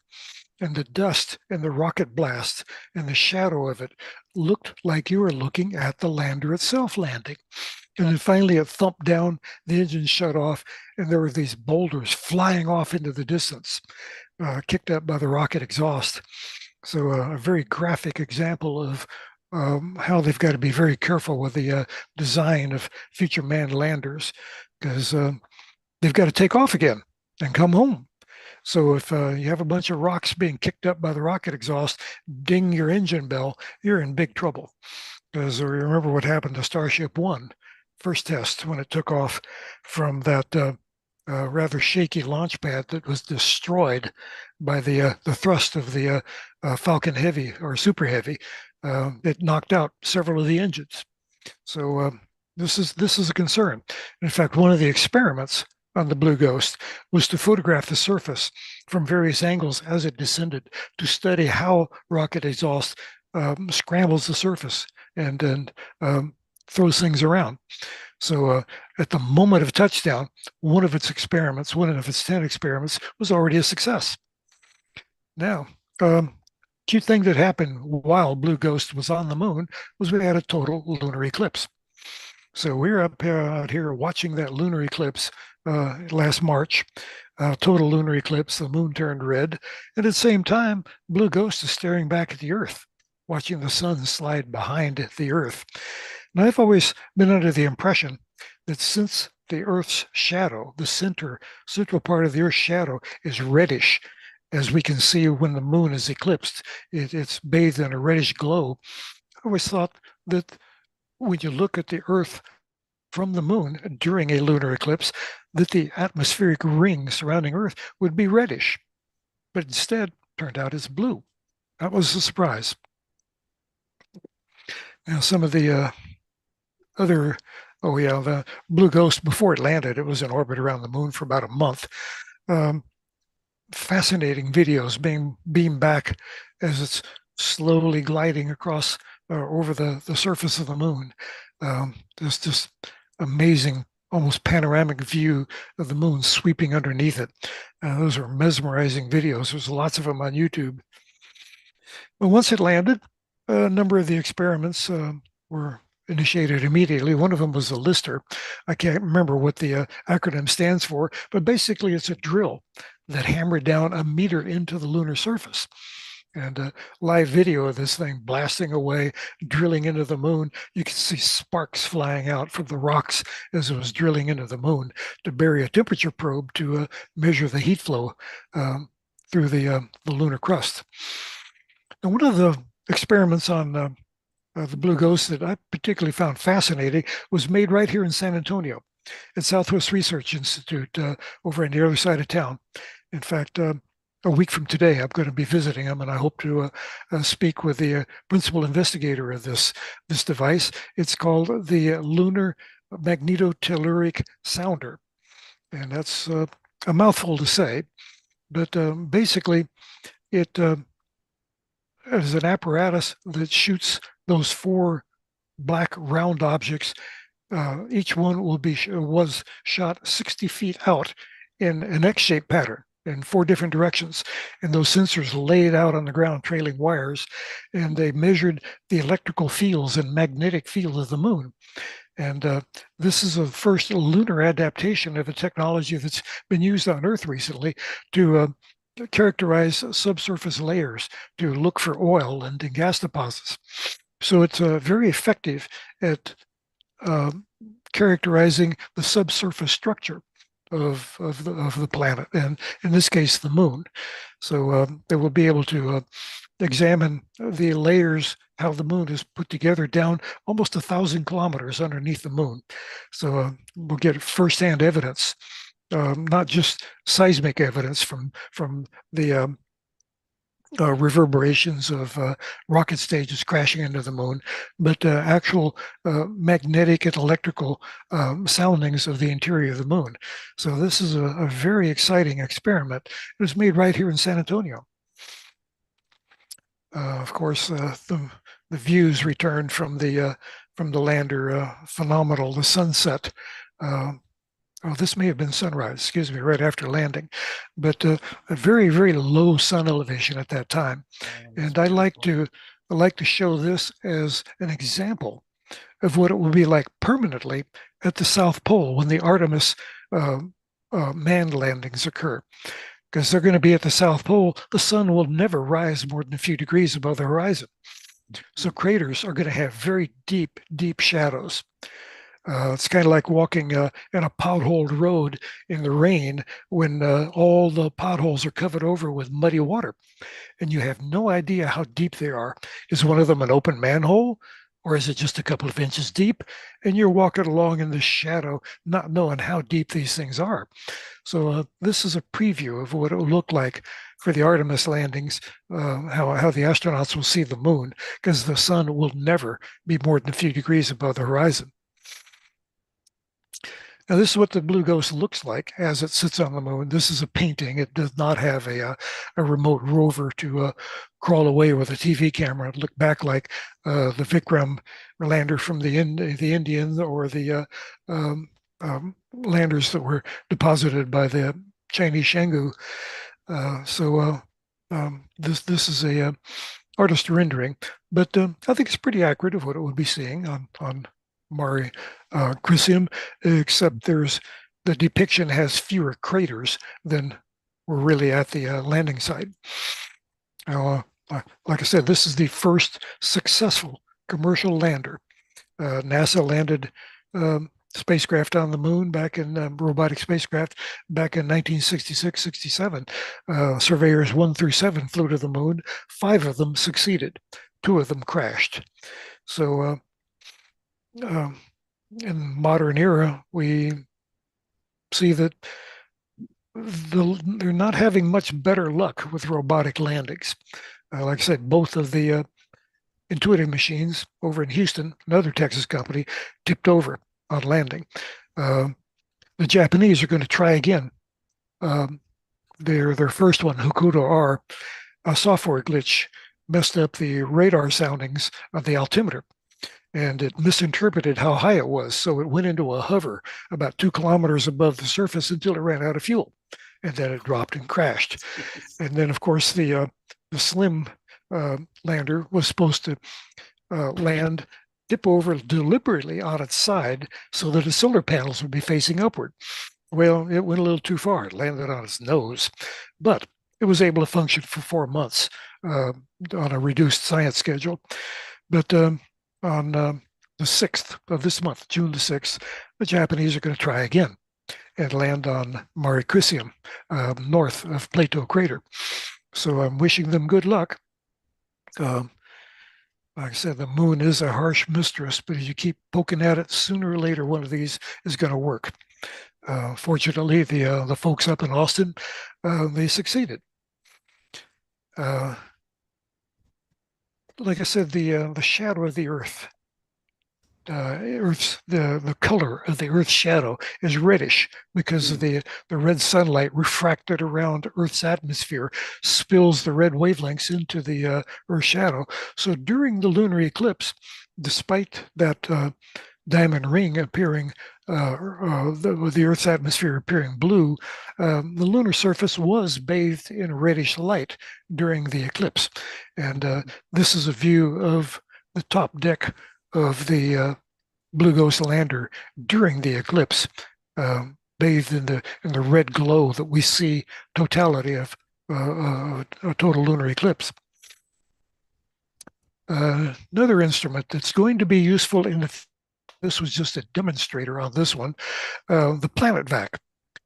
And the dust and the rocket blast and the shadow of it looked like you were looking at the lander itself landing. And then finally it thumped down, the engine shut off, and there were these boulders flying off into the distance, kicked up by the rocket exhaust. So a very graphic example of how they've got to be very careful with the design of future manned landers, because they've got to take off again and come home. So if you have a bunch of rocks being kicked up by the rocket exhaust, ding your engine bell, you're in big trouble. Because remember what happened to Starship 1, first test, when it took off from that rather shaky launch pad that was destroyed by the thrust of the Falcon Heavy or Super Heavy. It knocked out several of the engines. So this is a concern. In fact, one of the experiments on the Blue Ghost was to photograph the surface from various angles as it descended to study how rocket exhaust scrambles the surface and throws things around. So at the moment of touchdown, one of its 10 experiments was already a success. Now, cute thing that happened while Blue Ghost was on the moon was we had a total lunar eclipse. So we were out here watching that lunar eclipse last March, total lunar eclipse. The moon turned red, and at the same time, Blue Ghost is staring back at the Earth, watching the sun slide behind the Earth. And I've always been under the impression that since the Earth's shadow, the central part of the Earth's shadow, is reddish, as we can see when the moon is eclipsed, it's bathed in a reddish glow. I always thought that when you look at the Earth from the moon during a lunar eclipse, that the atmospheric ring surrounding Earth would be reddish, but instead turned out it's blue. That was a surprise. Now, some of the the Blue Ghost, before it landed, it was in orbit around the moon for about a month. Fascinating videos being beamed back as it's slowly gliding across over the surface of the moon. There's this amazing, almost panoramic view of the moon sweeping underneath it. Those are mesmerizing videos. There's lots of them on YouTube. But once it landed, a number of the experiments were initiated immediately. One of them was a LISTER. I can't remember what the acronym stands for, but basically it's a drill that hammered down a meter into the lunar surface. And a live video of this thing blasting away, drilling into the moon. You can see sparks flying out from the rocks as it was drilling into the moon to bury a temperature probe to measure the heat flow through the lunar crust. And one of the experiments on the Blue Ghost that I particularly found fascinating was made right here in San Antonio at Southwest Research Institute over on the other side of town. In fact, a week from today, I'm going to be visiting them, and I hope to speak with the principal investigator of this device. It's called the Lunar Magnetotelluric Sounder, and that's a mouthful to say, but basically it is an apparatus that shoots those 4 black round objects. Each one was shot 60 feet out in an X-shaped pattern in 4 different directions. And those sensors laid out on the ground, trailing wires, and they measured the electrical fields and magnetic field of the moon. And this is the first lunar adaptation of a technology that's been used on Earth recently to characterize subsurface layers, to look for oil and gas deposits. So it's very effective at characterizing the subsurface structure of the planet, and in this case, the moon. So they will be able to examine the layers, how the moon is put together down almost 1,000 kilometers underneath the moon. So we'll get firsthand evidence, not just seismic evidence from the reverberations of rocket stages crashing into the moon, but actual magnetic and electrical soundings of the interior of the moon. So this is a very exciting experiment. It was made right here in San Antonio. Of course, the views returned from the lander, phenomenal. The sunset. Oh, this may have been sunrise, excuse me, right after landing, but a very, very low sun elevation at that time. And I like to show this as an example of what it will be like permanently at the South Pole when the Artemis manned landings occur. Because they're going to be at the South Pole, the sun will never rise more than a few degrees above the horizon. So craters are going to have very deep, deep shadows. It's kind of like walking in a potholed road in the rain when all the potholes are covered over with muddy water, and you have no idea how deep they are. Is one of them an open manhole, or is it just a couple of inches deep? And you're walking along in the shadow, not knowing how deep these things are. So this is a preview of what it will look like for the Artemis landings, how the astronauts will see the moon, because the sun will never be more than a few degrees above the horizon. Now, this is what the Blue Ghost looks like as it sits on the moon. This is a painting. It does not have a remote rover to crawl away with a TV camera and look back like the Vikram lander from the Indians or the landers that were deposited by the Chinese Shanghu. This is a artist rendering, but I think it's pretty accurate of what it would be seeing on Mare Crisium, except the depiction has fewer craters than were really at the landing site. Like I said, this is the first successful commercial lander. NASA landed spacecraft on the moon back in robotic spacecraft back in 1966-67. Surveyors 1 through 7 flew to the moon. 5 of them succeeded. 2 of them crashed. So in modern era, we see that they're not having much better luck with robotic landings. Like I said, both of the Intuitive machines over in Houston, another Texas company, tipped over on landing. The Japanese are going to try again. Their first one, Hokuto R, a software glitch messed up the radar soundings of the altimeter, and it misinterpreted how high it was. So it went into a hover about 2 kilometers above the surface until it ran out of fuel, and then it dropped and crashed. And then, of course, the Slim lander was supposed to land, dip over deliberately on its side so that the solar panels would be facing upward. Well, it went a little too far. It landed on its nose, but it was able to function for 4 months on a reduced science schedule. But on the 6th of this month, June the 6th, the Japanese are going to try again and land on Mare Crisium, north of Plato Crater. So I'm wishing them good luck. Like I said, the moon is a harsh mistress, but if you keep poking at it, sooner or later, one of these is going to work. Fortunately, the folks up in Austin, they succeeded. Like I said, the shadow of the Earth, the color of the Earth's shadow is reddish because of the red sunlight refracted around Earth's atmosphere spills the red wavelengths into the Earth's shadow. So during the lunar eclipse, despite that diamond ring appearing, the Earth's atmosphere appearing blue, the lunar surface was bathed in reddish light during the eclipse. And this is a view of the top deck of the Blue Ghost lander during the eclipse, bathed in the red glow that we see totality of a total lunar eclipse. Another instrument that's going to be useful in this was just a demonstrator on this one, the planet vac.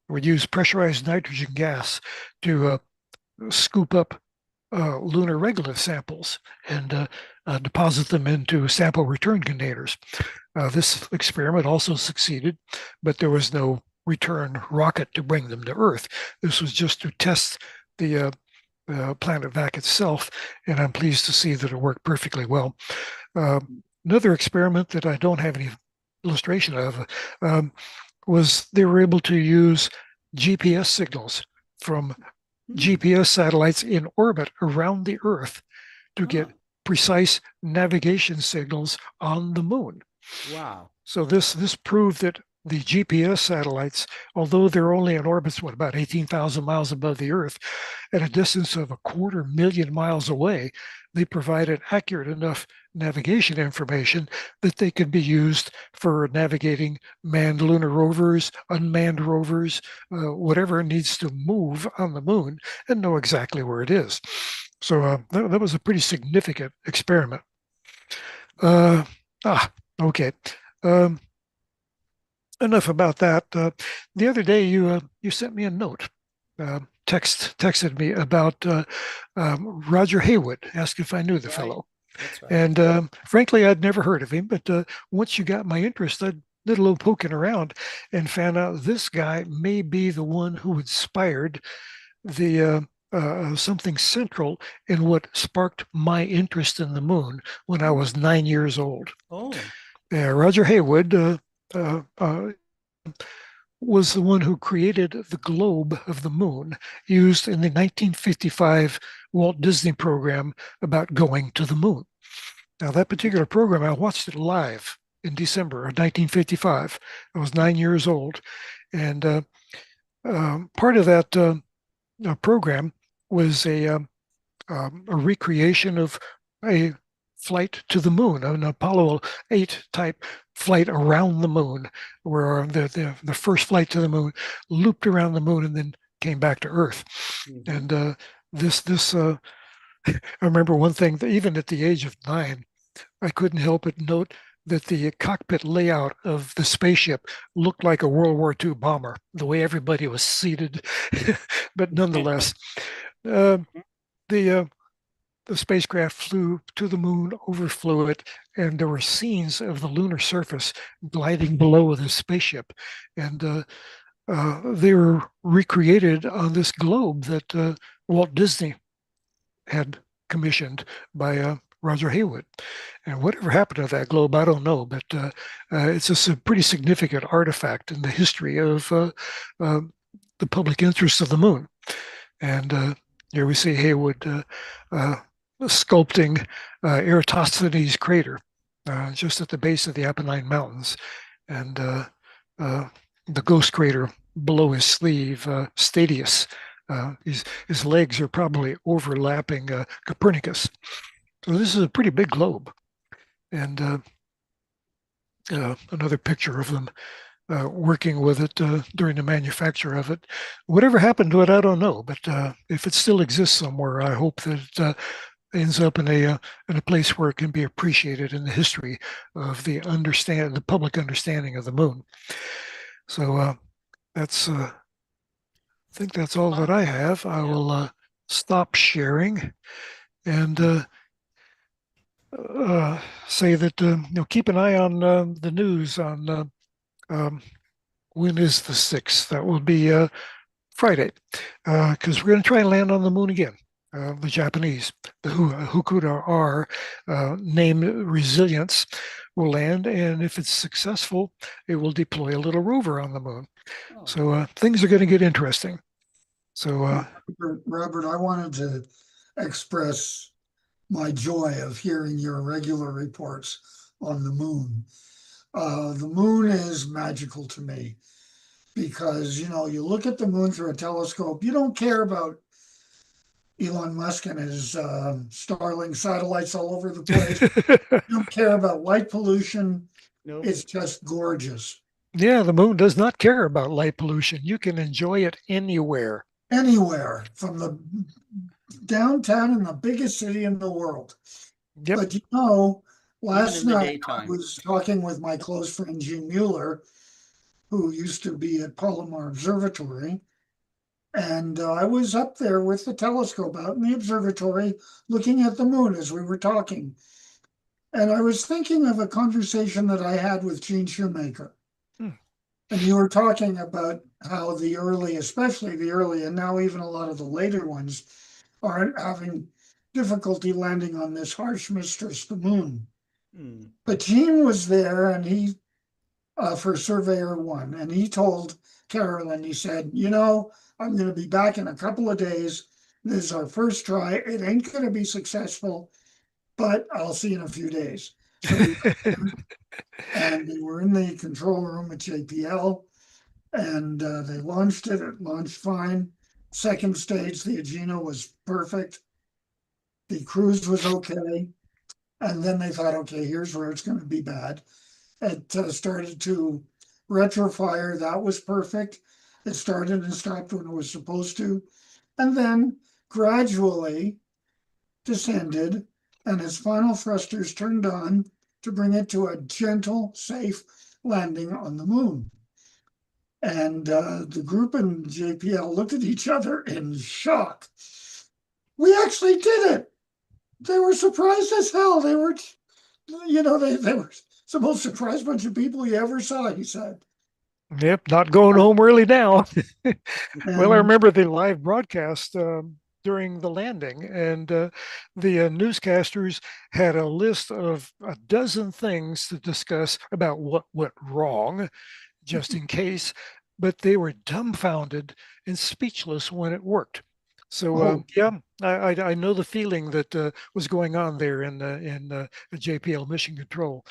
We use pressurized nitrogen gas to scoop up lunar regolith samples and deposit them into sample return containers. This experiment also succeeded, but there was no return rocket to bring them to Earth. This was just to test the planet vac itself, and I'm pleased to see that it worked perfectly well. Another experiment that I don't have any illustration of was they were able to use GPS signals from GPS satellites in orbit around the Earth to get precise navigation signals on the moon. Wow. So this proved that the GPS satellites, although they're only in orbits, about 18,000 miles above the Earth, at a distance of 250,000 miles away, they provided accurate enough navigation information that they could be used for navigating manned lunar rovers, unmanned rovers, whatever needs to move on the moon, and know exactly where it is. So that was a pretty significant experiment. Okay. Enough about that. The other day, you sent me a note, texted me about Roger Haywood, asked if I knew the fellow. That's right. And frankly, I'd never heard of him, but once you got my interest, I did a little poking around and found out this guy may be the one who inspired the something central in what sparked my interest in the moon when I was 9 years old. Oh. Roger Haywood was the one who created the globe of the moon used in the 1955 Walt Disney program about going to the moon. Now, that particular program, I watched it live in December of 1955. I was 9 years old. And part of that program was a recreation of a flight to the moon, an Apollo 8 type flight around the moon, where the first flight to the moon looped around the moon and then came back to Earth. Mm-hmm. And I remember one thing, that even at the age of 9, I couldn't help but note that the cockpit layout of the spaceship looked like a World War II bomber, the way everybody was seated. But nonetheless, the spacecraft flew to the moon, overflew it, and there were scenes of the lunar surface gliding below the spaceship. And they were recreated on this globe that Walt Disney had commissioned by Roger Haywood. And whatever happened to that globe, I don't know, but it's just a pretty significant artifact in the history of the public interest of the moon. And here we see Haywood sculpting Eratosthenes crater just at the base of the Apennine Mountains, and the ghost crater below his sleeve, Stadius. His legs are probably overlapping Copernicus. So this is a pretty big globe. And another picture of them working with it during the manufacture of it. Whatever happened to it, I don't know. But if it still exists somewhere, I hope that it ends up in a place where it can be appreciated in the history of the public understanding of the moon. So that's I think that's all that I have. I will stop sharing and say that keep an eye on the news on when is the 6th. That will be Friday, because we're going to try and land on the moon again. The Japanese, the Hakuda R, named Resilience, will land, and if it's successful, it will deploy a little rover on the moon. Oh. So things are going to get interesting. So, Robert, I wanted to express my joy of hearing your regular reports on the moon. The moon is magical to me because, you look at the moon through a telescope, you don't care about Elon Musk and his Starlink satellites all over the place. You don't care about light pollution. Nope. It's just gorgeous. Yeah, the moon does not care about light pollution. You can enjoy it anywhere. Anywhere, from the downtown in the biggest city in the world. Yep. But last night I was talking with my close friend Gene Mueller, who used to be at Palomar Observatory. And I was up there with the telescope out in the observatory looking at the moon as we were talking. And I was thinking of a conversation that I had with Gene Shoemaker. And you were talking about how the early, especially the early, and now even a lot of the later ones, are having difficulty landing on this harsh mistress, the moon. But Gene was there, and he, for Surveyor 1, and he told Carolyn, he said, I'm going to be back in a couple of days. This is our first try. It ain't going to be successful. but I'll see you in a few days. So we and they were in the control room at JPL, and they launched it. It launched fine. Second stage, the Agena was perfect. The cruise was okay. And then they thought, okay, here's where it's going to be bad. It started to retrofire. That was perfect. It started and stopped when it was supposed to. And then gradually descended, and its final thrusters turned on to bring it to a gentle, safe landing on the moon. And the group in JPL looked at each other in shock. We actually did it. They were surprised as hell. They were, they were the most surprised bunch of people you ever saw, he said. Yep, not going home early now. Well, I And remember the live broadcast during the landing, and the newscasters had a list of a dozen things to discuss about what went wrong, just in case, but they were dumbfounded and speechless when it worked. So Oh. yeah, I know the feeling that was going on there in JPL Mission Control.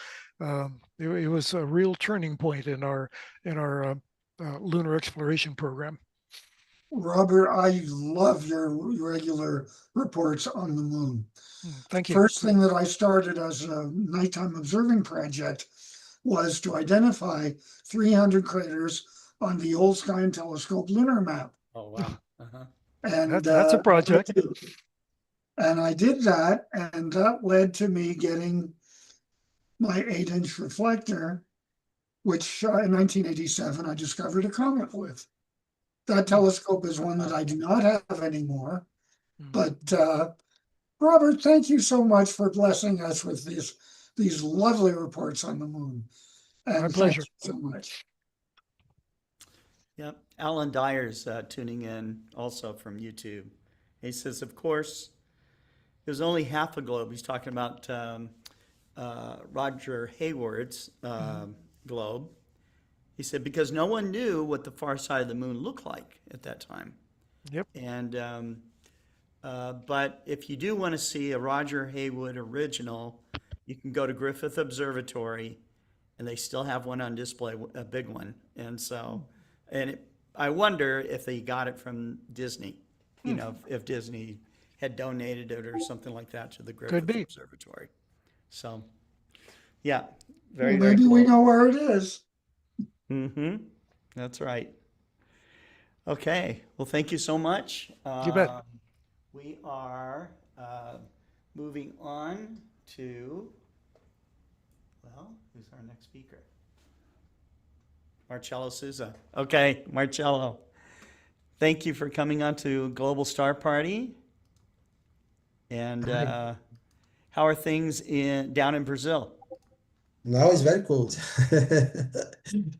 It was a real turning point in our lunar exploration program. Robert, I love your regular reports on the moon. Thank you. First thing that I started as a nighttime observing project was to identify 300 craters on the Old Sky Telescope lunar map. Oh, wow. Uh-huh. And That's a project. And I did that, and that led to me getting my 8-inch reflector, which in 1987 I discovered a comet with. That telescope is one that I do not have anymore. But Robert, thank you so much for blessing us with these lovely reports on the moon. And My pleasure. Thank you so much. Yep. Alan Dyer's tuning in also from YouTube. He says, of course, it was only half a globe. He's talking about Roger Hayward's globe. He said, because no one knew what the far side of the moon looked like at that time. Yep. And, but if you do want to see a Roger Hayward original, you can go to Griffith Observatory, and they still have one on display, a big one. And so, I wonder if they got it from Disney, if Disney had donated it or something like that to the Griffith Observatory. So, yeah, very, very Maybe cool. we know where it is. Mm-hmm. That's right. Okay. Well, thank you so much. You bet. We are moving on to, who's our next speaker? Marcello Souza. Okay, Marcello. Thank you for coming on to Global Star Party. And how are things down in Brazil? Now it's very cold.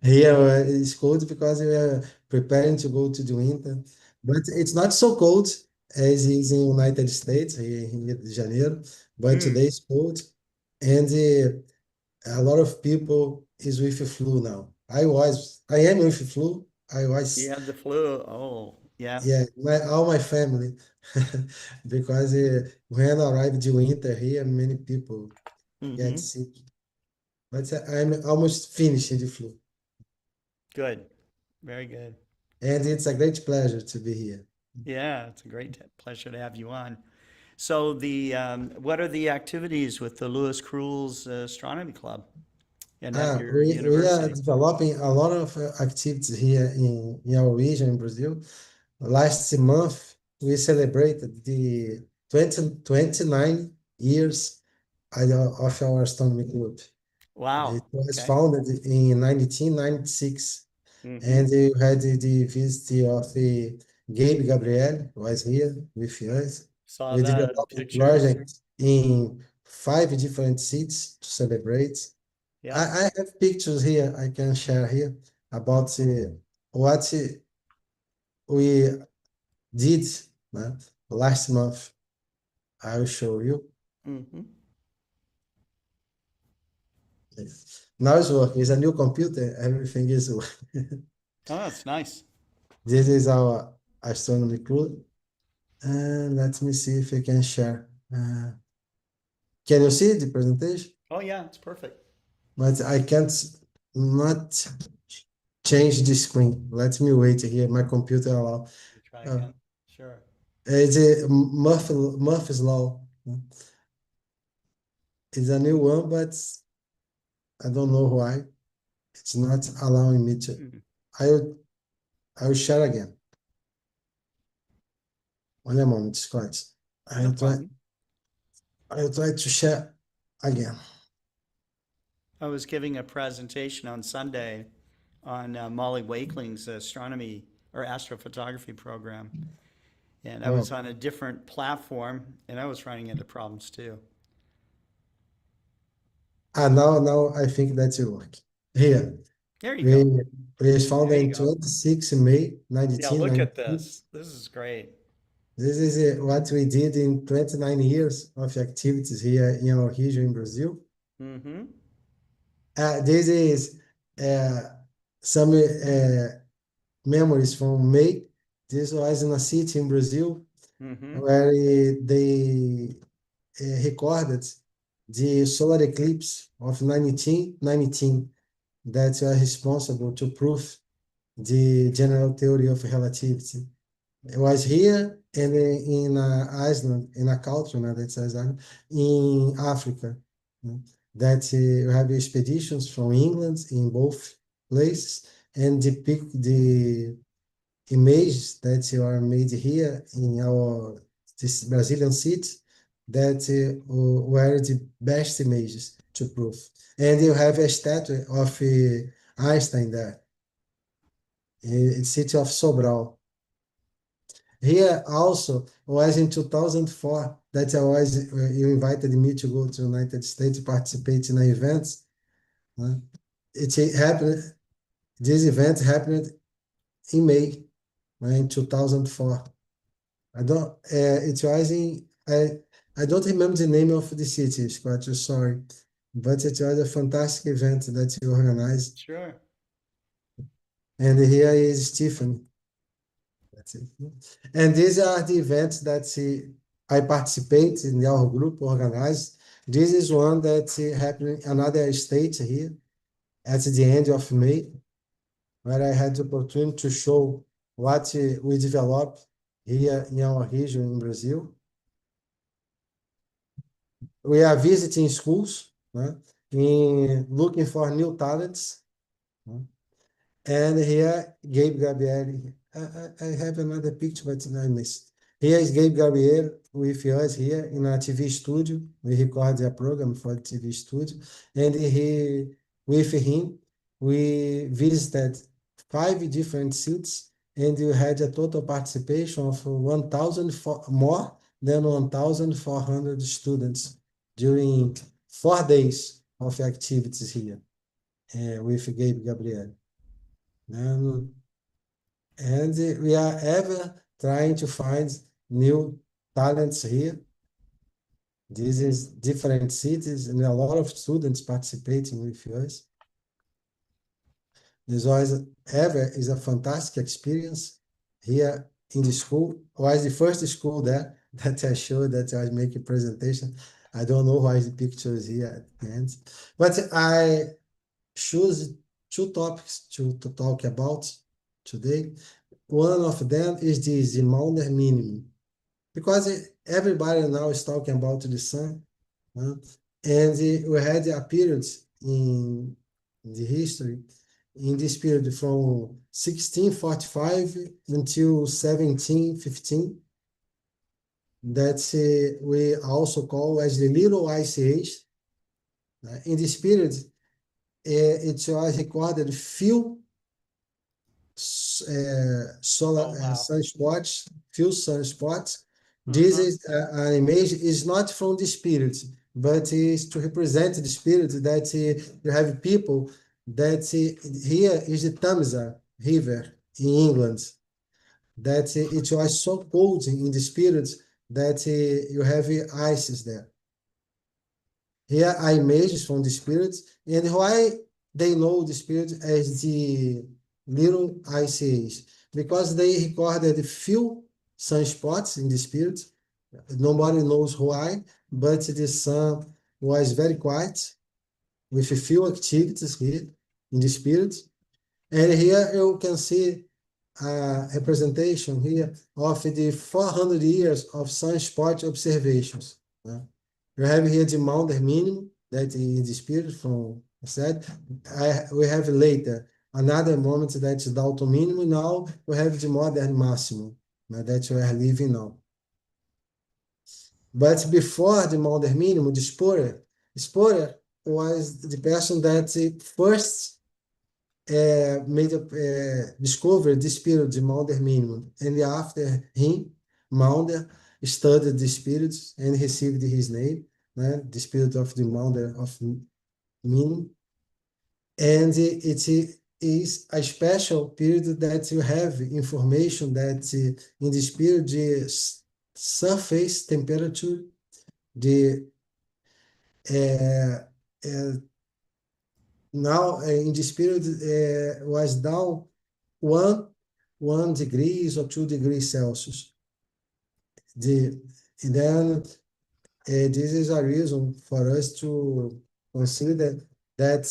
Here it's cold because we are preparing to go to the winter. But it's not so cold as is in United States, here in Rio de Janeiro. But today it's cold. And a lot of people is with the flu now. I am with the flu. You have the flu. Oh, yeah. Yeah, all my family. Because when arrived the winter here, many people get sick. But I'm almost finishing the flu. Good. Very good. And it's a great pleasure to be here. Yeah, it's a great pleasure to have you on. So what are the activities with the Louis Cruels Astronomy Club and at your We are university? developing a lot of activities here in our region in Brazil. Last month, we celebrated the 29 years of our astronomy club. Wow. It was founded in 1996, and we had the visit of Gabe Gabriel was here with us. Saw We that developed a picture. project in 5 different cities to celebrate. Yeah. I have pictures here I can share here about what we did last month. I will show you. Now it's working. It's a new computer. Everything is working. Oh, that's nice. This is our astronomy club. And let me see if I can share. Can you see the presentation? Oh, yeah, it's perfect. But I can't not change the screen. Let me wait here. My computer allow. Try again. Sure. It's a Murphy's law. It's a new one, but I don't know why. It's not allowing me to. I will share again. One moment, Scott. I will try to share again. I was giving a presentation on Sunday on Molly Wakeling's astronomy or astrophotography program. And I was on a different platform and I was running into problems too. Now I think that's it work. Here. There you go. We found in 26 May 19. Yeah, look at this. This is great. This is what we did in 29 years of activities here in our region in Brazil. Mm-hmm. This is some memories from May. This was in a city in Brazil where they recorded the solar eclipse of 1919 that was responsible to prove the general theory of relativity. It was here and in Iceland, in a country, that's Iceland, in Africa. That we have expeditions from England in both places and depict the images that are made here in this Brazilian city that were the best images to prove. And you have a statue of Einstein there, in the city of Sobral. Here also was in 2004 that you invited me to go to the United States to participate in an event. It happened, this event happened in May, in 2004. It was in, I don't remember the name of the city, Scott, sorry, but it was a fantastic event that you organized. Sure. And here is Stephen. That's it. And these are the events that I participate in our group organized. This is one that happened in another state here at the end of May, where I had the opportunity to show what we developed here in our region in Brazil. We are visiting schools, looking for new talents. And here, Gabe Gabriel. I have another picture, but I missed. Here is Gabe Gabriel with us here in a TV studio. We record a program for the TV studio. And with him, we visited 5 different cities, and we had a total participation of more than 1,400 students during 4 days of activities here with Gabe Gabriel. And we are ever trying to find new talents here. This is different cities and a lot of students participating with us. This is a fantastic experience here in the school. It was the first school there that I showed that I was making a presentation. I don't know why the picture is here at the end. But I choose 2 topics to talk about today. One of them is the Zimauner minimum, because everybody now is talking about the sun, and we had a period in the history, in this period from 1645 until 1715, that we also call as the Little Ice Age. In this period, it was recorded few sunspots, few sunspots. This is an image is not from the spirit, but is to represent the spirit that you have people that here is the Thames River in England, that it was so cold in the spirit that you have ices there. Here are images from the spirit, and why they know the spirit as the Little Ice Age, because they recorded few sunspots in the spirit. Nobody knows why, but the sun was very quiet, with a few activities here in the spirit. And here you can see a representation here of the 400 years of sunspot observations. You have here the Maunder minimum, that is the spirit from I said. We have later another moment that's Dalton minimum. Now we have the modern maximum that we are living now. But before the Maunder minimum, the Sporer was the person that first discovered this period, the Maunder minimum, and after him, Maunder studied the spirits and received his name, the spirit of the Maunder of minimum. And it is a special period that you have information that in this period, the surface temperature, the now in this period was down 1 degrees or 2 degrees Celsius. And then this is a reason for us to consider that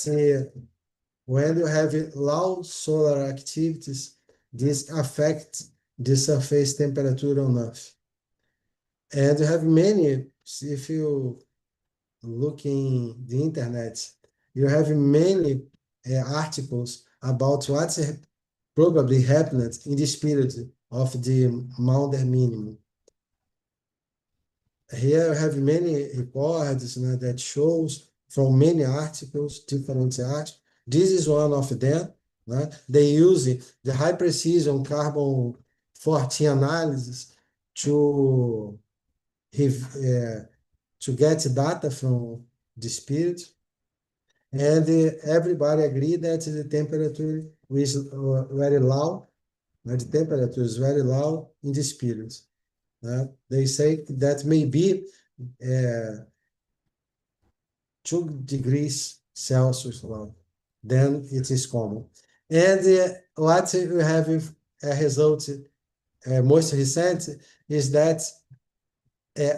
when you have low solar activities, this affects the surface temperature on Earth. And you have many, if you look in the internet, you have many articles about what probably happened in this period of the Maunder minimum. Here you have many records that shows from many articles, different articles. This is one of them. They use the high precision carbon 14 analysis to get data from the spirit. And everybody agree that the temperature is very low. The temperature is very low in the spirit. They say that maybe 2 degrees Celsius low. Then it is common. And what we have a result most recent is that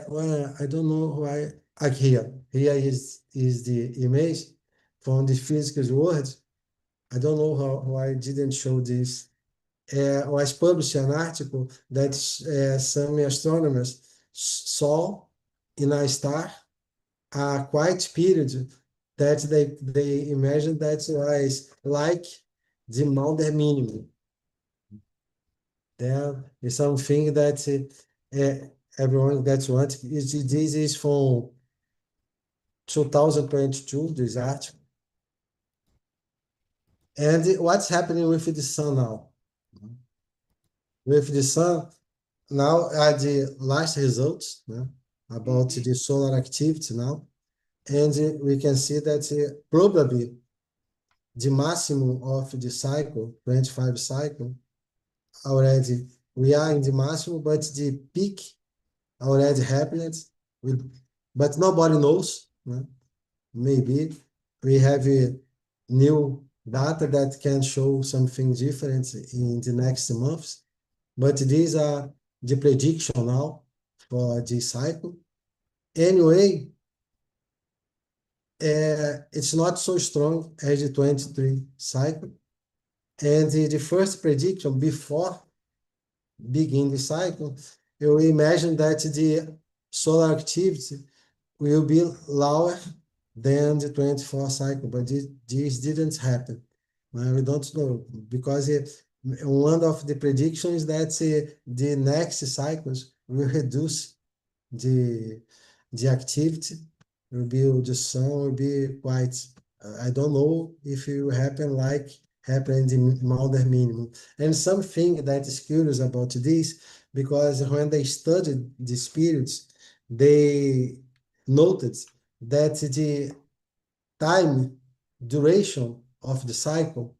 well, I don't know why. Here is the image from the physics world. I don't know why I didn't show this. Was published an article that some astronomers saw in a star a quiet period that they imagined that was like the Maunder minimum. There is something that everyone that wants. This is from 2022, this article. And what's happening with the sun now? With the sun, now are the last results about the solar activity now. And we can see that probably the maximum of the cycle, 25 cycle, already we are in the maximum, but the peak already happened. But nobody knows. Maybe we have new data that can show something different in the next months. But these are the prediction now for this cycle. Anyway, it's not so strong as the 23 cycle. And the first prediction before begin the cycle, you imagine that the solar activity will be lower than the 24 cycle, but this didn't happen. We don't know, because one of the predictions is that the next cycles will reduce the activity, the sun will be quite, I don't know if it will happen like happened in the Maunder minimum. And something that is curious about this, because when they studied the spirits, they noted that the time duration of the cycle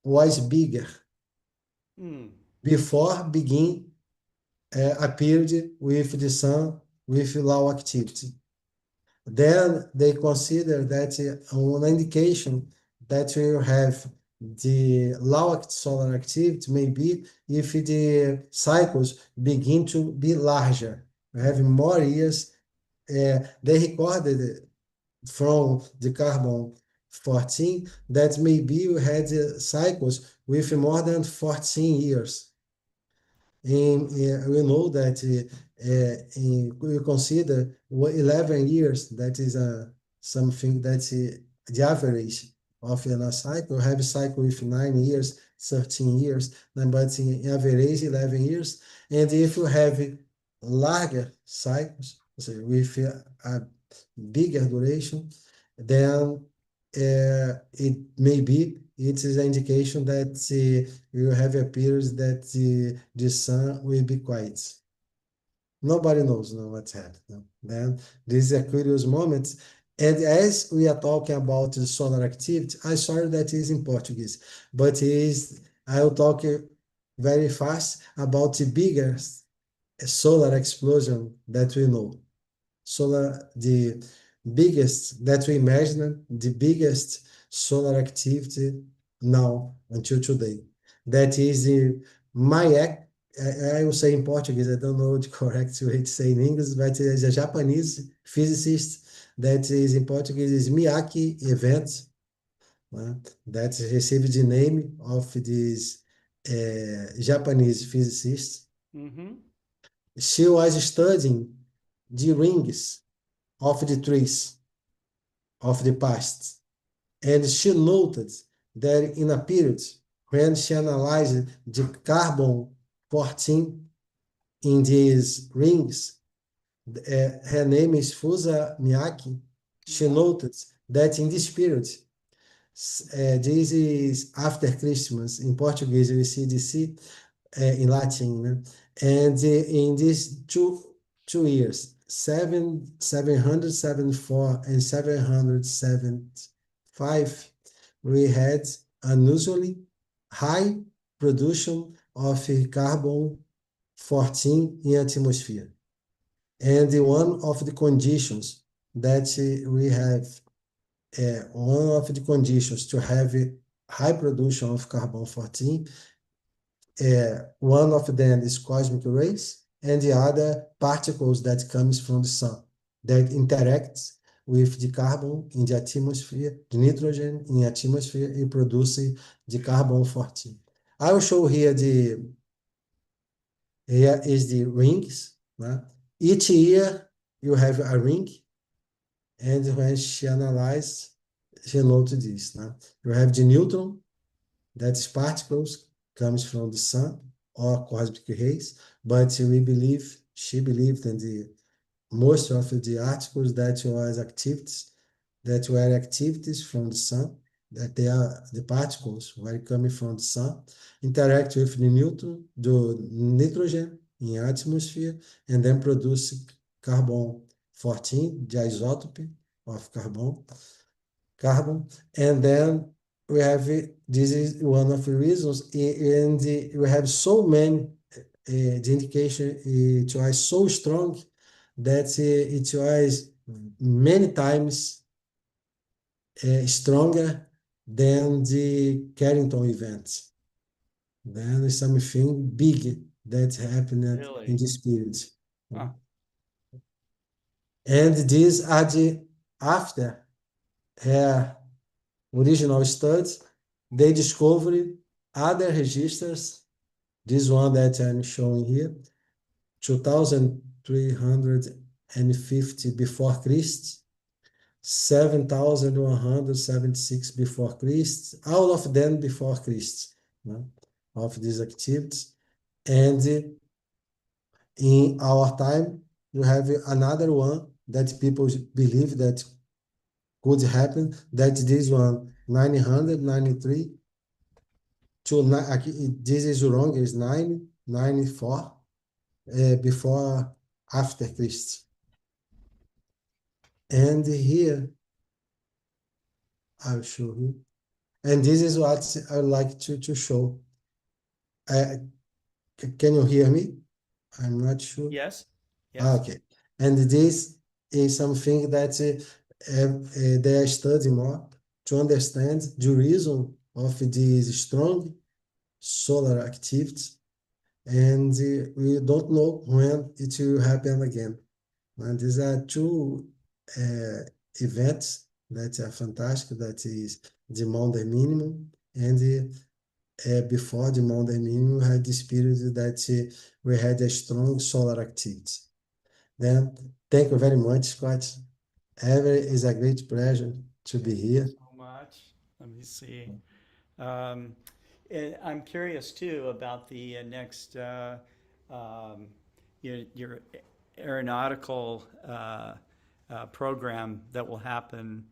was bigger before begin a period with the sun with low activity. Then they consider that an indication that we will have the low solar activity maybe if the cycles begin to be larger. We have more years they recorded from the carbon 14 that maybe we had cycles with more than 14 years. And we know that we consider 11 years, that is something that's the average of a cycle. We have a cycle with 9 years, 13 years, but in average 11 years. And if you have larger cycles, so with a bigger duration, then it may be it is an indication that you have a period that the sun will be quiet. Nobody knows what's happening. Then this is a curious moment. And as we are talking about the solar activity, I'm sorry that is in Portuguese, but I will talk very fast about the biggest solar explosion that we know. The biggest that we imagine, the biggest solar activity now until today. That is the MAIAC. I will say in Portuguese, I don't know the correct way to say in English, but it's a Japanese physicist that is in Portuguese is Miyake event that received the name of this Japanese physicist. Mm-hmm. She was studying the rings of the trees of the past. And she noted that in a period when she analyzed the carbon-14 in these rings, her name is Fusa Miyake, she noted that in this period, this is after Christmas, in Portuguese we see the C in Latin, and in these two years, 774 and 775, we had unusually high production of carbon-14 in atmosphere. And one of the conditions that we have, one of the conditions to have high production of carbon-14, one of them is cosmic rays, and the other particles that comes from the sun that interacts with the carbon in the atmosphere, the nitrogen in the atmosphere, and produces the carbon-14. I will show here here is the rings. Each year you have a ring, and when she analyzed, she noted this. You have the neutron, that is particles, comes from the sun or cosmic rays, but she believed in most of the articles that were activities from the sun, that they are the particles were coming from the sun, interact with the nitrogen in atmosphere, and then produce carbon-14, the isotope of carbon, and then we have this is one of the reasons, and we have so many the indication it was so strong that it was many times stronger than the Carrington events. Then is something big that happened in this period. Huh. And these are after her original studies, they discovered other registers. This one that I'm showing here, 2350 before Christ, 7176 before Christ, all of them before Christ, of these activities. And in our time, you have another one that people believe that could happen, that this one, 993 to, this is wrong, is 994 before, after Christ. And here, I'll show you. And this is what I would like to show. Can you hear me? I'm not sure. Yes. Yes. Okay. And this is something that they are studying more to understand the reason of this strong solar activity. And we don't know when it will happen again. And these are two events that are fantastic. That is the Maunder minimum and before the Maunder minimum had this period that we had a strong solar activity. Then, thank you very much, Scott. Ever is a great pleasure to be here. So much. Let me see. And I'm curious too about the next your aeronautical program that will happen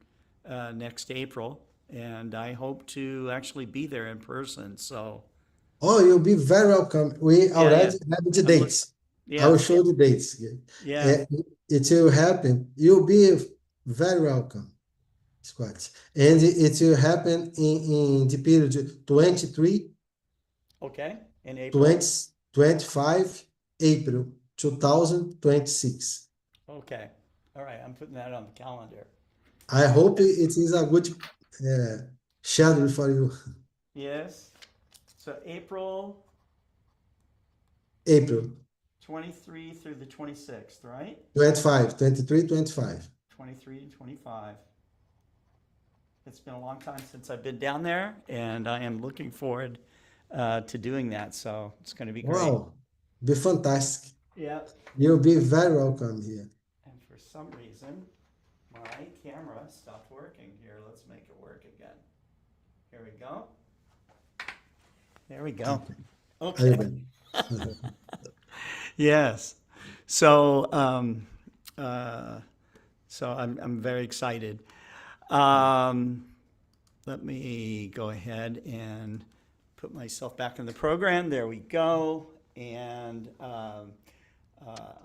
next April, and I hope to actually be there in person. So Oh, you'll be very welcome. We already yeah. have the dates. I will Yeah, show the dates. yeah. It will happen. You'll be very welcome, Scott. And it will happen in the period 23, Okay, in April. 20, 25, April 2026. Okay, all right. I'm putting that on the calendar. I hope it is a good schedule for you. Yes. So April April 23 through the 26th, right? 25, 23, 25. 23 and 25. It's been a long time since I've been down there, and I am looking forward to doing that. So it's going to be great. Wow, be fantastic. Yeah. You'll be very welcome here. And for some reason, my camera stopped working here. Let's make it work again. Here we go. There we go. Okay. Yes. So, so I'm very excited. Let me go ahead and put myself back in the program. There we go. And I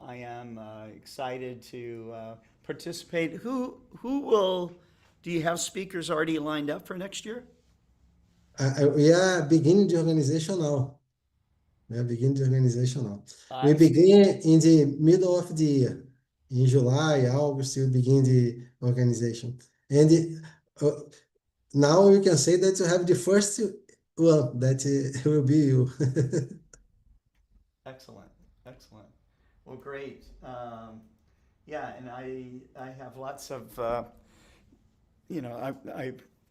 am excited to participate. Who will? Do you have speakers already lined up for next year? We are beginning the organization now. We are beginning the organization now. I We see. begin in the middle of the year. In July, August, we begin the organization. And now we can say that you have the first one that will be you. Excellent, excellent. Well, great. Yeah, and I have lots of I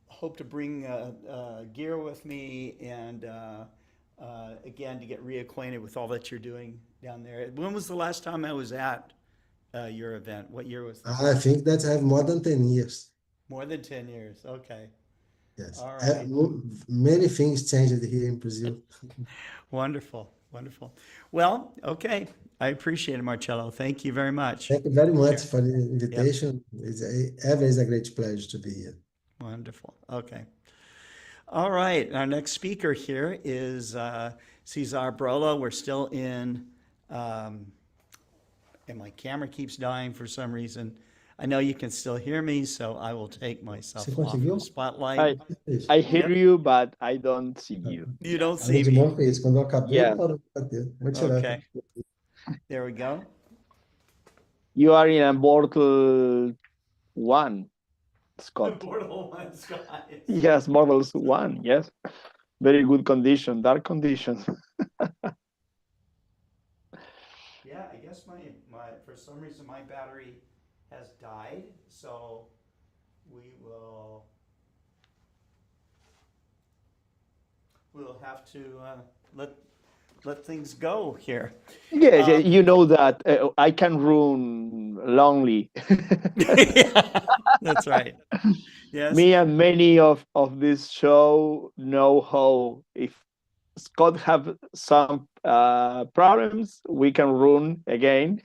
hope to bring gear with me and again to get reacquainted with all that you're doing down there. When was the last time I was at your event? What year was that? I think that I have more than 10 years. More than 10 years. Okay. Yes. All right. Many things changed here in Brazil. Wonderful, wonderful. Well, okay. I appreciate it, Marcello. Thank you very much. Thank you very much for the invitation. It's always a great pleasure to be here. Wonderful. Okay. All right. Our next speaker here is Cesar Brola. We're still in, and my camera keeps dying for some reason. I know you can still hear me, so I will take myself off the spotlight. I hear you, but I don't see you. You don't see me. Yeah. Okay. There we go. You are in a mortal one, Scott. Mortal one, Scott. Yes, mortal one. Yes. Very good condition, dark conditions. Yeah, I guess my for some reason my battery has died, so we'll have to let things go here. Yes, you know that I can run lonely. Yeah, that's right. Yes. Me and many of this show know how if Scott have some problems, we can run again.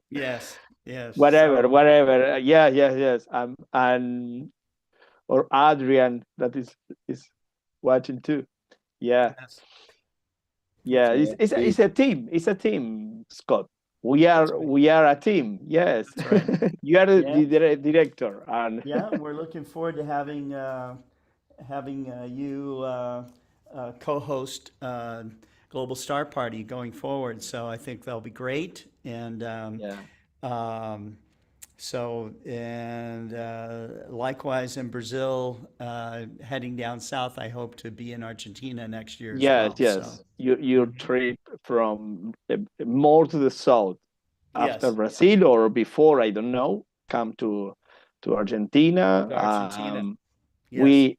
Yes. Yes. Whatever. Yes. And or Adrian that is watching too. Yeah. Yes. Yeah. It's a team. It's a team, Scott. We are a team. Yes. That's right. You are the director. And yeah, we're looking forward to having you co-host Global Star Party going forward. So I think that'll be great. And likewise in Brazil, heading down south, I hope to be in Argentina next year as well. Yes. So. Your trip from more to the south. after Yes. Brazil or before, I don't know, come to Argentina. To Argentina. Yes.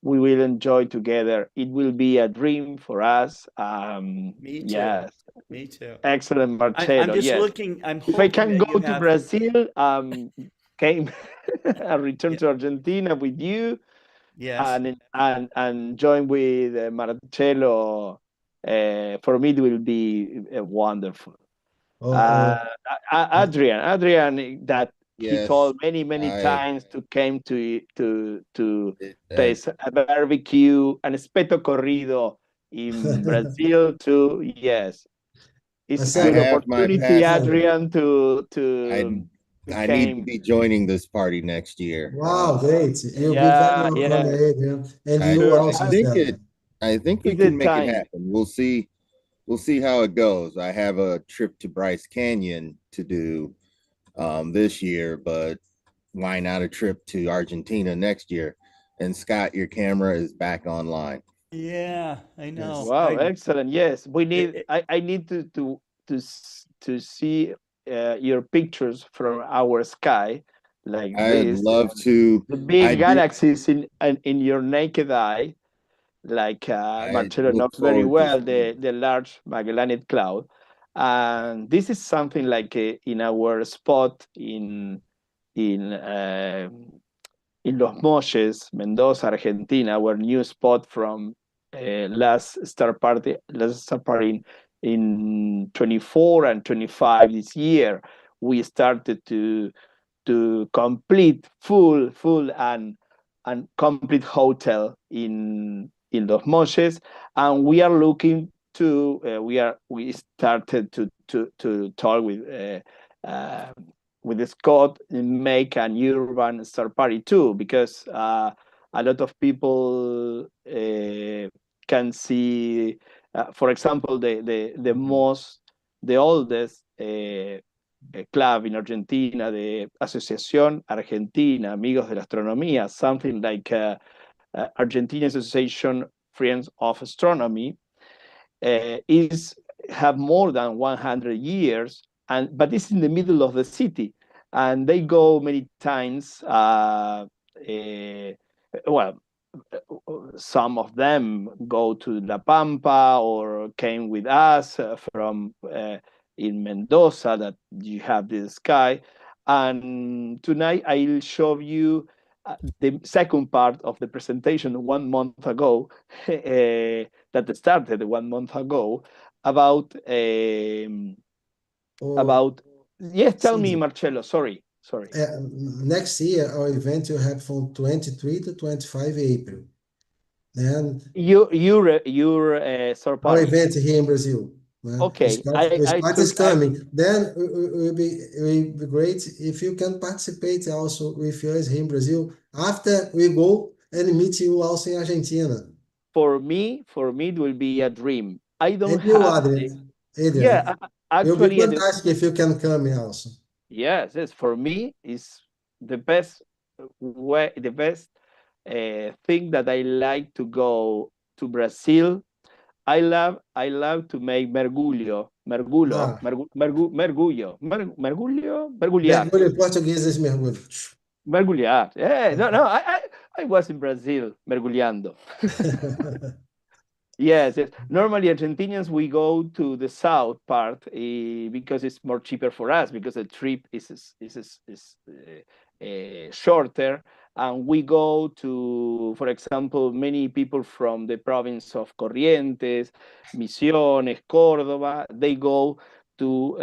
We will enjoy together. It will be a dream for us. Me too. Yes. Me too. Excellent, I'm Marcelo. just Yes. looking. I'm If I hoping can that go you to have. Brazil, came and return Yeah. to Argentina with you Yes. and join with Marcelo. For me, it will be wonderful. Oh, Adrian, that he Yes, told many I times to came to uh, taste a barbecue, an espeto corrido in Brazil too. Yes, it's a I good Marcelo, have my opportunity, passport. Adrian, to I I need to came. be joining this party next year. wow, great. You'll be very Yeah, welcome, yeah, Adrian. And I you sure. I also, think Stella. it I think we It's the can make it time happen. We'll see how it goes. I have a trip to Bryce Canyon to do this year, but why not a trip to Argentina next year? And Scott, your camera is back online. Yeah, I Yes. know. Wow, excellent. Yes, we need. It- I need to see your pictures from our sky like I'd this. love to. The I big did. galaxies in your naked eye, like I Marcelo look knows very forward to well, seeing. the large Magellanic Cloud. And this is something like in our spot in uh, in Los Molles, Mendoza, Argentina, our new spot from last star party in 24 and 25 this year. We started to complete full and complete hotel in Los Molles, and we are looking to we started to talk with Scott and make an urban star party too, because a lot of people can see, for example, the oldest club in Argentina, the Asociación Argentina Amigos de la Astronomía, something like Argentina Association Friends of Astronomy, is have more than 100 years, but it's in the middle of the city, and they go many times. Well, some of them go to La Pampa or came with us from in Mendoza, that you have the sky. And tonight I'll show you the second part of the presentation 1 month ago, that started 1 month ago, about Oh, yes. Tell me, Cindy, Marcello. Sorry. next year our event will happen from 23 to 25 April. Then Your sort our party. event here in Brazil. Okay, Scott is coming. Then it will be great if you can participate also with us here in Brazil. After we go and meet you also in Argentina. For me, it will be a dream. I don't And you, have. Adrian. Yeah, It'll be actually, fantastic if you can come also. yes. For me, is the best way, the best thing that I like to go to Brazil. I love to make Ah, mergulhar. mergulho em português esse mergulho. Mergulhar. Yeah, no. I was in Brazil mergulhando. Yes. Normally, Argentinians, we go to the south part because it's more cheaper for us, because the trip is shorter, and we go to, for example, many people from the province of Corrientes, Misiones, Córdoba. They go to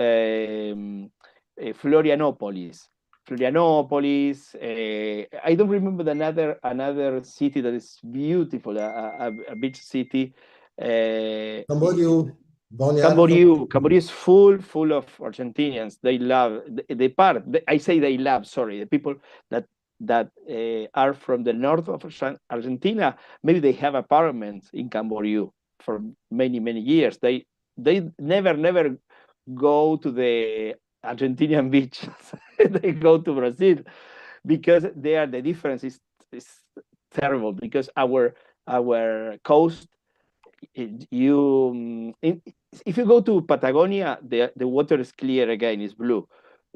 Florianópolis. I don't remember another city that is beautiful, a beach city. Camboriú. Balneário Camboriú. Camboriú. Camboriú is full of Argentinians. They love the part. I say they love. Sorry, the people that are from the north of Argentina. Maybe they have apartments in Camboriú for many years. They never go to the Argentinian beaches. They go to Brazil because the difference is terrible, because our coast if you go to Patagonia, the water is clear again, it's blue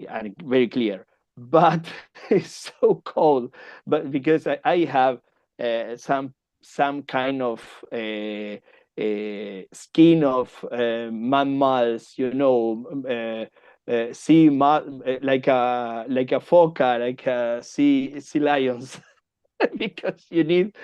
and very clear, but it's so cold. But because I have some kind of skin of mammals, sea like a foca, like a sea lions, because you need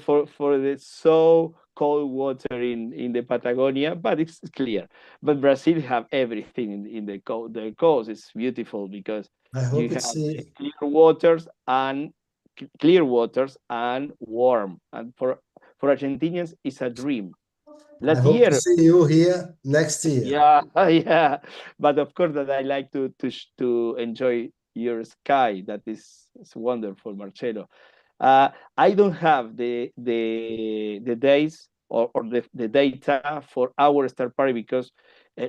for the so cold water in the Patagonia, but it's clear. But Brazil have everything in the coast. The coast is beautiful because I you hope have it's the clear waters and warm. And for Argentinians, it's a dream. I Last hope to year, see you here next year. yeah, yeah. But of course, that I like to enjoy your sky. That is wonderful, Marcelo. I don't have the days or the data for our star party because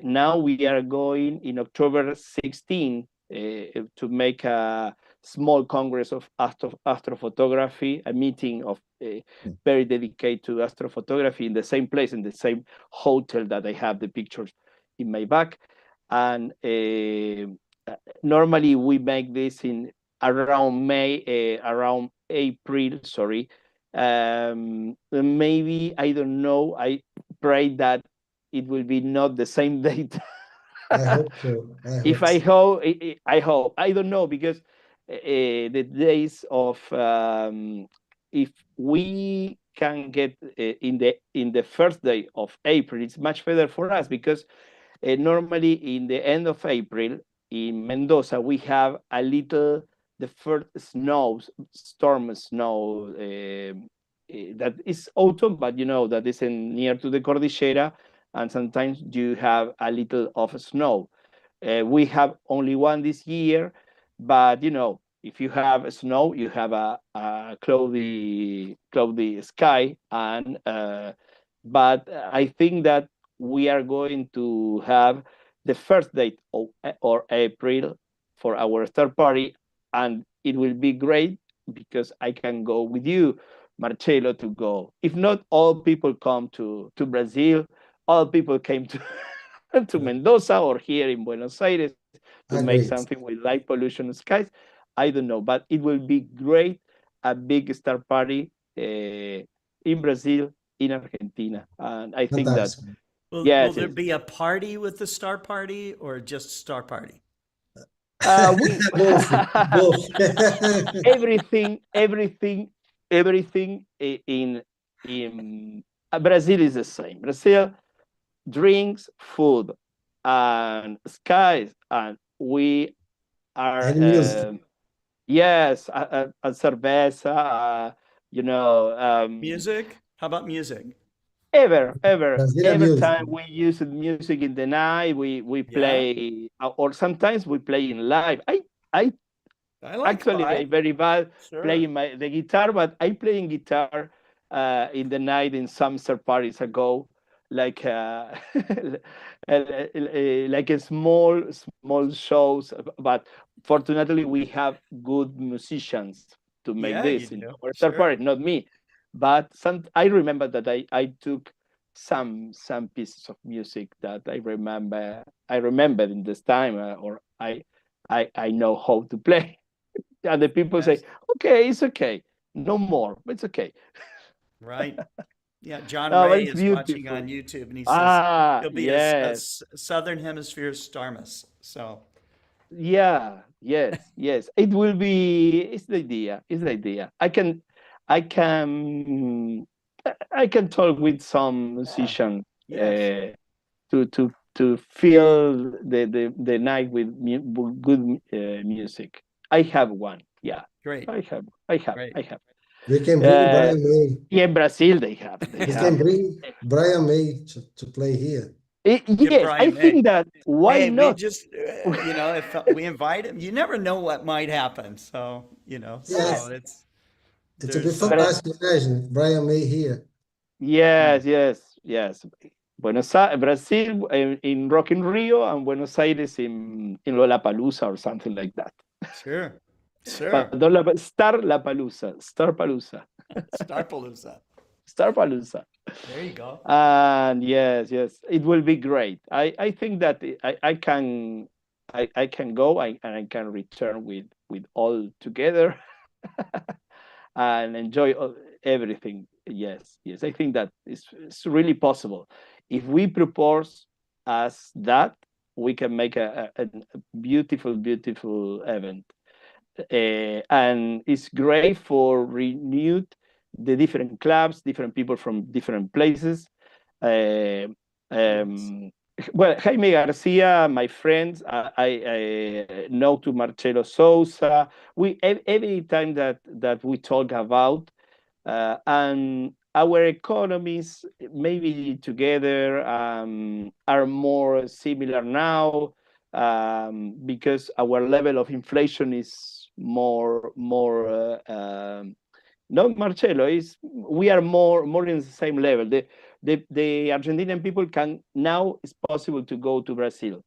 now we are going in October 16 to make a small congress of astrophotography, a meeting of very dedicated to astrophotography in the same place, in the same hotel that I have the pictures in my back. And normally we make this in around around April, sorry. Maybe, I don't know, I pray that it will be not the same date. I hope so. I hope. I don't know, because the days of if we can get in the first day of April, it's much better for us, because normally in the end of April in Mendoza we have a little the first storm snow that is autumn, but that isn't near to the Cordillera, and sometimes you have a little of snow. We have only one this year, but if you have snow, you have a cloudy sky, and but I think that we are going to have the first date or April for our star party, and it will be great because I can go with you, Marcelo, to go. If not, all people come to Brazil, all people came to to Mendoza or here in Buenos Aires to make something with light pollution skies. I don't know, but it will be great, a big star party in Brazil, in Argentina. And I think that, Will yes, there be a party with the star party or just star party? we both. everything in Brazil is the same. Brazil drinks, food, and skies, and we are And music. yes, a cerveza, Music? How about music? Brazilian Every music. time we use music in the night, we Yeah. play, or sometimes we play in live. I like actually live. I'm very bad Sure. playing the guitar, but I playing guitar in the night in some third parties ago, like like a small shows. But fortunately, we have good musicians to make Yeah, this you in do. our third Sure. party, not me. But I remember that I took some pieces of music that I remember in this time, or I know how to play. And the people say, okay, it's okay. No more, but it's okay. Right. Yeah, John No, but Ray it's is watching on beautiful. YouTube, and he says he'll be a Yes. Southern Hemisphere starmus. So Yeah, yes. It will be, it's the idea. I can talk with some musician yes, to fill the night with good music. I have one. Yeah. great, I have. great. We can bring Uh, Brian May. yeah, in Brazil they have. We can bring Brian May to play here. Get Yes, I Brian May. think that why Hey, we not? just if we invite him, you never know what might happen. So Yes. so it's It will be there's fantastic. Imagine Brian May here. Yes. Buenos Aires, Brazil in Rock in Rio, and Buenos Aires in Lollapalooza or something like that. sure. But Star Palooza. Starpalooza. Starpalooza. There you go. And yes, it will be great. I think that I can go and I can return with all together and enjoy everything. Yes, I think that it's really possible. If we propose as that, we can make a beautiful event. And it's great for renewed the different clubs, different people from different places. Well, Jaime Garcia, my friends, I know to Marcelo Sousa. We every time that we talk about and our economies maybe together are more similar now because our level of inflation is more no, Marcelo, is we are more in the same level. The Argentinian people can now it's possible to go to Brazil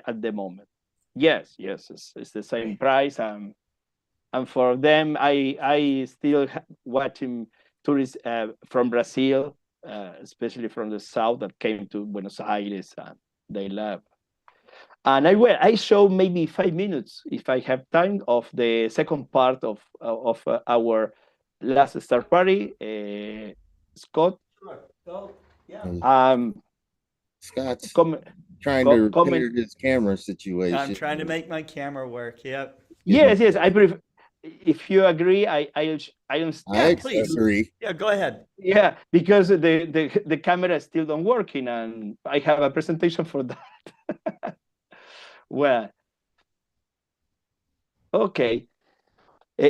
at the moment. Yes, it's the same price. And for them, I still watching tourists from Brazil, especially from the south, that came to Buenos Aires and they love. And I show maybe 5 minutes if I have time of the second part of our last star party. Scott. Sure. Go. Yeah. Scott's trying to repair his camera situation. I'm trying to make my camera work. Yep. Yes. I prefer. If you agree, I please. Agree. Yeah, go ahead. Yeah, because the camera is still not working, and I have a presentation for that. Well, okay.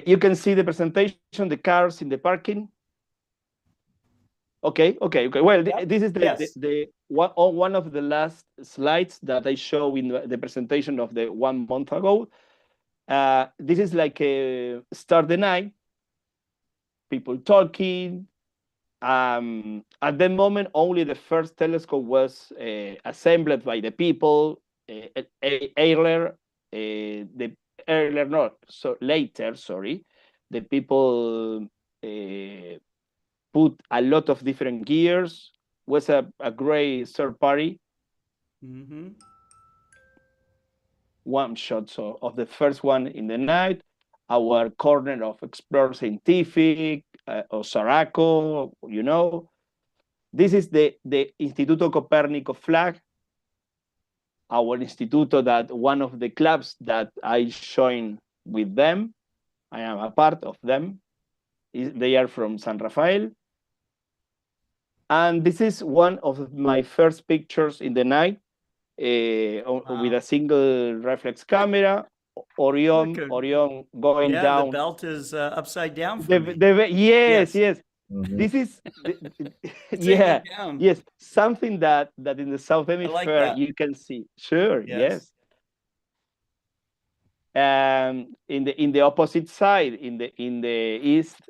You can see the presentation, the cars in the parking. Okay. Well, this is the one of the last slides that I show in the presentation of the 1 month ago. This is like a start the night, people talking. At the moment, only the first telescope was assembled by the people. Later, sorry, the people put a lot of different gears. Was a great third party. Mm-hmm. One shot of the first one in the night. Our corner of Explore Scientific, Osaraco, you know. This is the Instituto Copérnico flag. Our instituto, that one of the clubs that I joined with them. I am a part of them. They are from San Rafael. And this is one of my first pictures in the night with a single reflex camera. Orion going down. The belt is upside down. Yes. Mm-hmm. This is yes, something that in the south hemisphere you can see. Sure, yes. In the opposite side, in the east,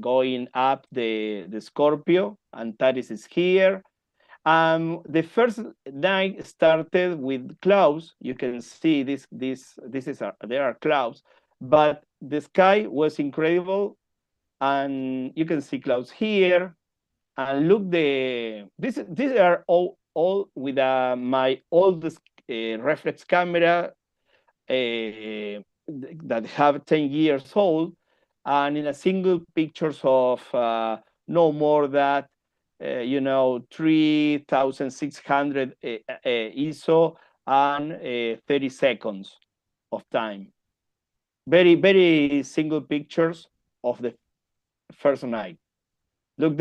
going up the Scorpio, Antares is here. The first night started with clouds. You can see there are clouds, but the sky was incredible, and you can see clouds here. And look, these are all with my oldest reflex camera that have 10 years old, and in a single pictures of no more than 3600 ISO and 30 seconds of time. Very, very single pictures of the first night. Look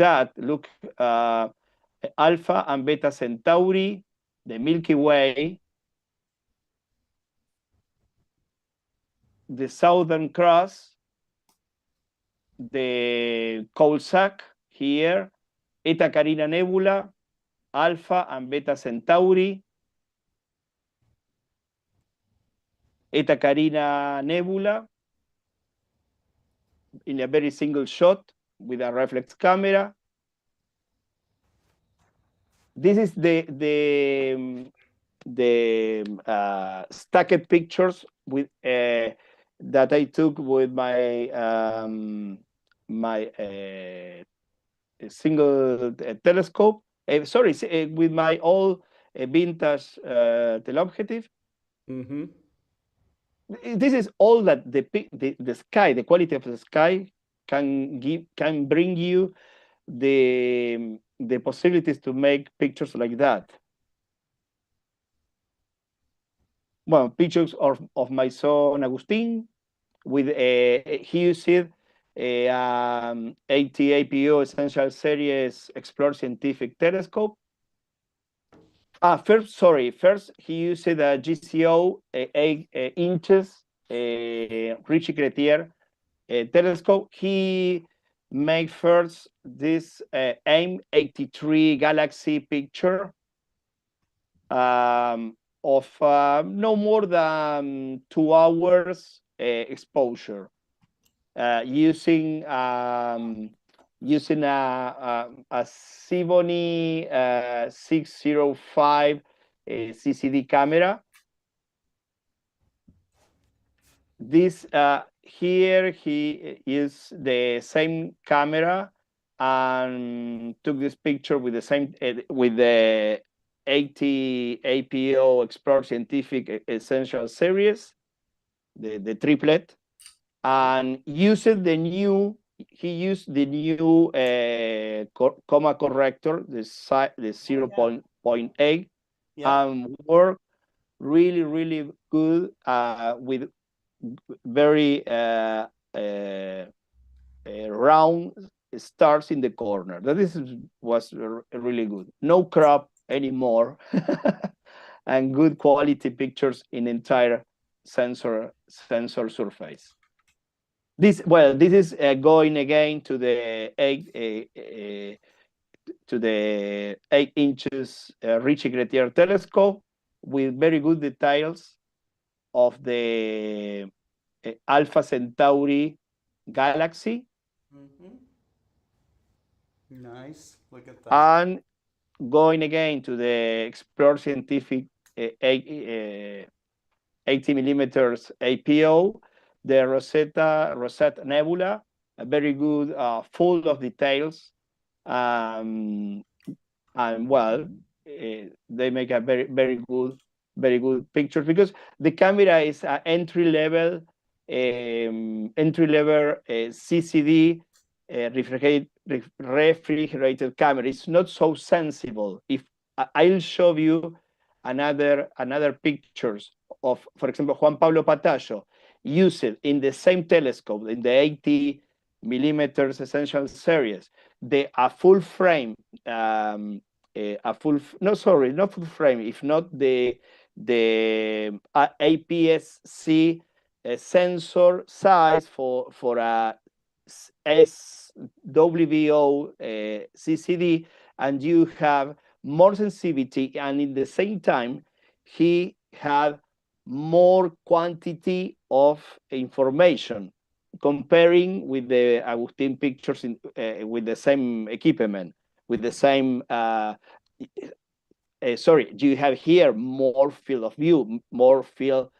Alpha and Beta Centauri, the Milky Way, the Southern Cross, the Coalsack here, Eta Carina Nebula, Alpha and Beta Centauri, Eta Carina Nebula in a very single shot with a reflex camera. This is the stacked pictures with that I took with my my single telescope. Sorry, with my old vintage teleobjective. Mm-hmm. This is all that the sky, the quality of the sky can bring you the possibilities to make pictures like that. Well, pictures of my son Agustin with he used 80 APO Essential Series Explore Scientific Telescope. First he used a GCO 8 inches Richie Cretier telescope. He made first this AIM 83 galaxy picture of no more than 2 hours exposure using using a Sibony 605 CCD camera. This here he used the same camera and took this picture with the same with the 80 APO Explore Scientific Essential Series, the triplet, and used the new. He used the new comma corrector, the 0.8, and worked really good with very round stars in the corner. This was really good. No crop anymore, and good quality pictures in entire sensor surface. This is going again to the 8 inches Richie Cretier telescope with very good details of the Alpha Centauri galaxy. Mm-hmm. Nice. Look at that. And going again to the Explore Scientific 80 millimeters APO, the Rosetta Nebula, very good, full of details, and well, they make a very good pictures because the camera is an entry level CCD refrigerated camera. It's not so sensible. If I'll show you another pictures of, for example, Juan Pablo Patayo used in the same telescope in the 80 millimeters Essential Series, a full frame, not full frame, if not the APS-C sensor size for a SWO CCD, and you have more sensitivity, and in the same time, he had more quantity of information comparing with the Agustin pictures with the same equipment, with the same, you have here more field of view, more field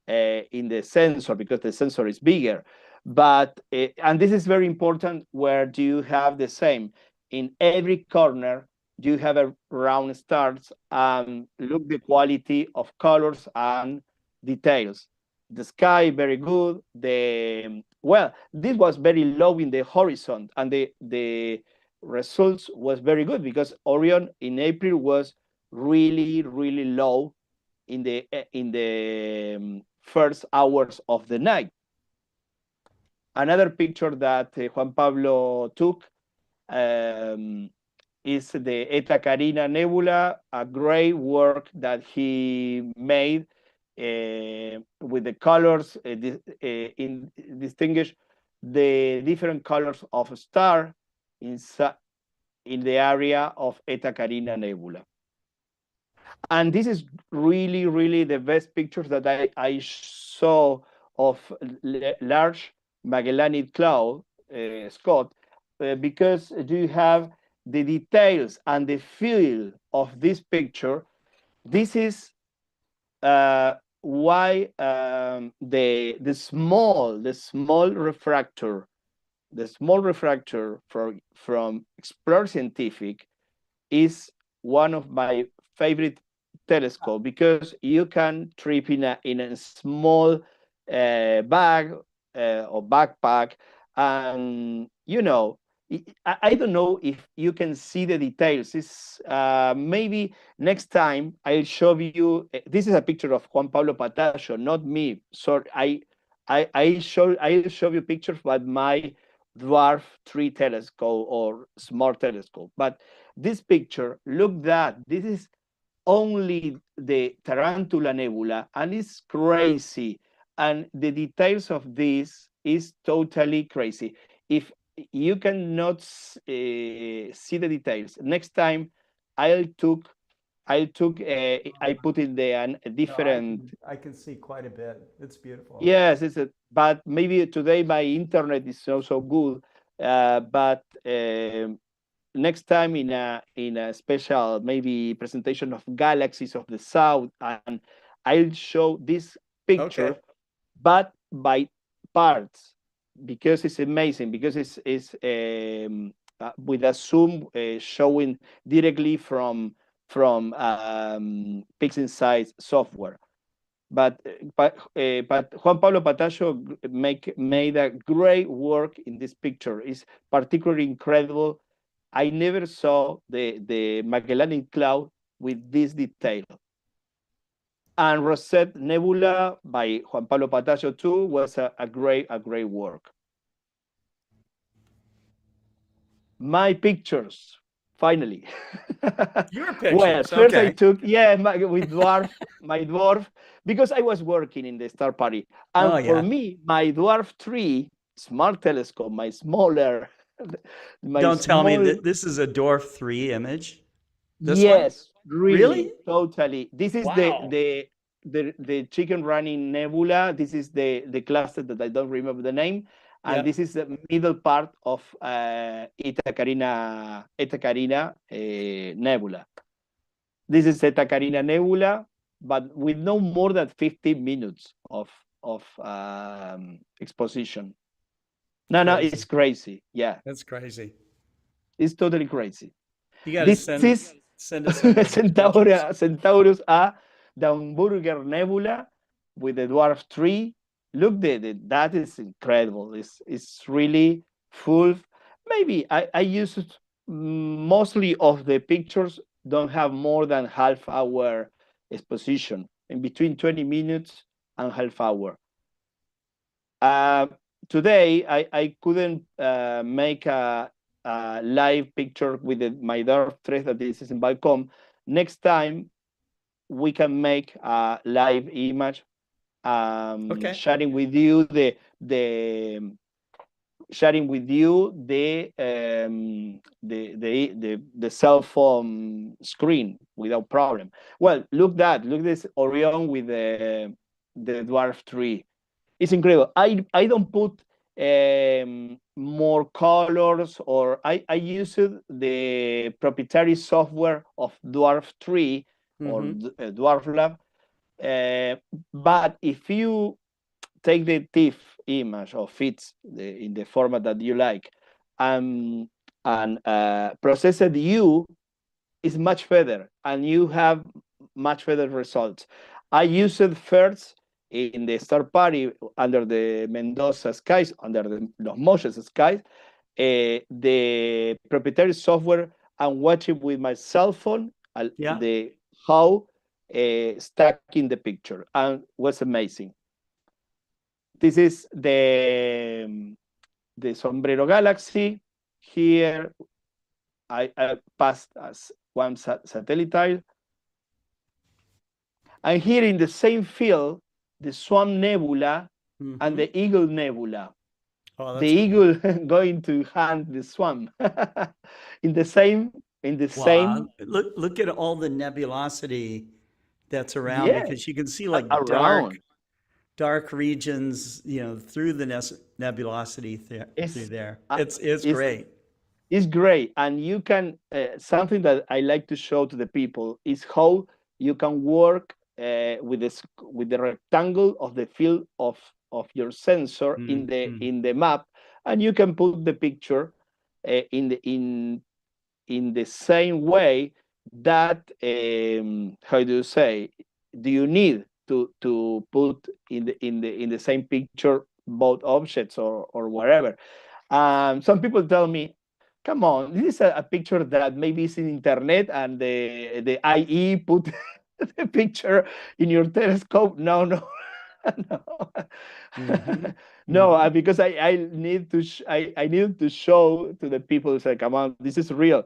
in the sensor because the sensor is bigger. But, and this is very important, where do you have the same? In every corner, you have a round stars and look the quality of colors and details. The sky, very good. This was very low in the horizon, and the results was very good because Orion in April was really low in the first hours of the night. Another picture that Juan Pablo took is the Eta Carina Nebula, a great work that he made with the colors, distinguish the different colors of a star in the area of Eta Carina Nebula. And this is really the best pictures that I saw of large Magellanic Cloud, Scott, because you have the details and the feel of this picture. This is why the small refractor the small refractor from Explore Scientific is one of my favorite telescope because you can trip in a small bag or backpack, and you know, I don't know if you can see the details. It's maybe next time I'll show you. This is a picture of Juan Pablo Patayo, not me. Sorry, I'll show you pictures with my dwarf 3 telescope or small telescope. But this picture, look that this is only the Tarantula Nebula, and it's crazy. And the details of this is totally crazy. If you cannot see the details, next time I put in the different. I can see quite a bit. It's beautiful. Yes, but maybe today my internet is not so good. But next time in a special maybe presentation of galaxies of the south, and I'll show this picture, Okay. but by parts, because it's amazing, because it's with a zoom showing directly from PixInsight software. But Juan Pablo Patayo made a great work in this picture. It's particularly incredible. I never saw the Magellanic Cloud with this detail. And Rosette Nebula by Juan Pablo Patayo too was a great work. My pictures, finally. Your pictures. Well, first okay. I took my dwarf, because I was working in the Star Party, and Oh, for yeah. me, my dwarf 3 smart telescope, my smaller, Don't tell me that this is a dwarf 3 image. This yes, one? really, totally. This is Wow. the chicken running nebula. This is the cluster that I don't remember the name, and Yeah. this is the middle part of Eta Carina nebula. This is Eta Carina nebula, but with no more than 15 minutes of exposition. No, Crazy. it's crazy. Yeah, That's crazy. it's totally crazy. You got to This is send us some of those pictures. Centaurus A, the Hamburger Nebula with the dwarf 3. Look, that is incredible. It's really full. Maybe I used mostly of the pictures don't have more than half hour exposition, in between 20 minutes and half hour. Today I couldn't make a live picture with my dwarf 3 that this is in Balcom. Next time we can make a live image, Okay. sharing with you the cell phone screen without problem. Well, look this Orion with the dwarf 3. It's incredible. I don't put more colors, or I use the proprietary software of Dwarf 3 or Dwarf Lab. But if you take the TIFF image or fits in the format that you like, and process it, is much better, and you have much better results. I used it first in the Star Party under the Mendoza skies, under the Los Molles skies, the proprietary software, and watch it with my cell phone, how stuck in the picture, and was amazing. This is the Sombrero Galaxy. Here I passed as one satellite. And here in the same field, the Swan Nebula and the Eagle Nebula. Oh, the eagle going to hunt the swan. in the same. Wow. Look at all the nebulosity that's around, because you can see like dark regions, through the nebulosity through there. It's great. It's great. And you can, something that I like to show to the people is how you can work with the rectangle of the field of your sensor in the map, and you can put the picture in the same way that how do you say, do you need to put in the same picture both objects or whatever. Some people tell me, come on, this is a picture that maybe is in internet and the IE put the picture in your telescope. No, no. No, no, because I need to I need to show to the people, say, come on, this is real.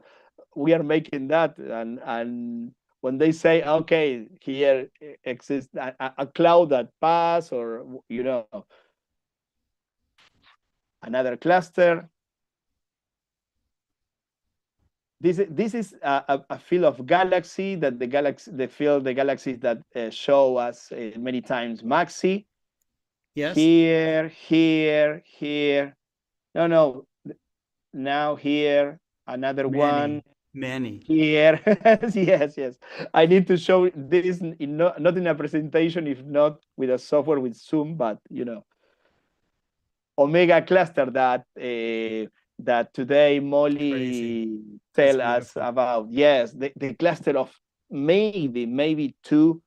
We are making that, and when they say, okay, here exists a cloud that pass, or another cluster. This is a field of galaxy that the galaxies that show us many times Maxi. Yes. Here. No. Now here, another one. Many. Here. Yes. I need to show this not in a presentation, if not with a software with Zoom, but Omega cluster that today Molly tell us about. Yes, the cluster of maybe two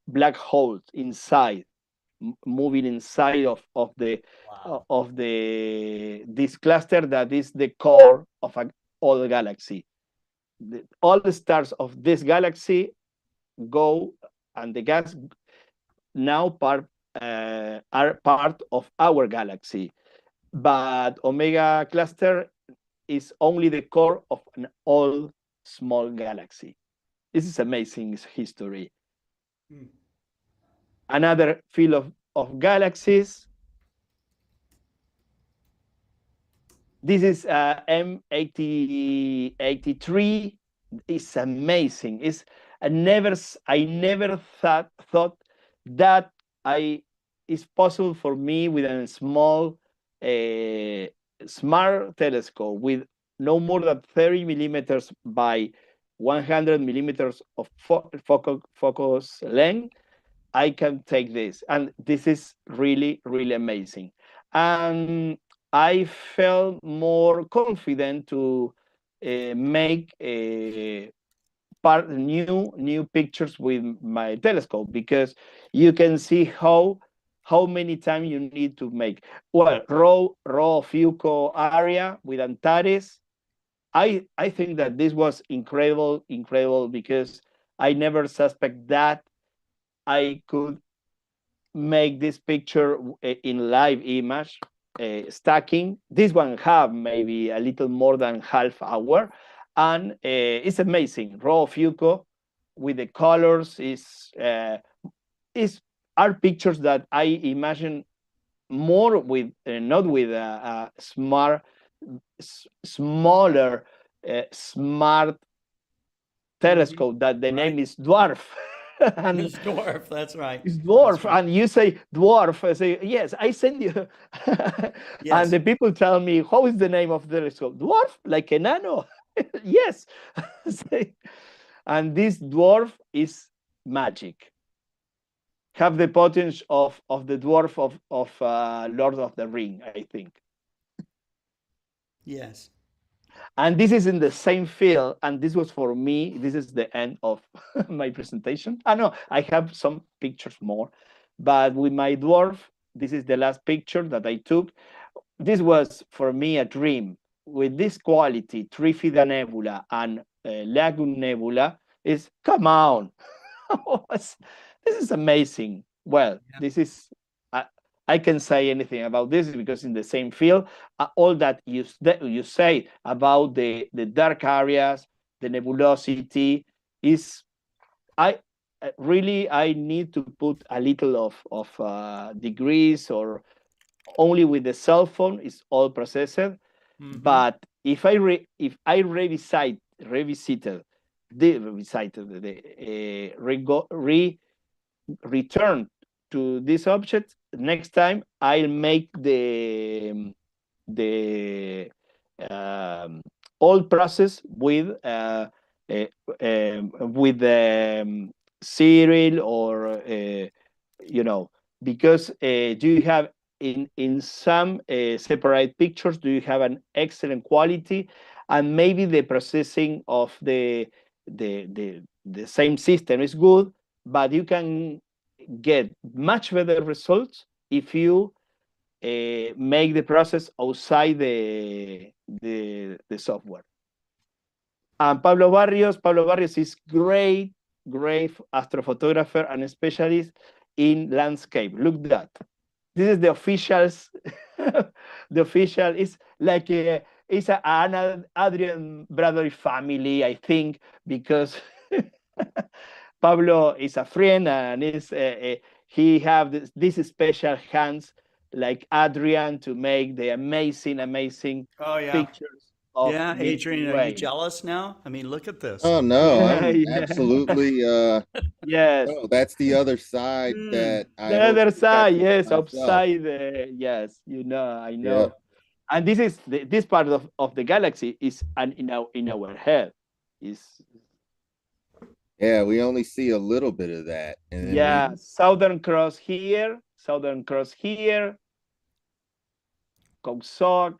black holes inside, moving inside of this cluster that is the core of all the galaxy. All the stars of this galaxy go, and the gas now are part of our galaxy, but Omega cluster is only the core of an all small galaxy. This is amazing history. Another field of galaxies. This is M83. It's amazing. I never thought that it's possible for me with a small smart telescope with no more than 30 millimeters by 100 millimeters of focus length. I can take this, and this is really, really amazing. And I felt more confident to make new pictures with my telescope, because you can see how many times you need to make. Well, raw Fuco area with Antares. I think that this was incredible, because I never suspect that I could make this picture in live image, stacking. This one have maybe a little more than half hour, and it's amazing. Raw Fuco with the colors are pictures that I imagine more with not with a smaller smart telescope that the name is dwarf. And it's dwarf, that's right. It's dwarf, right. And you say dwarf. I say, yes, I send you. Yes. And the people tell me, how is the name of the telescope? Dwarf, like a nano. Yes. And this dwarf is magic. Have the potential of the dwarf of Lord of the Ring, I think. Yes. And this is in the same field, and this was for me. This is the end of my presentation. I know I have some pictures more, but with my dwarf, this is the last picture that I took. This was for me a dream. With this quality, Trifida Nebula and Lagoon Nebula, is, come on. This is amazing. Well, yeah. This is, I can say anything about this because in the same field, all that you say about the dark areas, the nebulosity is, I need to put a little of degrees, or only with the cell phone is all processed. Mm-hmm. But if I revisited return to this object, next time I'll make the all process with Cyril, or because do you have in some separate pictures, do you have an excellent quality, and maybe the processing of the same system is good, but you can get much better results if you make the process outside the software. And Pablo Barrios is great astrophotographer and specialist in landscape. Look that. This is the officials. The official is like it's an Adrian Bradbury family, I think, because Pablo is a friend and he have this special hands like Adrian to make the amazing Oh yeah. pictures of Yeah, Milky Adrian, are you Way. jealous now? I mean, look at this. Oh no, I'm Yeah. absolutely Yes. no, that's the other side that I The hope other to side, capture yes, myself. upside. Yes, I know. Yeah. And this is this part of the galaxy is in our head. Is Yeah, we only see a little bit of that. And then yeah, Southern Cross here, Comsoc,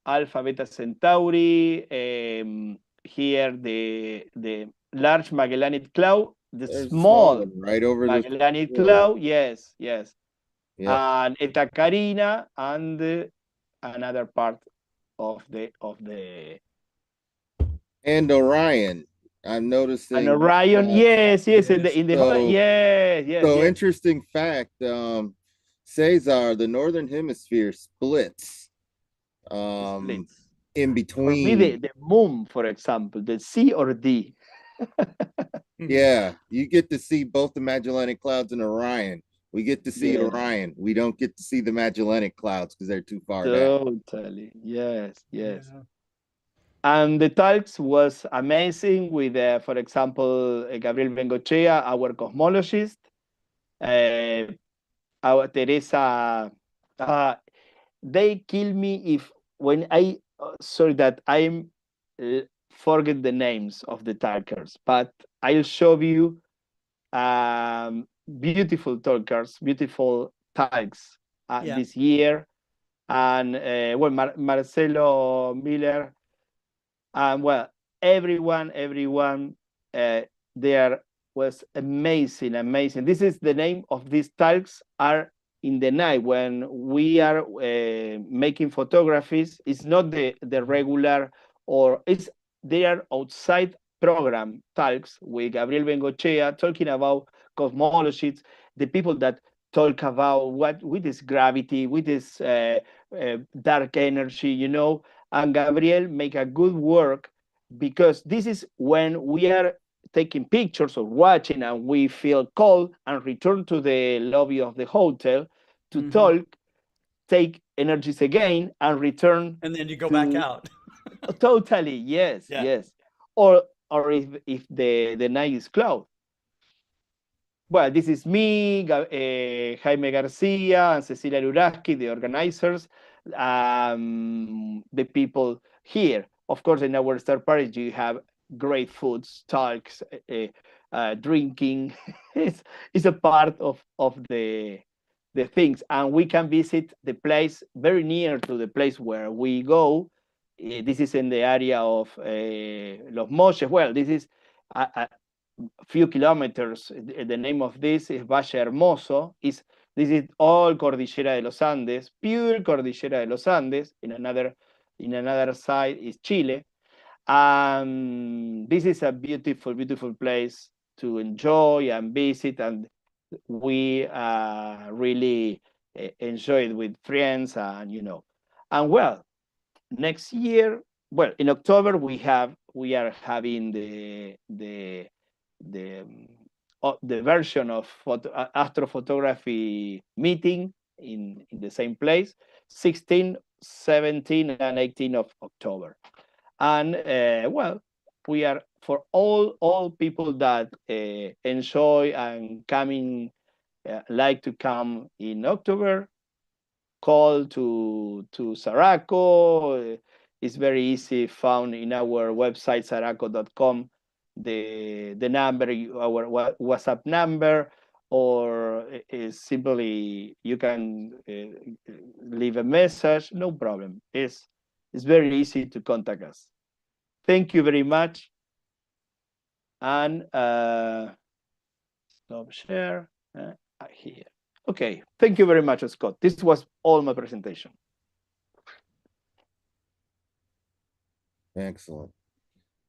Alpha Beta Centauri, here the large Magellanic Cloud, the there's a small one right over Magellanic the Cloud, yes. Yeah. And Eta Carina and another part of the And Orion. I'm noticing and Orion, yes, in the so, yes. So interesting fact, Cesar, the northern hemisphere splits. In between. For me, the moon, for example, the C or D. Yeah, you get to see both the Magellanic Clouds and Orion. We get to see Orion. We don't get to see the Magellanic Clouds because they're too far down. Totally, yes. Yeah. And the talks was amazing with, for example, Gabriel Bengochea, our cosmologist, our Teresa. They kill me if when I sorry that I'm forget the names of the talkers, but I'll show you beautiful talkers, beautiful talks this year, and Marcelo Miller, and well, everyone there was amazing. This is the name of these talks are in the night when we are making photographies. It's not the regular, or they are outside program talks with Gabriel Bengochea talking about cosmologists, the people that talk about what with this gravity, with this dark energy, and Gabriel make a good work, because this is when we are taking pictures or watching and we feel cold and return to the lobby of the hotel to talk, take energies again and return. And then you go back out. Totally, yes. Or if the night is cloud. Well, this is me, Jaime Garcia, and Cecilia Luraski, the organizers, the people here. Of course, in our star party, you have great foods, talks, drinking. it's a part of the things, and we can visit the place very near to the place where we go. This is in the area of Los Molles. Well, this is a few kilometers. The name of this is Valle Hermoso. This is all Cordillera de los Andes, pure Cordillera de los Andes. In another side is Chile. This is a beautiful place to enjoy and visit, and we really enjoy it with friends, and and well, next year, well, in October we are having the version of astrophotography meeting in the same place, 16, 17, and 18 of October. And well, we are for all people that enjoy and coming, like to come in October, call to Saraco. It's very easy, found in our website, saraco.com, the number, our WhatsApp number, or is simply you can leave a message, no problem. It's very easy to contact us. Thank you very much. And stop share here. Okay, thank you very much, Scott. This was all my presentation. Excellent.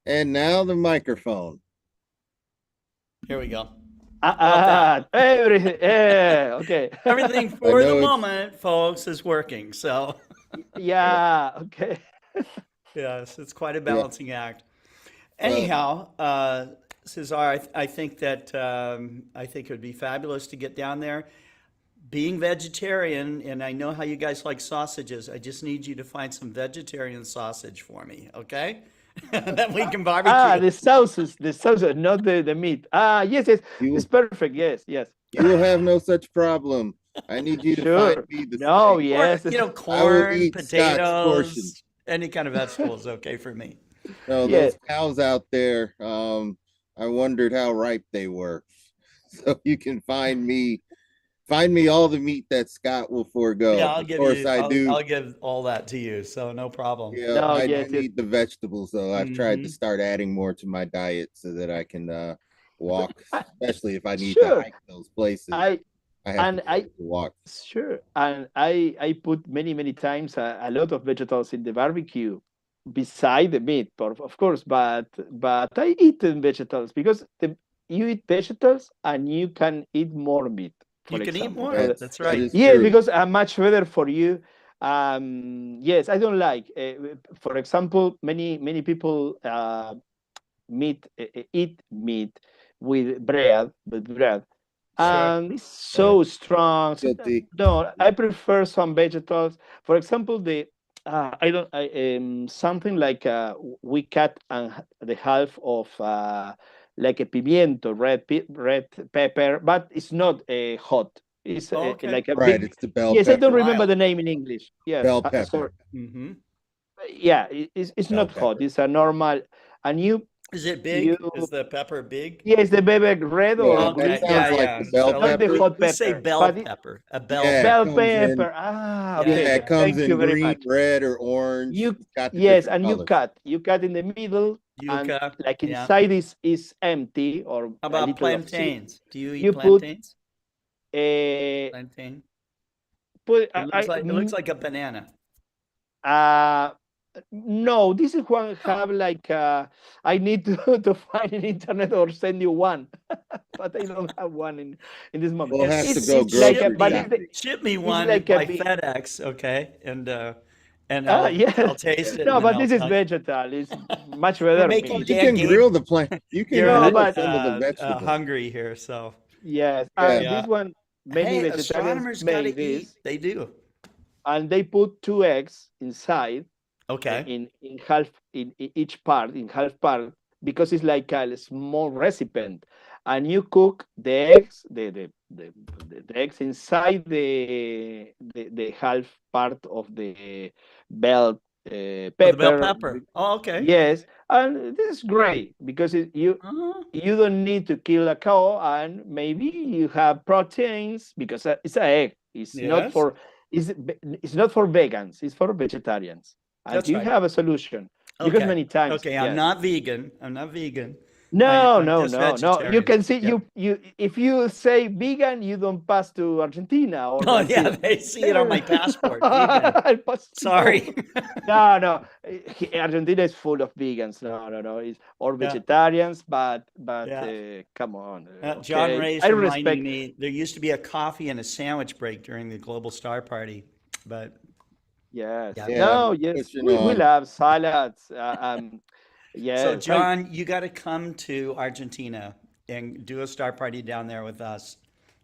And now the microphone. Here we go. Everything. Yeah, okay. Everything for the moment, folks, is working. So yeah, okay. yes, it's quite a balancing act. Anyhow, Cesar, I think that I think it would be fabulous to get down there. Being vegetarian, and I know how you guys like sausages, I just need you to find some vegetarian sausage for me, okay? That we can barbecue. The sauces, not the meat. Yes, it's perfect. Yes. You will have no such problem. I need you to find me the no, yes. Or, corn, potatoes, any kind of vegetable is okay for me. No, those cows out there, I wondered how ripe they were. So you can find me all the meat that Scott will forego. Yeah, I'll give all that to you, so no problem. Yeah, I need the vegetables though. I've tried to start adding more to my diet so that I can walk, especially if I need to hike those places. I have to walk. Sure, and I put many times a lot of vegetables in the barbecue beside the meat, of course. But I eat vegetables because you eat vegetables and you can eat more meat. You can eat more. That's right. Yeah, because much better for you. Yes, I don't like. For example, many people eat meat with bread. It's so strong. No, I prefer some vegetables. For example, something like we cut the half of like a pimiento, red pepper, but it's not hot. It's like a big. It's the bell yes, pepper. I don't remember the name in English. Yes, bell pepper. Yeah, it's not hot. It's a normal, and you. Is it big? Is the pepper big? Yes, the pepper red or okay. That sounds like the bell pepper. Not the hot pepper. We say bell pepper. A bell pepper. Okay. Yeah, it comes in green, red, or orange. And colors. You cut in the middle. Like inside is empty or. How about plantains? Do you eat plantains? Plantain. It looks like a banana. No, this is one have like I need to find an internet or send you one, but I don't have one in this moment. We'll have to go ship me one by FedEx, okay? And I'll taste it. No, but this is vegetal. It's much better. You can grill the plant. You can grill some of the vegetables. Hungry here, so yes. This one many astronomers gotta eat. They do, and they put 2 eggs inside. Okay. In each part, because it's like a small recipient, and you cook the eggs, the eggs inside the half part of the bell pepper. The bell pepper. Oh, okay. Yes, and this is great because you don't need to kill a cow, and maybe you have proteins because it's an egg. It's not for vegans. It's for vegetarians. And you have a solution because many times. Okay, I'm not vegan. No. You can see you if you say vegan, you don't pass to Argentina. Or they see it on my passport. Sorry. No. Argentina is full of vegans. No. It's or vegetarians, but come on. John Ray's reminding me there used to be a coffee and a sandwich break during the Global Star Party, but. Yes. We love salads. Yes. So, John, you got to come to Argentina and do a star party down there with us,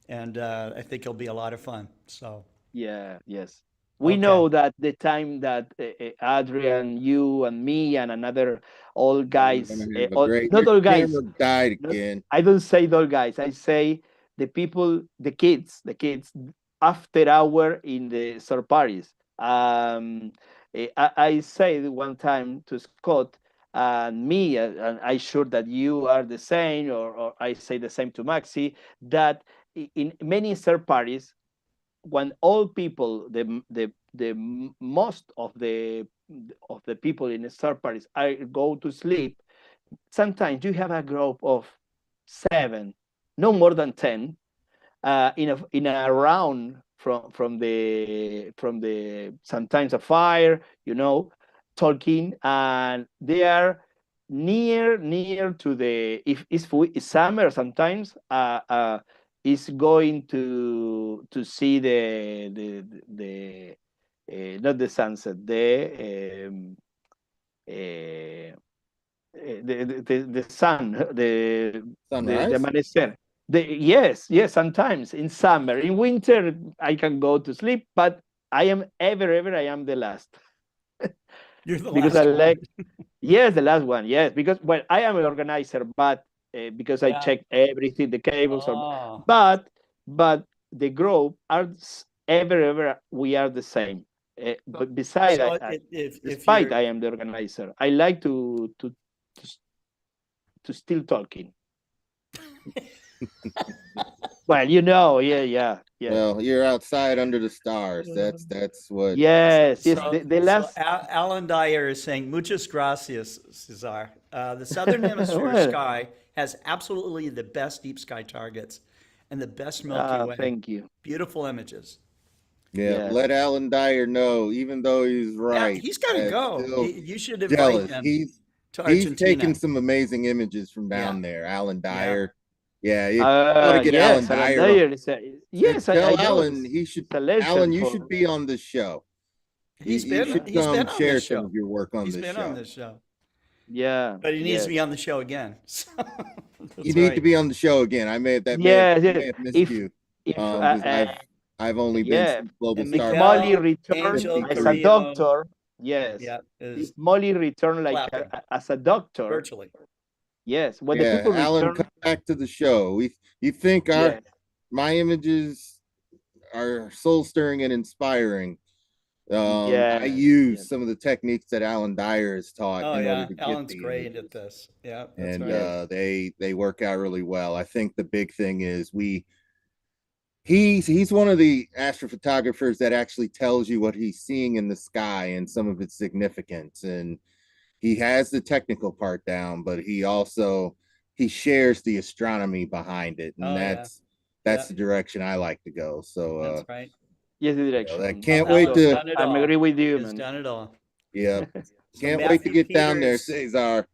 and I think it'll be a lot of fun. So. Yes. We know that the time that Adrian, you, and me, and another old guys, not old guys. Died again. I don't say old guys. I say the people, the kids, after hour in the star parties. I said one time to Scott and me, and I'm sure that you are the same, or I say the same to Maxi, that in many third parties, when all people, most of the people in the third parties go to sleep, sometimes you have a group of 7, no more than 10, in a round from the sometimes a fire, talking, and they are near to the, if it's summer, sometimes is going to see the not the sunset, the sun, the Sunrise? amanecer. Yes, sometimes in summer. In winter, I can go to sleep, but I am I am the last. You're the Because last I one. like, yes, the last one, yes, because, well, I am an organizer, but because I Yeah. check everything, the cables, Oh. but the group are ever we are the same. But besides, So if despite you're I am the organizer, I like to still talking. Well, yeah. Well, you're outside under the stars. That's what. Yes, so, the last. Alan Dyer is saying, muchas gracias, Cesar. The southern hemisphere Well, sky has absolutely the best deep sky targets and the best Milky Way. thank you. Beautiful images. Yeah, Yes. let Alan Dyer know, even though he's Yeah, right. he's got to that's go. still You should invite jealous. him He's to he's Argentina. taken some amazing images from down there. Alan Dyer. Yeah, you ought to get Yes, Alan Alan Dyer. Dyer is yes, Tell I know. Alan he should. Alan, you should be on this show. He's You should been come on share this some show. of your work on He's this been show. on this show. Yeah, But he needs yes. to be on the show again. So, You need to be on the show again. I may have missed you. I've only been to Global and Star. If Molly Miguel, returned Angel, as a Carrillo, doctor, yes. Yeah, If Molly returned like as a doctor, virtually. Yes, when the Yeah, people Alan, return, come back to the show. You think yes. my images are soul stirring and inspiring. I use some of the techniques that Alan Dyer has taught Oh in yeah, order to get Alan's the great images. at this. Yeah, that's And right. they work out really well. I think the big thing is he's one of the astrophotographers that actually tells you what he's seeing in the sky and some of its significance. And he has the technical part down, but he shares the astronomy behind it, and that's the direction I like to go. So that's right. Yes, the direction. I can't wait to. I agree with you, He's man. done it all. Yeah, So can't wait to Matthew get down there, Peters- Cesar.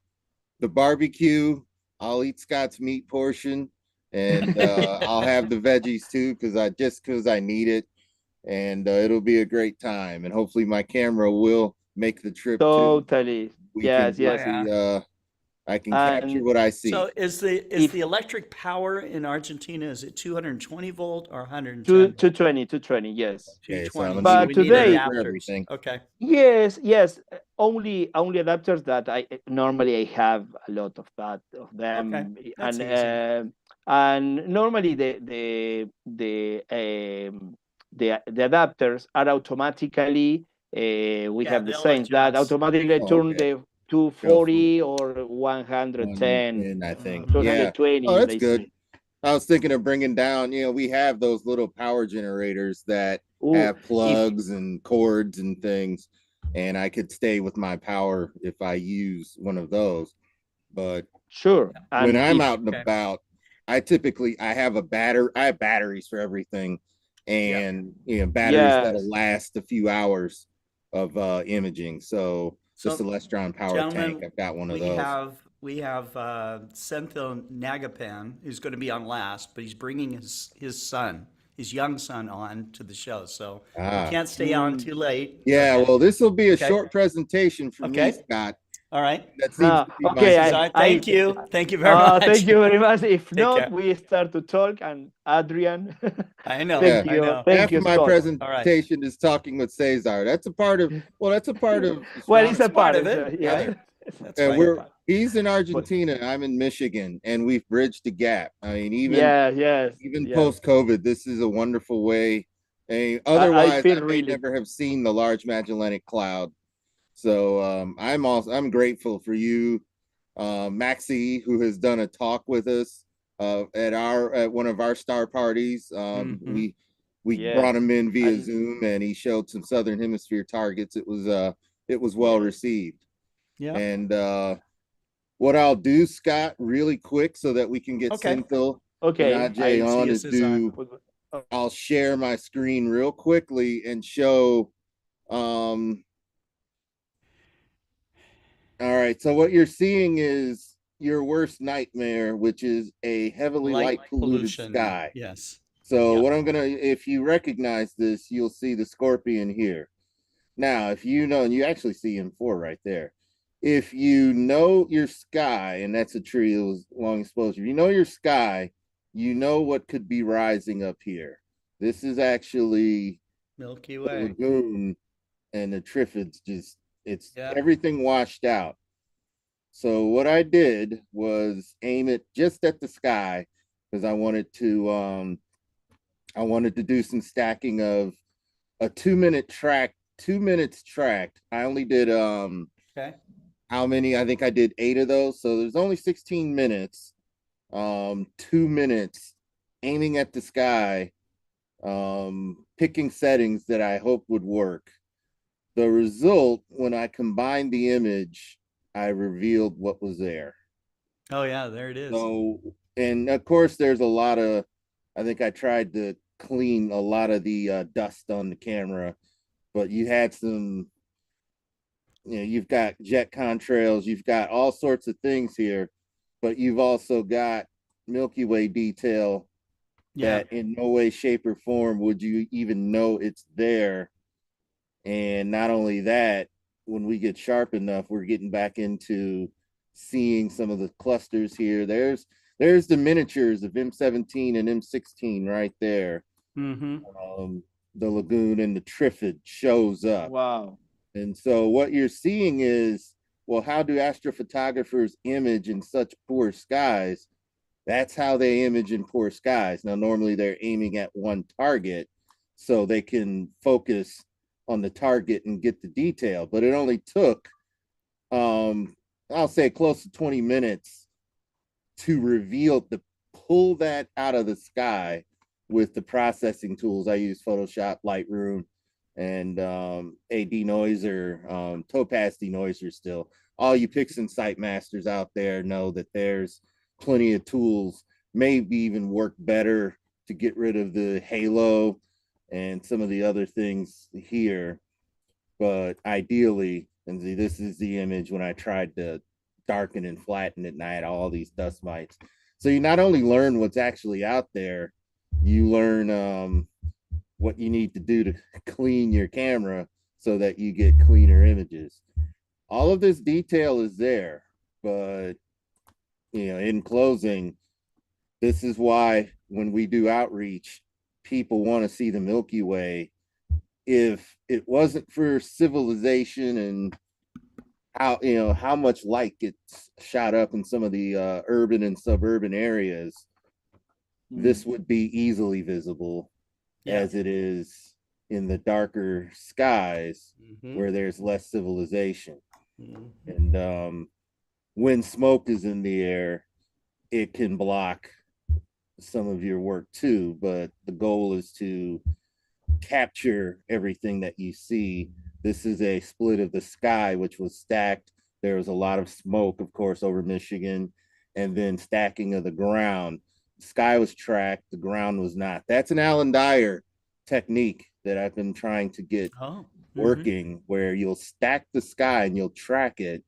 The barbecue, I'll eat Scott's meat portion, and I'll have the veggies too, because I need it, and it'll be a great time. And hopefully, my camera will make the trip too. Totally. Yes. I can capture what I see. So is the electric power in Argentina, is it 220 volt or 110? 220, yes. Okay, so but today, everything. Okay. Yes. Only adapters that I normally have a lot of them. Okay. That's easy. And normally the adapters are automatically we have the same that automatically turn the 240 or 110. I think 220. Oh, that's good. I was thinking of bringing down, we have those little power generators that have plugs and cords and things, and I could stay with my power if I use one of those. But sure, when I'm out and about, I have batteries for everything, and batteries that'll last a few hours of imaging. So the Celestron power tank, I've got one of those. We have Senthil Nagapan, who's going to be on last, but he's bringing his young son on to the show. So he can't stay on too late. Yeah, well, this will be a short presentation for me, Scott. All right. That seems to be thank you. Thank you very much. Thank you very much. If not, care. we start to talk, and Adrian. I know. Thank you. I know. Thank you, my Scott. presentation is talking with Cesar. That's a part of. Well, it's a part of it. Yeah. Right? That's right. He's in Argentina. I'm in Michigan, and we've bridged the gap. I mean, even post-COVID, this is a wonderful way. Otherwise, I may never have seen the Large Magellanic Cloud. So I'm grateful for you, Maxie, who has done a talk with us at one of our star parties. We brought him in via Zoom, and he showed some southern hemisphere targets. It was well received. Yeah. And what I'll do, Scott, really quick, so that we can get Cynthil and Ajay on, is I'll share my screen real quickly and show. All right, so what you're seeing is your worst nightmare, which is a heavily light polluted sky. Yes. So what I'm gonna, if you recognize this, you'll see the scorpion here. Now, if you know, and you actually see M4 right there. If you know your sky, and that's a tree that was long exposure, you know your sky, you know what could be rising up here. This is actually Milky the Way. lagoon, and the Triffids it's everything washed out. So what I did was aim it just at the sky, because I wanted to do some stacking of a 2 minute track, 2 minutes tracked. I only did how many? I think I did 8 of those. So there's only 16 minutes, 2 minutes aiming at the sky, picking settings that I hope would work. The result, when I combined the image, I revealed what was there. Oh yeah, there it is. So, and of course, there's a lot of, I think I tried to clean a lot of the dust on the camera, but you had some, you've got jet contrails, you've got all sorts of things here, but you've also got Milky Way detail that in no way, shape, or form would you even know it's there. And not only that, when we get sharp enough, we're getting back into seeing some of the clusters here. There's the miniatures of M17 and M16 right there. The lagoon and the Triffid shows up. Wow. And so what you're seeing is, well, how do astrophotographers image in such poor skies? That's how they image in poor skies. Now, normally they're aiming at one target so they can focus on the target and get the detail, but it only took, I'll say close to 20 minutes to pull that out of the sky with the processing tools. I use Photoshop, Lightroom, and a denoiser, Topaz denoiser still. All you Pix and Sight masters out there know that there's plenty of tools, maybe even work better to get rid of the halo and some of the other things here. But ideally, and see, this is the image when I tried to darken and flatten it, and I had all these dust mites. So you not only learn what's actually out there, you learn what you need to do to clean your camera so that you get cleaner images. All of this detail is there, but in closing, this is why when we do outreach, people want to see the Milky Way. If it wasn't for civilization and how much light gets shot up in some of the urban and suburban areas, this would be easily visible as it is in the darker skies where there's less civilization. And when smoke is in the air, it can block some of your work too, but the goal is to capture everything that you see. This is a split of the sky, which was stacked. There was a lot of smoke, of course, over Michigan, and then stacking of the ground. The sky was tracked, the ground was not. That's an Alan Dyer technique that I've been trying to get working, where you'll stack the sky and you'll track it,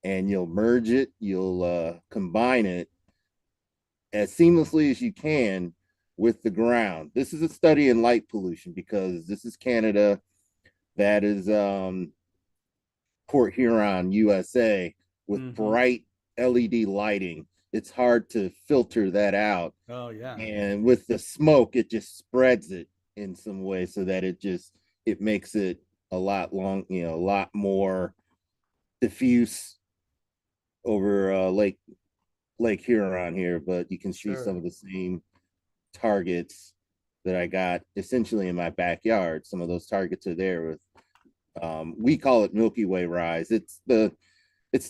and you'll merge it, you'll combine it as seamlessly as you can with the ground. This is a study in light pollution, because this is Canada, that is Port Huron, USA, with bright LED lighting. It's hard to filter that out. Oh yeah. And with the smoke, it just spreads it in some way so that it makes it a lot a lot more diffuse over Lake Huron here. But you can see some of the same targets that I got essentially in my backyard. Some of those targets are there with we call it Milky Way rise. It's the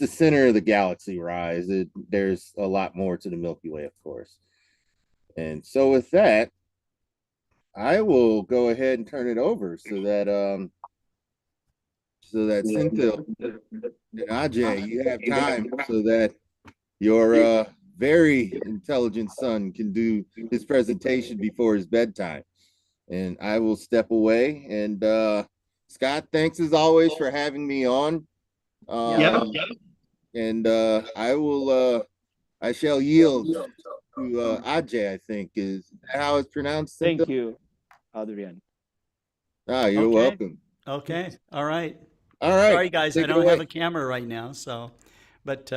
center of the galaxy rise. There's a lot more to the Milky Way, of course. And so with that, I will go ahead and turn it over so that Cynthia and Ajay, you have time so that your very intelligent son can do his presentation before his bedtime. And I will step away. And Scott, thanks as always for having me on. And I shall yield to Ajay, I think is that how it's pronounced. Thank you, Adrian. You're welcome. Okay. All right. All right. Sorry, guys, I Take it don't have away. a camera right now, but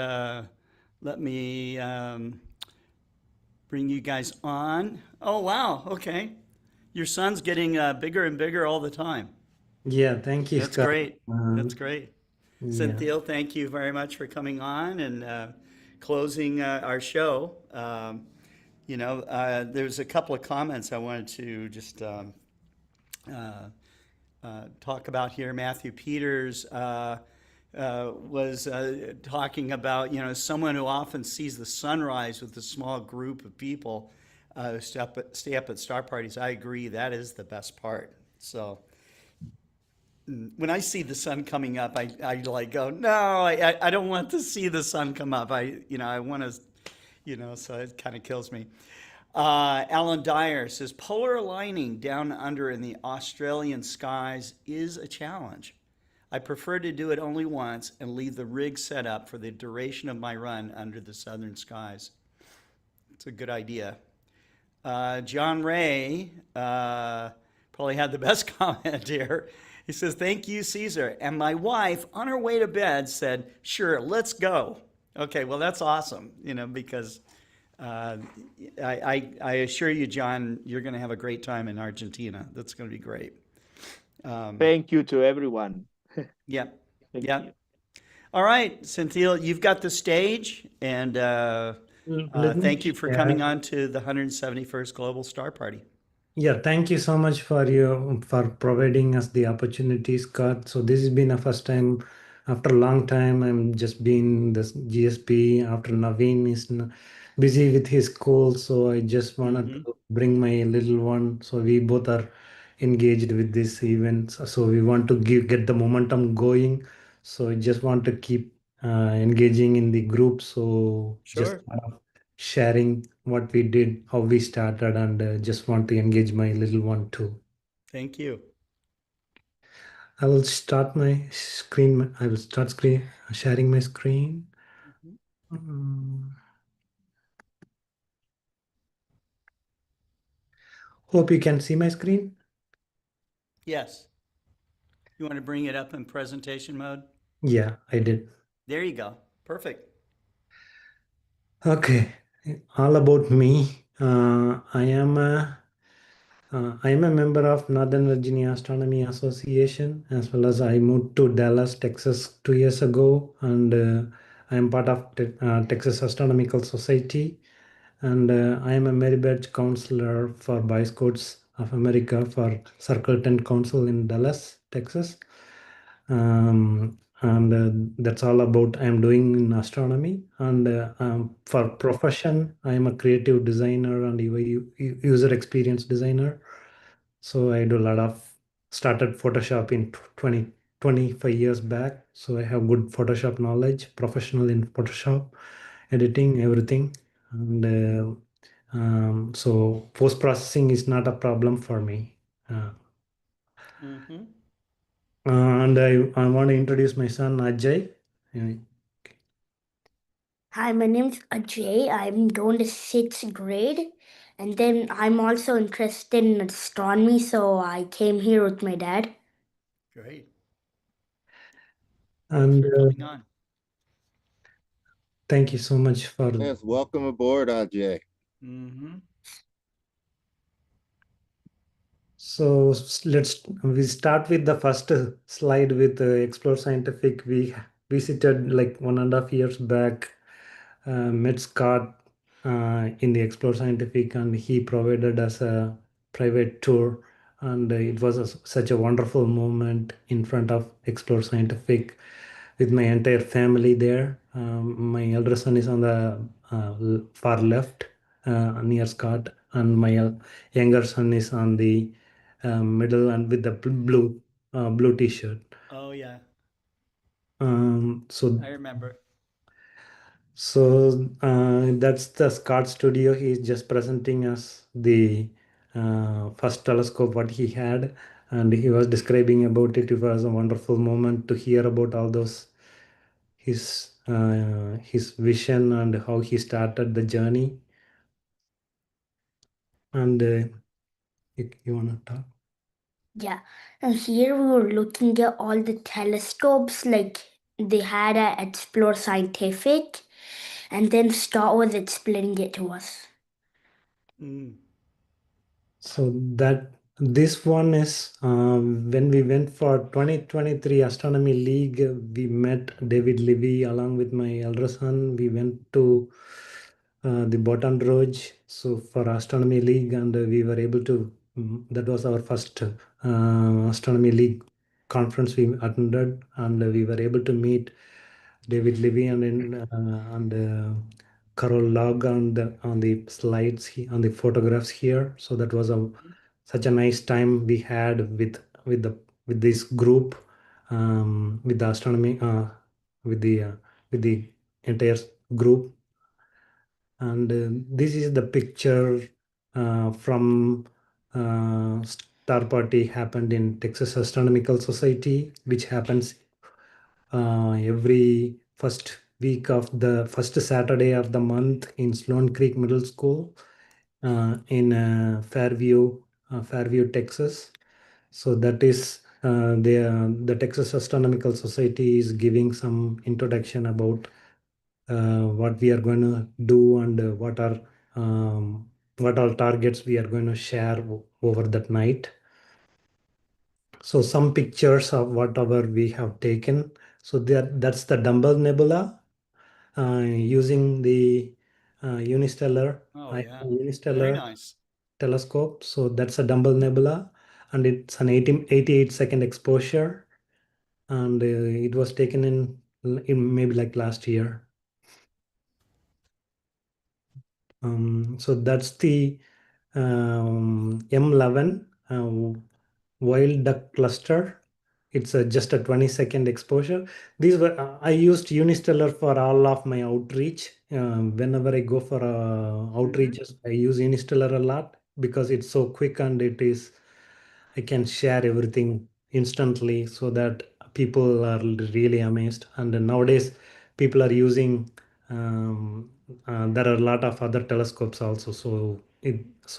let me bring you guys on. Oh, wow. Okay. Your son's getting bigger and bigger all the time. Yeah, thank you, That's Scott. great. That's great. Yeah. Cynthia, thank you very much for coming on and closing our show. There's a couple of comments I wanted to just talk about here. Matthew Peters was talking about, someone who often sees the sunrise with a small group of people who stay up at star parties. I agree, that is the best part. So when I see the sun coming up, I like go, no, I don't want to see the sun come up. I want to, so it kind of kills me. Alan Dyer says, polar aligning down under in the Australian skies is a challenge. I prefer to do it only once and leave the rig set up for the duration of my run under the southern skies. It's a good idea. John Ray probably had the best comment here. He says, thank you, Caesar. And my wife, on her way to bed, said, sure, let's go. Okay, well, that's awesome, because I assure you, John, you're going to have a great time in Argentina. That's going to be great. Thank you to everyone. Yep. Thank Yep. you. All right, Cynthia, you've got the stage, and thank you for coming on to the 171st Global Star Party. Yeah, thank you so much for providing us the opportunity, Scott. So this has been a first time after a long time. I'm just been this GSP after Naveen is busy with his school, so I just wanted to bring my little one. So we both are engaged with this event. So we want to get the momentum going. So I just want to keep engaging in the group. So just Sure. sharing what we did, how we started, and just want to engage my little one too. Thank you. I will start my screen. I will start sharing my screen. Hope you can see my screen. Yes. You want to bring it up in presentation mode? Yeah, I did. There you go. Perfect. Okay, all about me. I am a member of Northern Virginia Astronomy Association, as well as I moved to Dallas, Texas 2 years ago, and I am part of Texas Astronomical Society, and I am a Mary Badge counselor for Boy Scouts of America for Circle 10 Council in Dallas, Texas. And that's all about I'm doing in astronomy. And for profession, I'm a creative designer and user experience designer. So I do a lot of started Photoshop in 25 years back. So I have good Photoshop knowledge, professional in Photoshop, editing, everything. And so post processing is not a problem for me. And I want to introduce my son Ajay. Hi, my name's Ajay. I'm going to sixth grade. And then I'm also interested in astronomy, so I came here with my dad. Great. And Thanks for coming on. Thank you so much for Yes, welcome aboard, Ajay. So we start with the first slide with Explore Scientific. We visited like 1.5 years back, met Scott in the Explore Scientific, and he provided us a private tour, and it was such a wonderful moment in front of Explore Scientific with my entire family there. My elder son is on the far left near Scott, and my younger son is on the middle and with the blue t-shirt. Oh yeah, So I remember. that's the Scott studio. He's just presenting us the first telescope what he had, and he was describing about it. It was a wonderful moment to hear about all those his vision and how he started the journey. And you want to talk? Yeah, and here we were looking at all the telescopes, like they had at Explore Scientific, and then Scott was explaining it to us. Mm. So that this one is when we went for 2023 Astronomy League, we met David Levy along with my elder son. We went to the Botan Rouge, so for Astronomy League, and we were able to. That was our first Astronomy League conference we attended, and we were able to meet David Levy and Carol Log on the slides on the photographs here. So that was such a nice time we had with the with this group, with the astronomy with the entire group. And this is the picture from Star Party happened in Texas Astronomical Society, which happens every first week of the first Saturday of the month in Sloan Creek Middle School in Fairview, Texas. So that is the Texas Astronomical Society is giving some introduction about what we are going to do and what all targets we are going to share over that night. So some pictures of whatever we have taken. So that's the Dumbbell Nebula using the unistellar Oh yeah, very unistellar nice. telescope. So that's a Dumbbell Nebula, and it's an 88-second exposure, and it was taken in maybe like last year. So that's the M11 wild duck cluster. It's just a 20-second exposure. These were I used unistellar for all of my outreach. Whenever I go for outreaches, I use unistellar a lot because it's so quick and I can share everything instantly so that people are really amazed. And nowadays, people are using. There are a lot of other telescopes also. So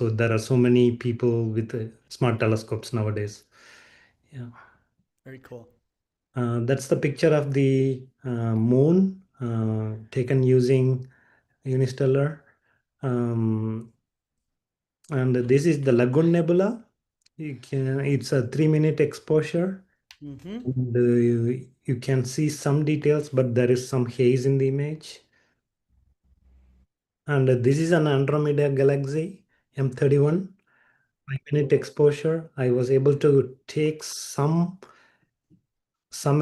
there are so many people with smart telescopes nowadays. Yeah. Very cool. That's the picture of the moon taken using unistellar. And this is the Lagoon Nebula. It's a 3-minute exposure. Mm-hmm. And you can see some details, but there is some haze in the image. And this is an Andromeda galaxy, M31, 5-minute exposure. I was able to take some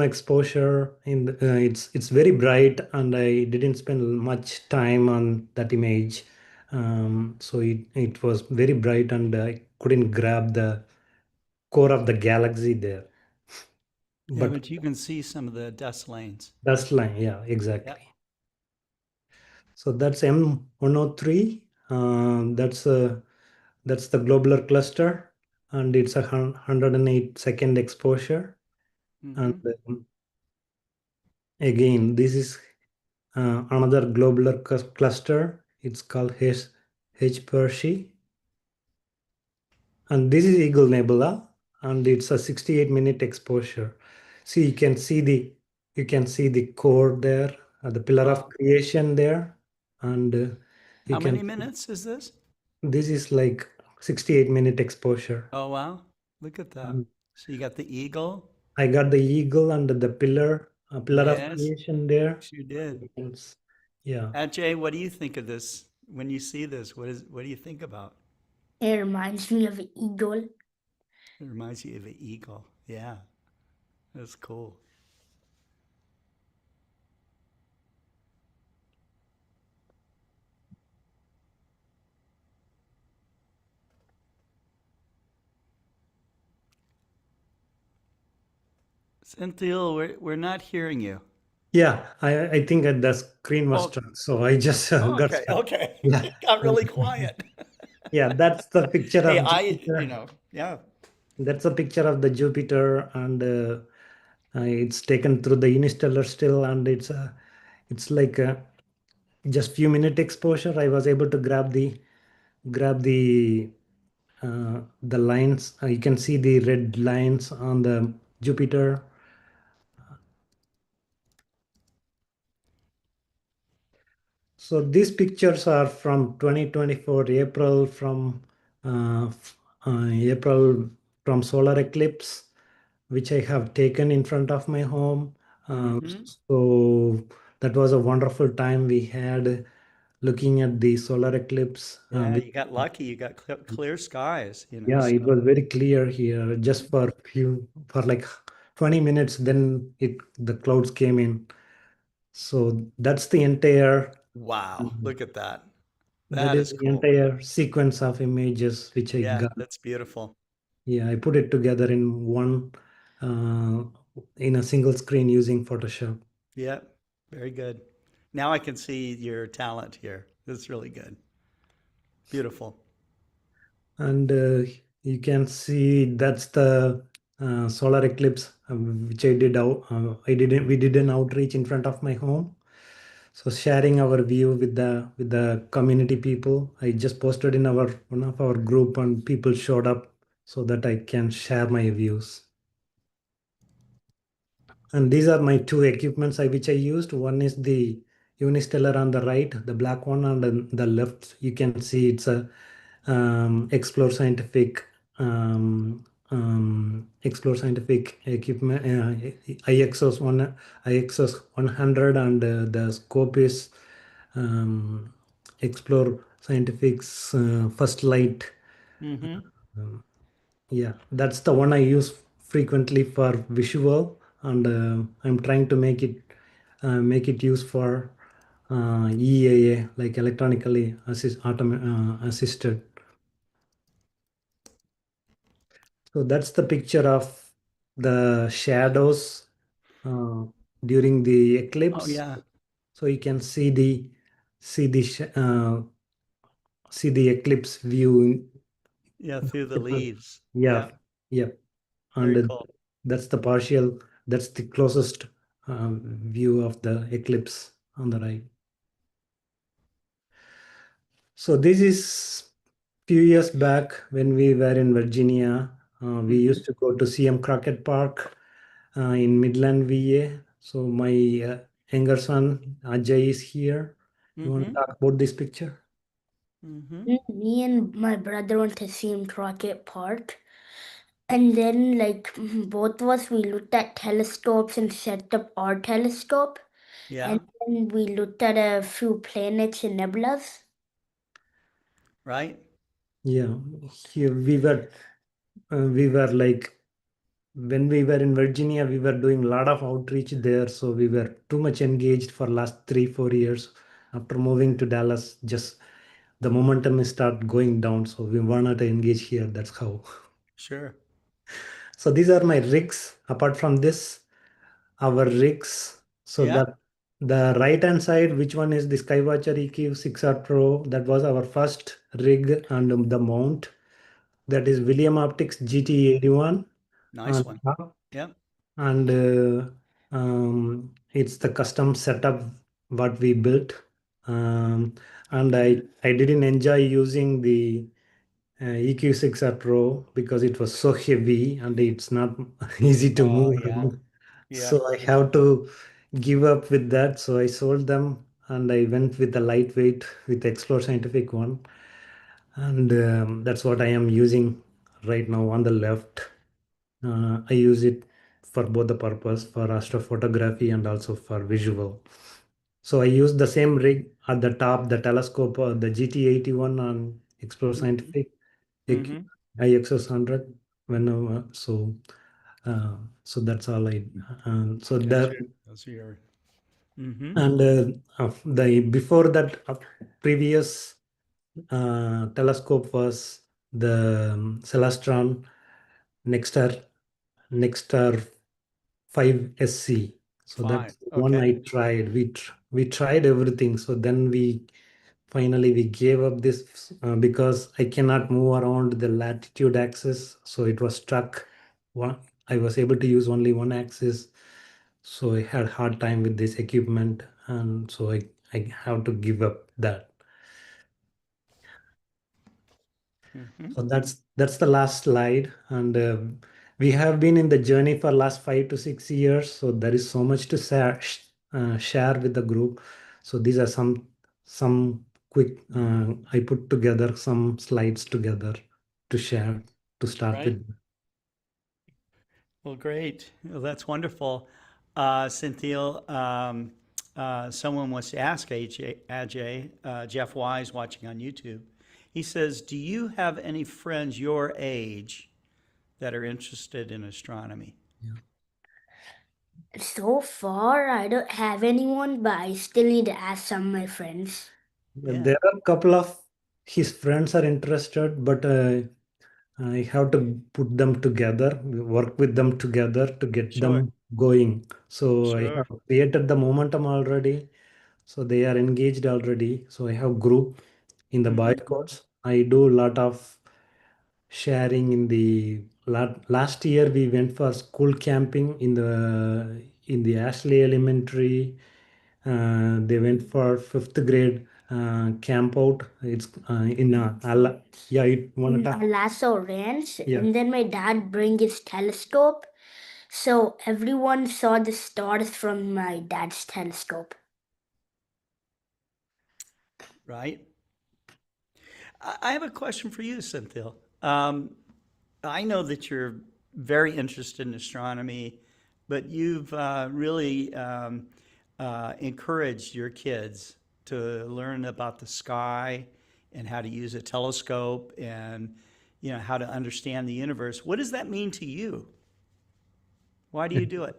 exposure it's very bright, and I didn't spend much time on that image. So it was very bright, and I couldn't grab the core of the galaxy there. Yeah, But but you can see some of the dust lanes. dust line, yeah, exactly. Yep. So that's M103. That's the globular cluster, and it's a 108-second exposure. And Mm-hmm. again, this is another globular cluster. It's called H. Percy. And this is Eagle Nebula, and it's a 68-minute exposure. See, you can see the core there, the pillar of Wow. creation there, and you How can. many minutes is this? This is like 68-minute exposure. Oh wow, look at that. Um, So you got the eagle. I got the eagle and the pillar of Yes, creation there. you did. Yeah. Jay, what do you think of this when you see this? What do you think about? It reminds me of an eagle. It reminds you of an eagle. Yeah, that's cool. Cynthia, we're not hearing you. Yeah, I think that the screen was Oh, stuck, so I just got okay, stuck. okay. Yeah. It got really quiet. Yeah, that's the picture Hey, of Jupiter. yeah. That's a picture of the Jupiter, and it's taken through the unistellar still, and it's like just few minute exposure. I was able to grab the lines. You can see the red lines on the Jupiter. So these pictures are from 2024 April, April from solar eclipse, which I have taken in front of my home. So that was a wonderful time we had looking at the solar eclipse. Yeah, you got lucky. You got clear skies, Yeah, it so. was very clear here just for like 20 minutes, then the clouds came in. So that's the entire Wow, look at that. that That is is the cool. entire sequence of images which I Yeah, got. that's beautiful. Yeah, I put it together in one uh, in a single screen using Photoshop. Yeah, very good. Now I can see your talent here. That's really good. Beautiful. And you can see that's the solar eclipse which I did out. We did an outreach in front of my home. So sharing our view with the community people. I just posted in our one of our group, and people showed up so that I can share my views. And these are my two equipments which I used. One is the unistellar on the right, the black one, and on the left you can see it's a Explore Scientific Explore Scientific equipment, IXOS 100, and the scope is Explore Scientific's First Light. Mm-hmm. Um, yeah, that's the one I use frequently for visual, and I'm trying to make it use for EAA, like assisted. So that's the picture of the shadows uh, during the Oh eclipse. yeah. So you can see the sh- uh, see the eclipse view. Yeah, through the leaves. Yeah, Yeah, yeah, and very cool. that's the partial. That's the closest view of the eclipse on the right. So this is few years back when we were in Virginia. We used to go to CM Crockett Park in Midland, VA. So my younger son Ajay is here. You want to Mm-hmm. talk about this picture? Mm-hmm. Me and my brother went to see him Crockett Park. And then, like, both of us, we looked at telescopes and set up our telescope. Yeah, And then we looked at a few planets and nebulas. right. Yeah, here we were like when we were in Virginia, we were doing a lot of outreach there, so we were too much engaged for last 3 4 years. After moving to Dallas, just the momentum is start going down, so we wanted to engage here. That's how. Sure. So these are my rigs. Apart from this, our rigs. So Yeah. the right hand side, which one is the Skywatcher EQ6R Pro? That was our first rig, and the mount. That is William Optics GT81 Nice on one. top. Yep. And it's the custom setup what we built. And I didn't enjoy using the EQ6R Pro because it was so heavy and it's not easy to Oh move yeah. around. Yeah. So I have to give up with that. So I sold them and I went with the lightweight with Explore Scientific one. And that's what I am using right now on the left. I use it for both the purpose for astrophotography and also for visual. So I use the same rig at the top, the telescope, the GT81 on Explore Scientific, Mm-hmm. IXS 100. Whenever, so that's all I. So Those that are those are your. Mm-hmm. and the before that previous telescope was the Celestron Nexstar 5SC. So Fine. that's one Okay. I tried. We tried everything. So then we finally we gave up this because I cannot move around the latitude axis. So it was stuck. One I was able to use only one axis. So I had hard time with this equipment, and so I have to give up that. Mhm. So that's the last slide, and we have been in the journey for last 5 to 6 years. So there is so much to share with the group. So these are some quick. I put together some slides together to share to start Right. with. Well, great. Well, that's wonderful. Cynthia, someone wants to ask Ajay, Jeff Wise watching on YouTube. He says, do you have any friends your age that are interested in astronomy? So far, I don't have anyone, but I still need to ask some of my friends. Yeah. There are a couple of his friends are interested, but I have to put them together, work with them together to get Sure. them going. So I Sure. have created the momentum already. So they are engaged already. So I have group in the Mhm. boycotts. I do a lot of sharing in the last year we went for school camping in the Ashley Elementary. They went for fifth grade camp out. It's in yeah, you want to talk? Lasso Ranch, Yeah. and then my dad bring his telescope, so everyone saw the stars from my dad's telescope. Right. I have a question for you, Cynthia. I know that you're very interested in astronomy, but you've really encouraged your kids to learn about the sky and how to use a telescope and how to understand the universe. What does that mean to you? Why do you do it?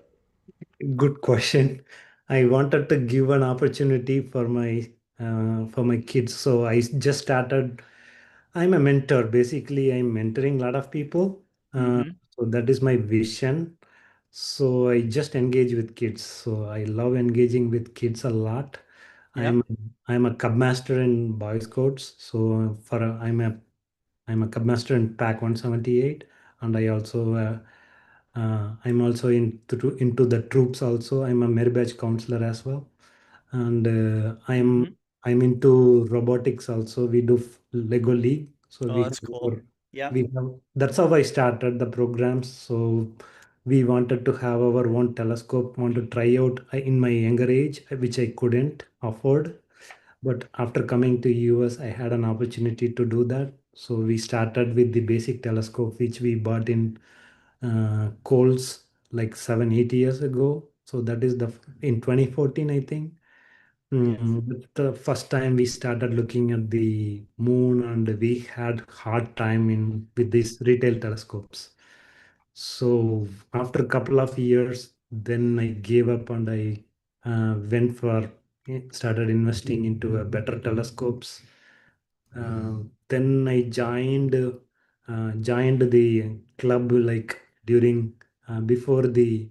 Good question. I wanted to give an opportunity for my kids, so I just started. I'm a mentor. Basically, I'm mentoring a lot of people. Mm-hmm. So that is my vision. So I just engage with kids. So I love engaging with kids a lot. I'm Yep. I'm a cub master in Boy Scouts. So I'm a cub master in Pack 178, and I'm also into the troops. Also, I'm a merit badge counselor as well, and Mm-hmm. I'm into robotics also. We do Lego League, so Oh, that's cool. Yep. we have that's how I started the programs. So we wanted to have our own telescope, want to try out in my younger age, which I couldn't afford. But after coming to US, I had an opportunity to do that. So we started with the basic telescope, which we bought in Coles like 7, 8 years ago. So that is in 2014, I think. Yes. That's the first time we started looking at the moon, and we had hard time in with these retail telescopes. So after a couple of years, then I gave up and I started investing into better telescopes. Then I joined the club like during before the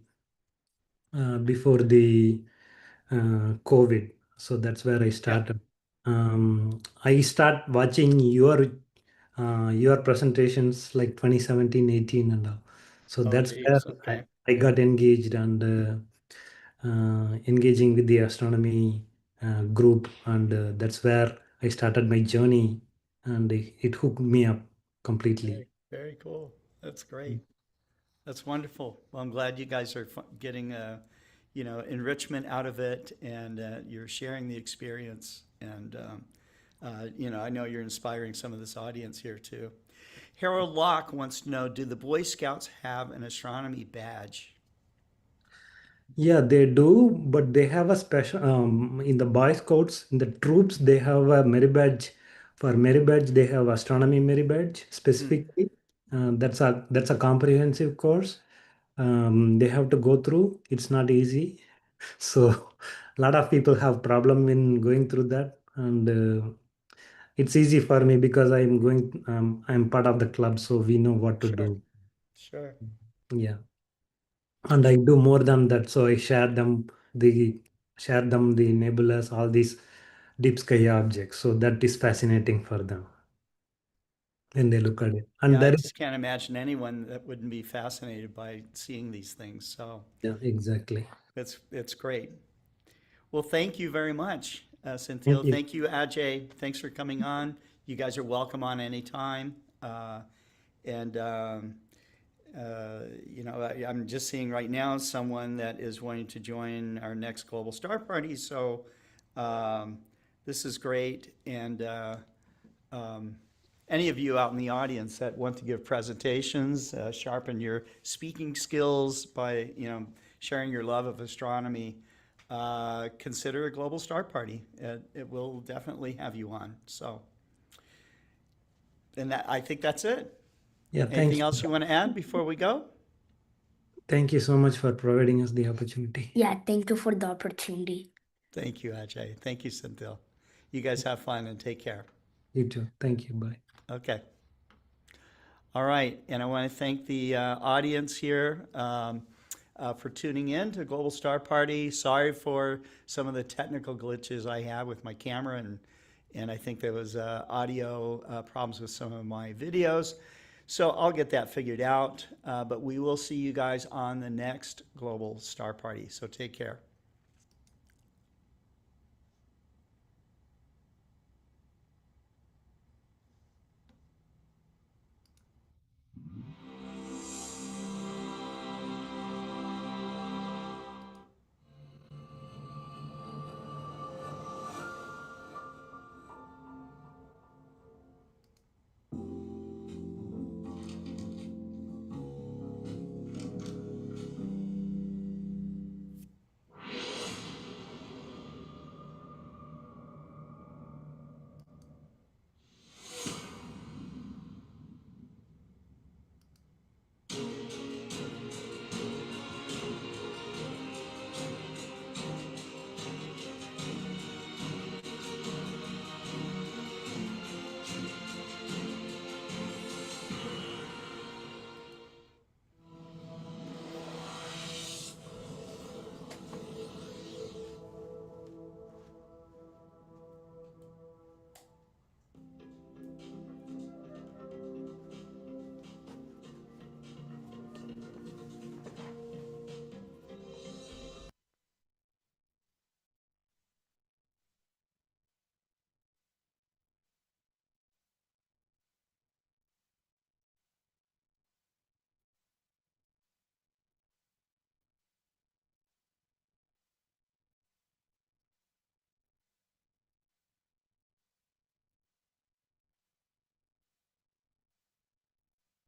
COVID. So that's where I Yep. started. I start watching your presentations like 2017, 18 and all. So Oh, that's where geez. Okay. I got engaged and engaging with the astronomy group, and that's where I started my journey, and it hooked me up completely. Very, very cool. That's great. That's wonderful. Well, I'm glad you guys are getting, enrichment out of it, and you're sharing the experience. And I know you're inspiring some of this audience here too. Harold Locke wants to know: do the Boy Scouts have an astronomy badge? Yeah, they do, but they have a special in the Boy Scouts, in the troops, they have a merit badge. For merit badge, they have astronomy merit badge Hmm. specifically. That's a comprehensive course. They have to go through. It's not easy. So a lot of people have problem in going through that, and it's easy for me because I'm part of the club, so we know what to Sure. do. Sure. Yeah. and I do more than that. So I share them the nebulas, all these deep sky objects. So that is fascinating for them when they look at it. And Yeah, I there is, just can't imagine anyone that wouldn't be fascinated by seeing these things. So yeah, exactly. it's great. Well, thank you very much, Cynthia. Thank you. Thank you, Ajay. Thanks for coming on. You guys are welcome on anytime. And you know, I'm just seeing right now someone that is wanting to join our next Global Star Party. So this is great. And any of you out in the audience that want to give presentations, sharpen your speaking skills by, you know, sharing your love of astronomy, consider a Global Star Party. It will definitely have you on. So, and I think that's it. Yeah, Anything thanks. else you want to add before we go? Thank you so much for providing us the opportunity. Yeah, thank you for the opportunity. Thank you, Ajay. Thank you, Cynthia. You guys have fun and take care. You too. Thank you. Bye. Okay. All right. And I want to thank the audience here for tuning in to Global Star Party. Sorry for some of the technical glitches I had with my camera, and I think there was audio problems with some of my videos. So I'll get that figured out, but we will see you guys on the next Global Star Party. So take care.